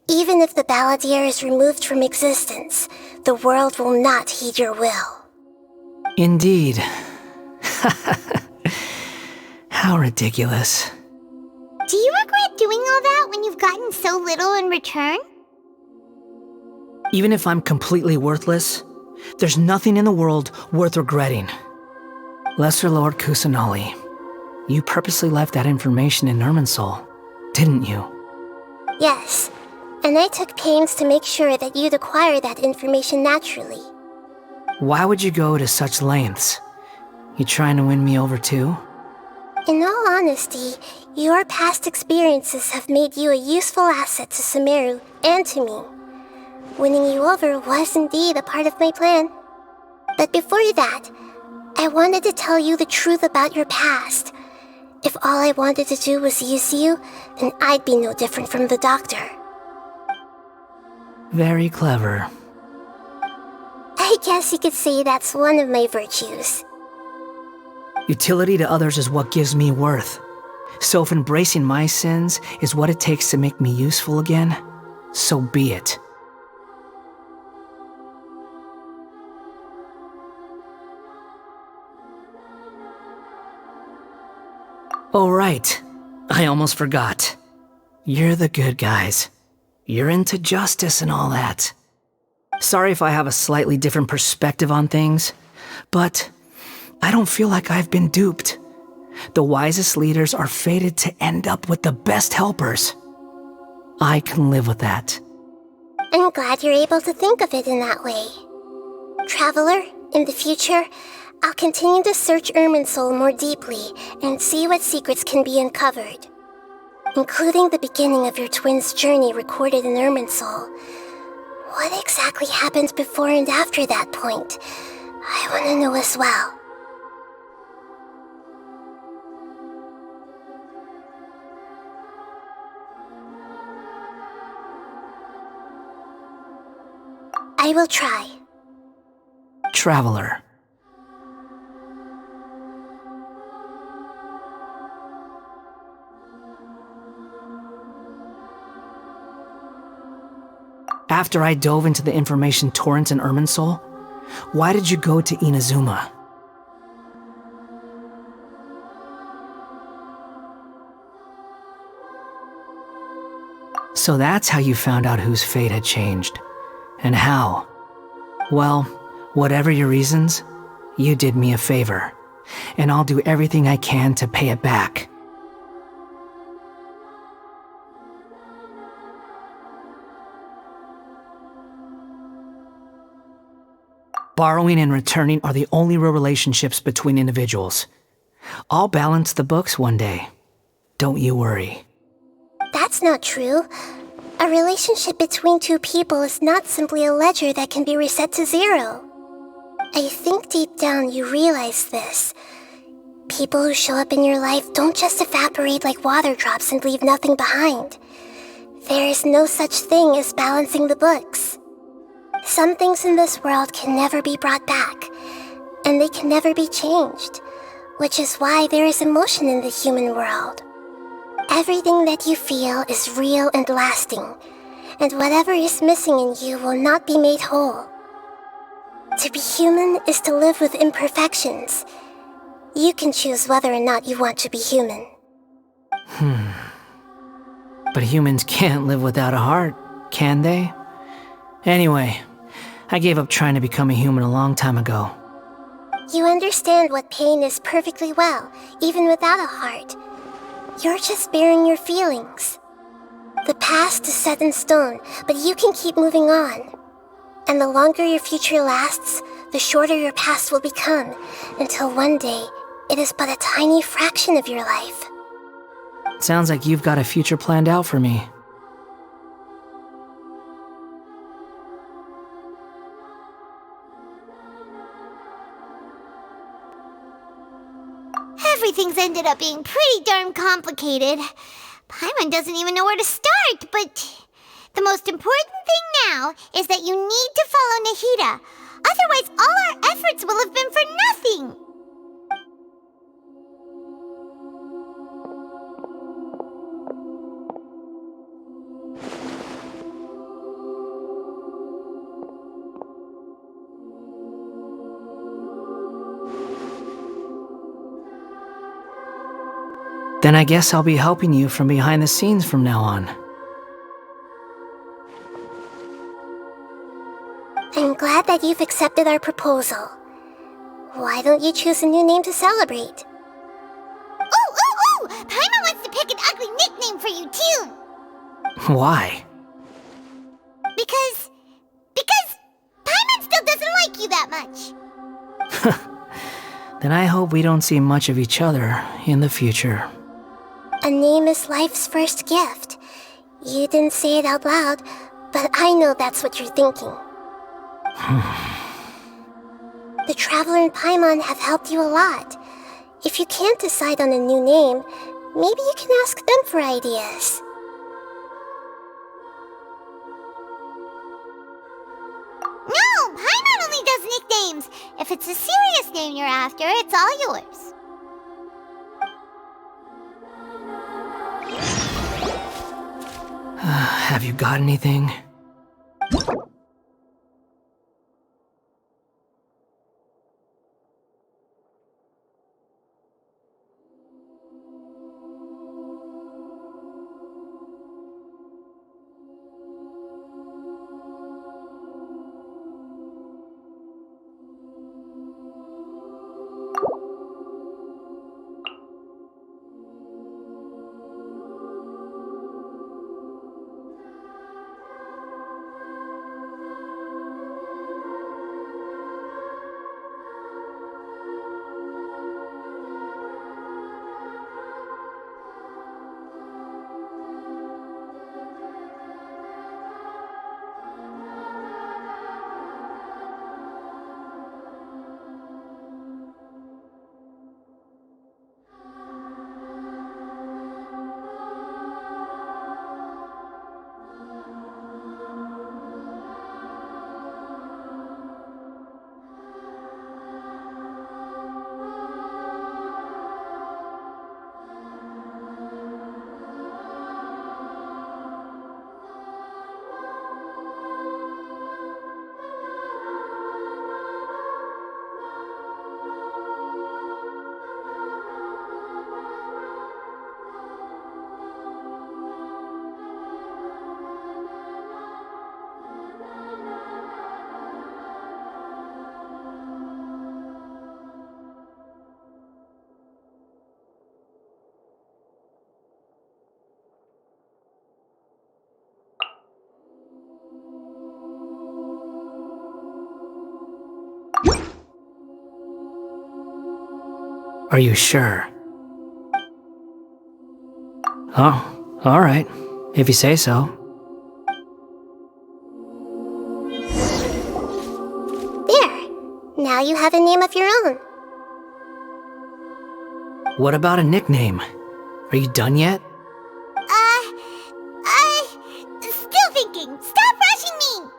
Even if the Balladeer is removed from existence, the world will not heed your will. Indeed. How ridiculous. Do you regret doing all that when you've gotten so little in return? Even if I'm completely worthless, there's nothing in the world worth regretting. Lesser Lord Kusanali, You purposely left that information in Irminsul, didn't you? Yes, and I took pains to make sure that you'd acquire that information naturally. Why would you go to such lengths? You trying to win me over too? In all honesty, your past experiences have made you a useful asset to Sumeru and to me. Winning you over was indeed a part of my plan. But before that, I wanted to tell you the truth about your past. If all I wanted to do was use you, then I'd be no different from the doctor. Very clever. I guess you could say that's one of my virtues. Utility to others is what gives me worth. So if embracing my sins is what it takes to make me useful again, so be it. Oh right, I almost forgot. You're the good guys. You're into justice and all that. Sorry if I have a slightly different perspective on things, but I don't feel like I've been duped. The wisest leaders are fated to end up with the best helpers. I can live with that. I'm glad you're able to think of it in that way. Traveler, in the future, I'll continue to search Irminsul more deeply and see what secrets can be uncovered, including the beginning of your twins' journey recorded in Irminsul. What exactly happened before and after that point? I want to know as well. I will try. Traveler. After I dove into the information torrent in Irminsul, why did you go to Inazuma? So that's how you found out whose fate had changed. And how? Well, whatever your reasons, you did me a favor, and I'll do everything I can to pay it back. Borrowing and returning are the only real relationships between individuals. I'll balance the books one day. Don't you worry. That's not true. A relationship between two people is not simply a ledger that can be reset to zero. I think deep down you realize this. People who show up in your life don't just evaporate like water drops and leave nothing behind. There is no such thing as balancing the books. Some things in this world can never be brought back, and they can never be changed, which is why there is emotion in the human world. Everything that you feel is real and lasting, and whatever is missing in you will not be made whole. To be human is to live with imperfections. You can choose whether or not you want to be human. But humans can't live without a heart, can they? Anyway, I gave up trying to become a human a long time ago. You understand what pain is perfectly well, even without a heart. You're just bearing your feelings. The past is set in stone, but you can keep moving on. And the longer your future lasts, the shorter your past will become, until one day, it is but a tiny fraction of your life. Sounds like you've got a future planned out for me. Everything's ended up being pretty darn complicated. Paimon doesn't even know where to start, but the most important thing now is that you need to follow Nahida. Otherwise, all our efforts will have been for nothing. Then I guess I'll be helping you from behind the scenes from now on. I'm glad that you've accepted our proposal. Why don't you choose a new name to celebrate? Oh, Paimon wants to pick an ugly nickname for you, too! Why? Because Paimon still doesn't like you that much. Then I hope we don't see much of each other in the future. A name is life's first gift. You didn't say it out loud, but I know that's what you're thinking. The Traveler and Paimon have helped you a lot. If you can't decide on a new name, maybe you can ask them for ideas. No, Paimon only does nicknames. If it's a serious name you're after, it's all yours. Have you got anything? Are you sure? Oh, alright. If you say so. There! Now you have a name of your own. What about a nickname? Are you done yet? Still thinking. Stop rushing me!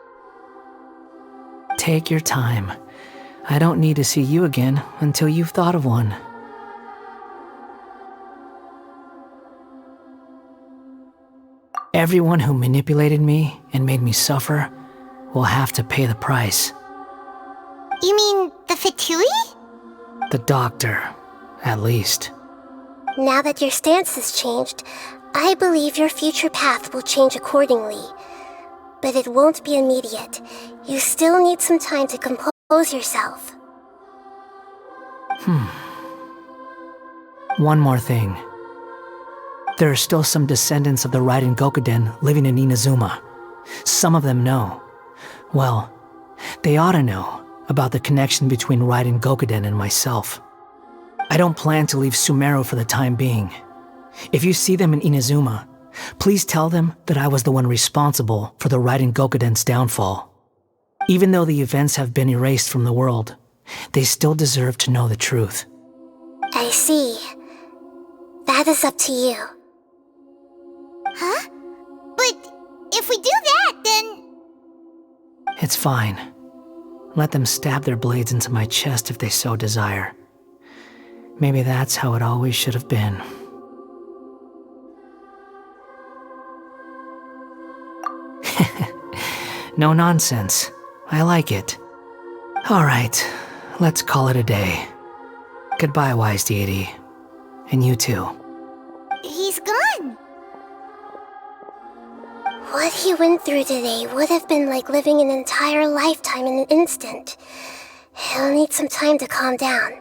Take your time. I don't need to see you again until you've thought of one. Everyone who manipulated me and made me suffer will have to pay the price. You mean the Fatui? The doctor, at least. Now that your stance has changed, I believe your future path will change accordingly. But it won't be immediate. You still need some time to compose yourself. One more thing. There are still some descendants of the Raiden Gokuden living in Inazuma. Some of them know. Well, they ought to know about the connection between Raiden Gokuden and myself. I don't plan to leave Sumeru for the time being. If you see them in Inazuma, please tell them that I was the one responsible for the Raiden Gokuden's downfall. Even though the events have been erased from the world, they still deserve to know the truth. I see. That is up to you. Huh? But if we do that, then... It's fine. Let them stab their blades into my chest if they so desire. Maybe that's how it always should have been. No nonsense. I like it. Alright, let's call it a day. Goodbye, wise deity. And you too. He's gone. What he went through today would have been like living an entire lifetime in an instant. He'll need some time to calm down.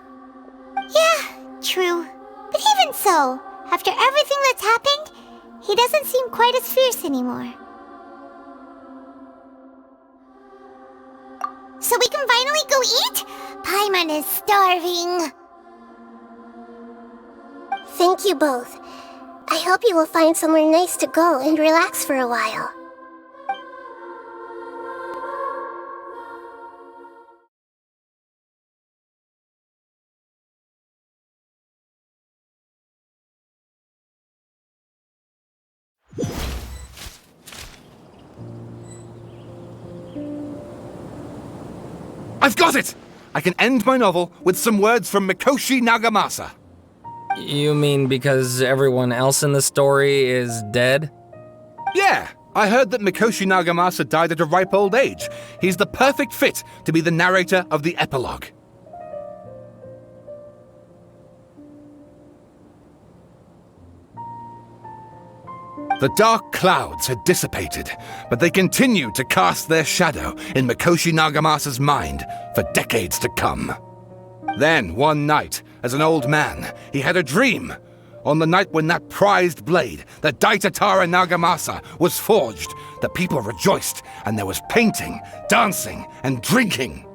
Yeah, true. But even so, After everything that's happened, he doesn't seem quite as fierce anymore. So we can finally go eat? Paimon is starving. Thank you both. I hope you will find somewhere nice to go and relax for a while. I've got it! I can end my novel with some words from Mikoshi Nagamasa. You mean because everyone else in the story is dead? Yeah, I heard that Mikoshi Nagamasa died at a ripe old age. He's the perfect fit to be the narrator of the epilogue. The dark clouds had dissipated, but they continued to cast their shadow in Mikoshi Nagamasa's mind for decades to come. Then, one night, as an old man, he had a dream. On the night when that prized blade, the Daitatara Nagamasa, was forged, the people rejoiced, and there was painting, dancing, and drinking.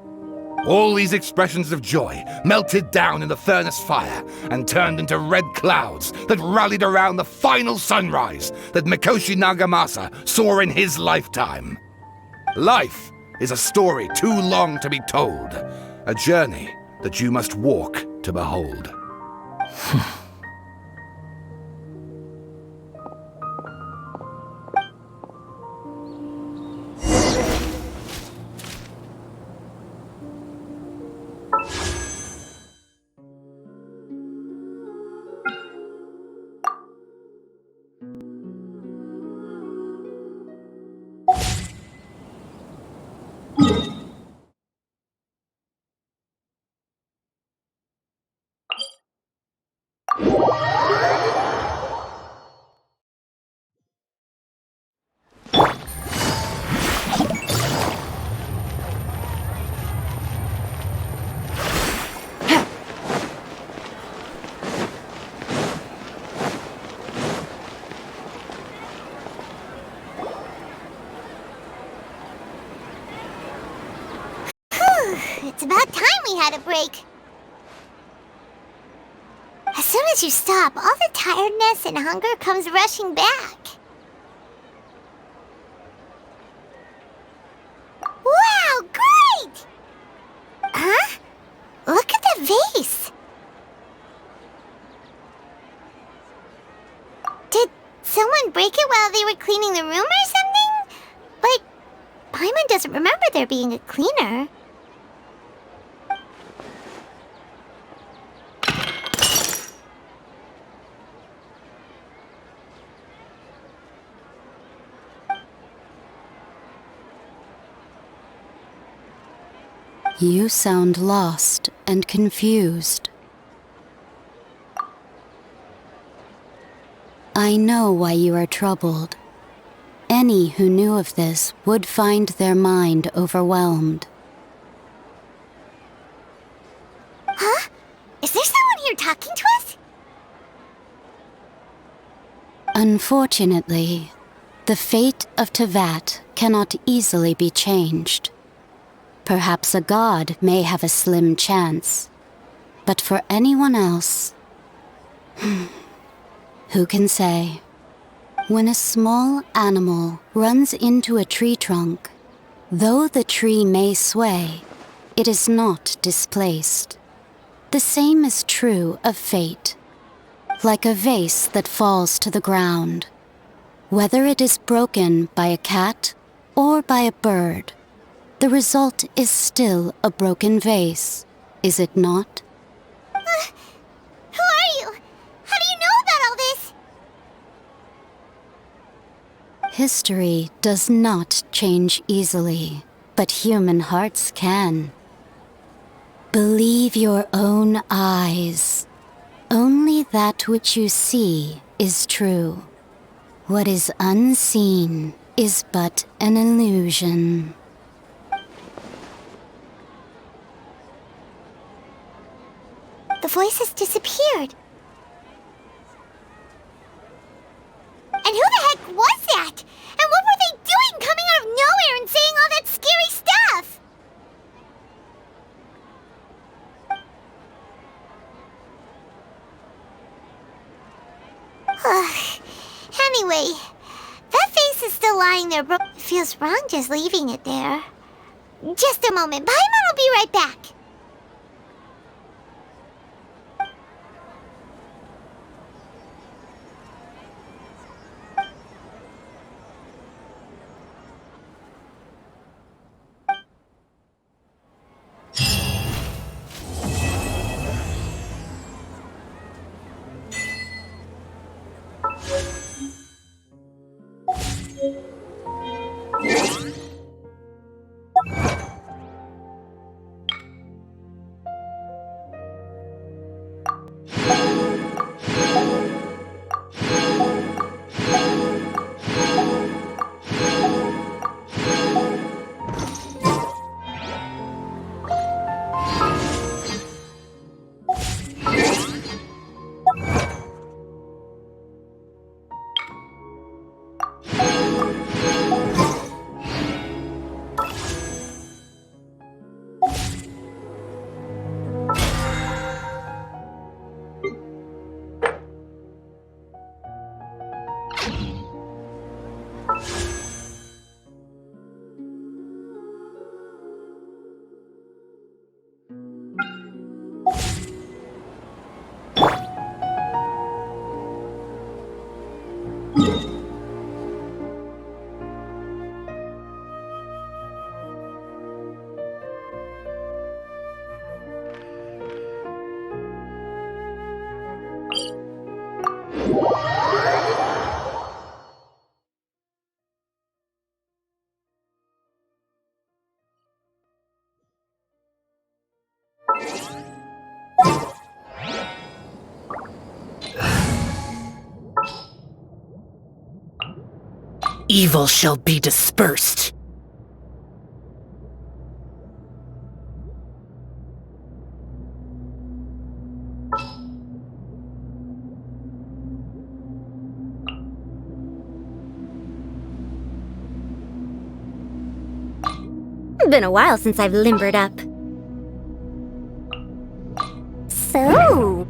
All these expressions of joy melted down in the furnace fire and turned into red clouds that rallied around the final sunrise that Mikoshi Nagamasa saw in his lifetime. Life is a story too long to be told, a journey that you must walk to behold. It's about time we had a break. As soon as you stop, all the tiredness and hunger comes rushing back. Wow, great! Huh? Look at the vase. Did someone break it while they were cleaning the room or something? But Paimon doesn't remember there being a cleaner. You sound lost and confused. I know why you are troubled. Any who knew of this would find their mind overwhelmed. Huh? Is there someone here talking to us? Unfortunately, the fate of Tevat cannot easily be changed. Perhaps a god may have a slim chance, but for anyone else, who can say? When a small animal runs into a tree trunk, though the tree may sway, it is not displaced. The same is true of fate. Like a vase that falls to the ground, whether it is broken by a cat or by a bird, the result is still a broken vase, is it not? Who are you? How do you know about all this? History does not change easily, but human hearts can. Believe your own eyes. Only that which you see is true. What is unseen is but an illusion. The voice has disappeared. Anyway, that face is still lying there, but it feels wrong just leaving it there. Just a moment. Paimon will be right back. Evil shall be dispersed. Been a while since I've limbered up. So...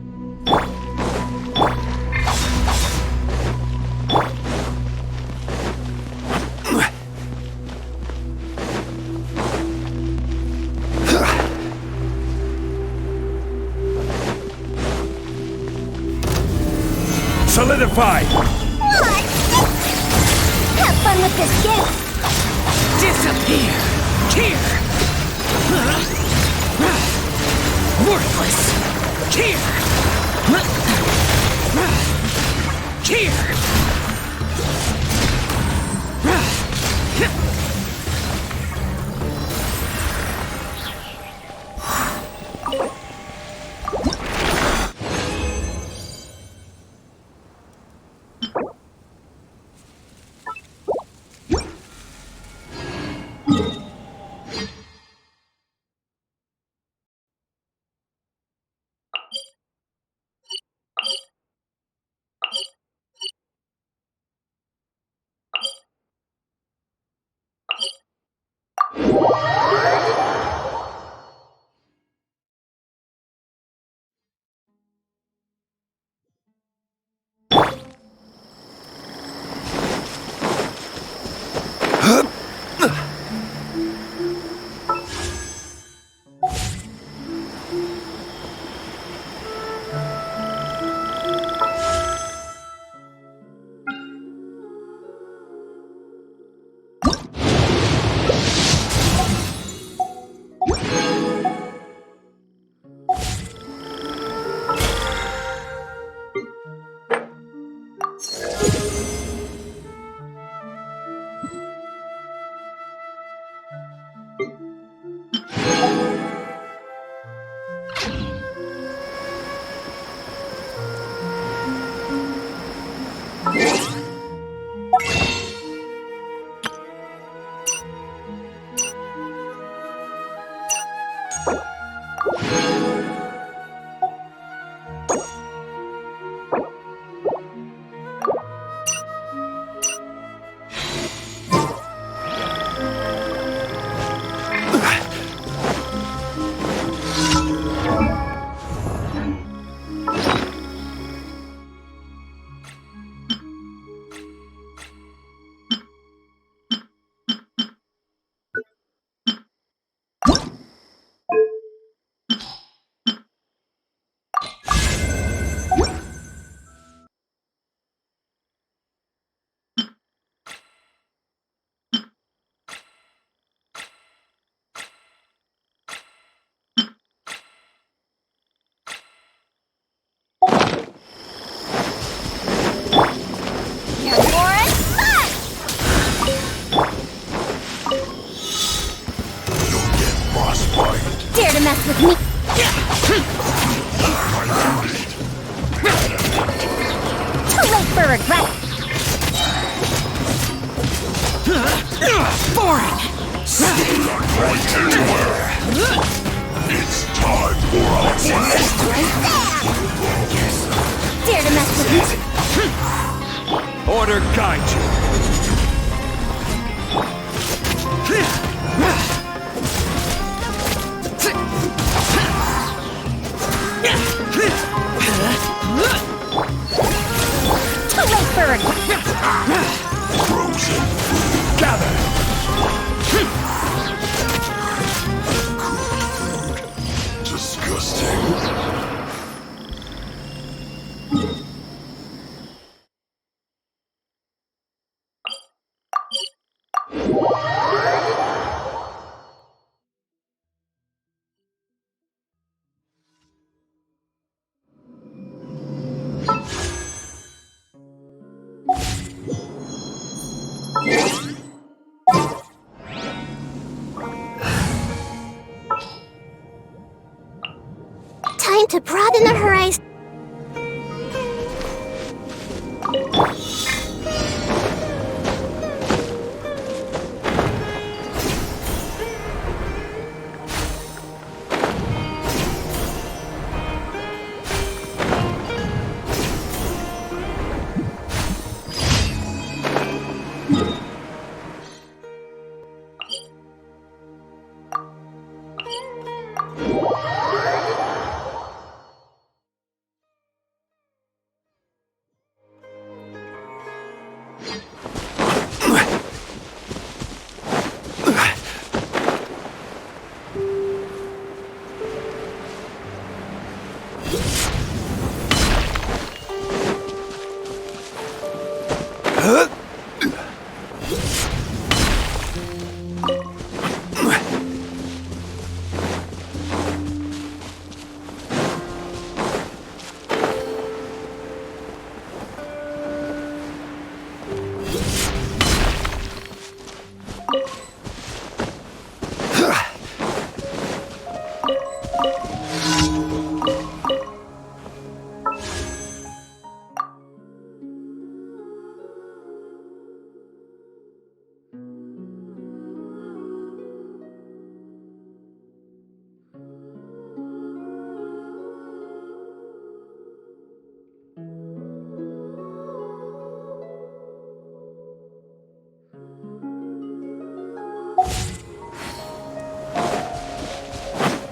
Solidify! Have fun with this gift! Disappear! Here! Worthless! Here! Here! me. Too late for regret. Boring. Right anywhere. It's time for a blast. Dare to mess with me? Order guide you. Too late for regret. Frozen. Gather. Disgusting. Time to broaden the horizon.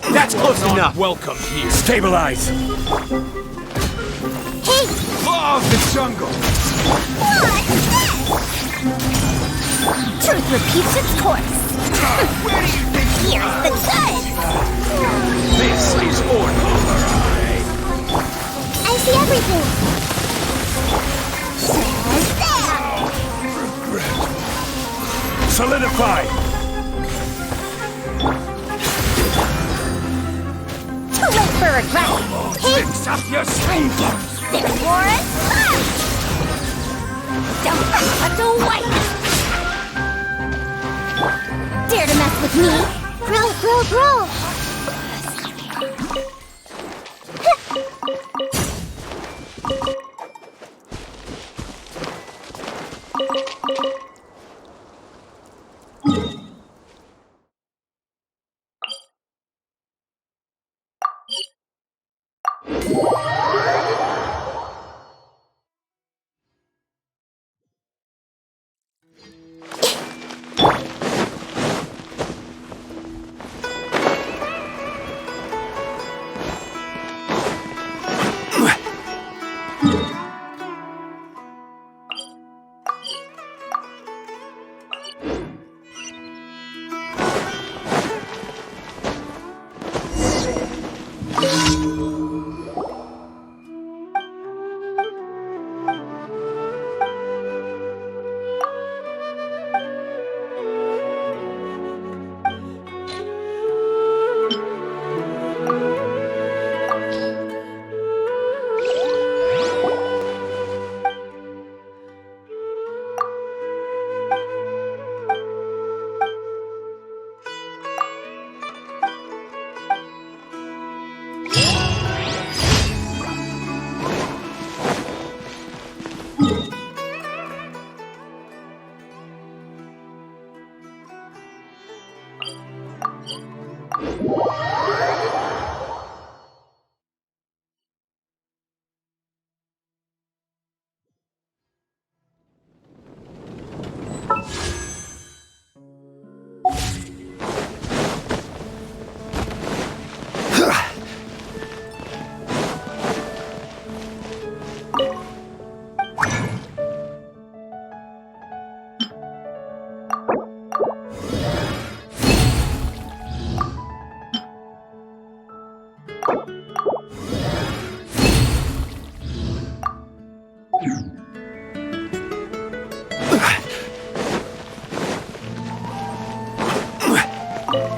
That's close enough. Welcome here. Stabilize. Hey! Law of the jungle. Truth repeats its course. Where do you think you Here's the good. This is order. I see everything. Solidify. Too late for regret. Hey! Fix up your shoulders. There, Warren. Don't touch away. Dare to mess with me? Grow, grow, grow.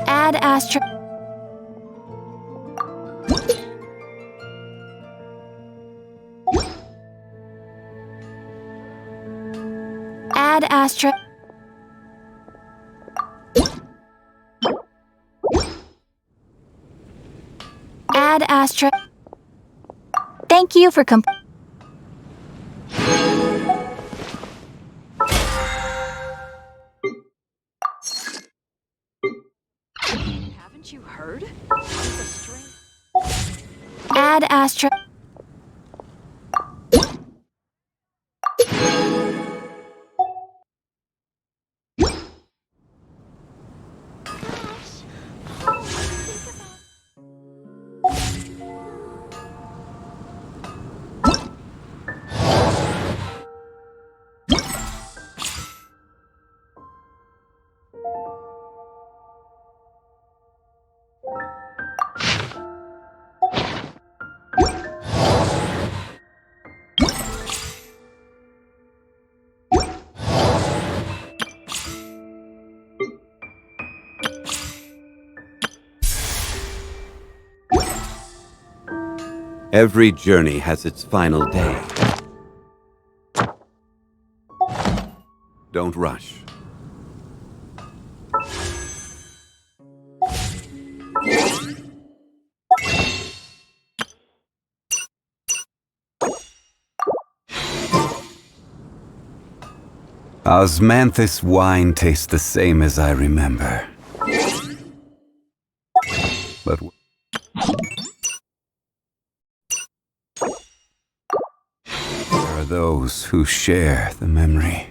Add astro... Add astro... Add astro... Thank you for Haven't you heard? Add astro... Every journey has its final day. Don't rush. Osmanthus wine tastes the same as I remember. But there are those who share the memory.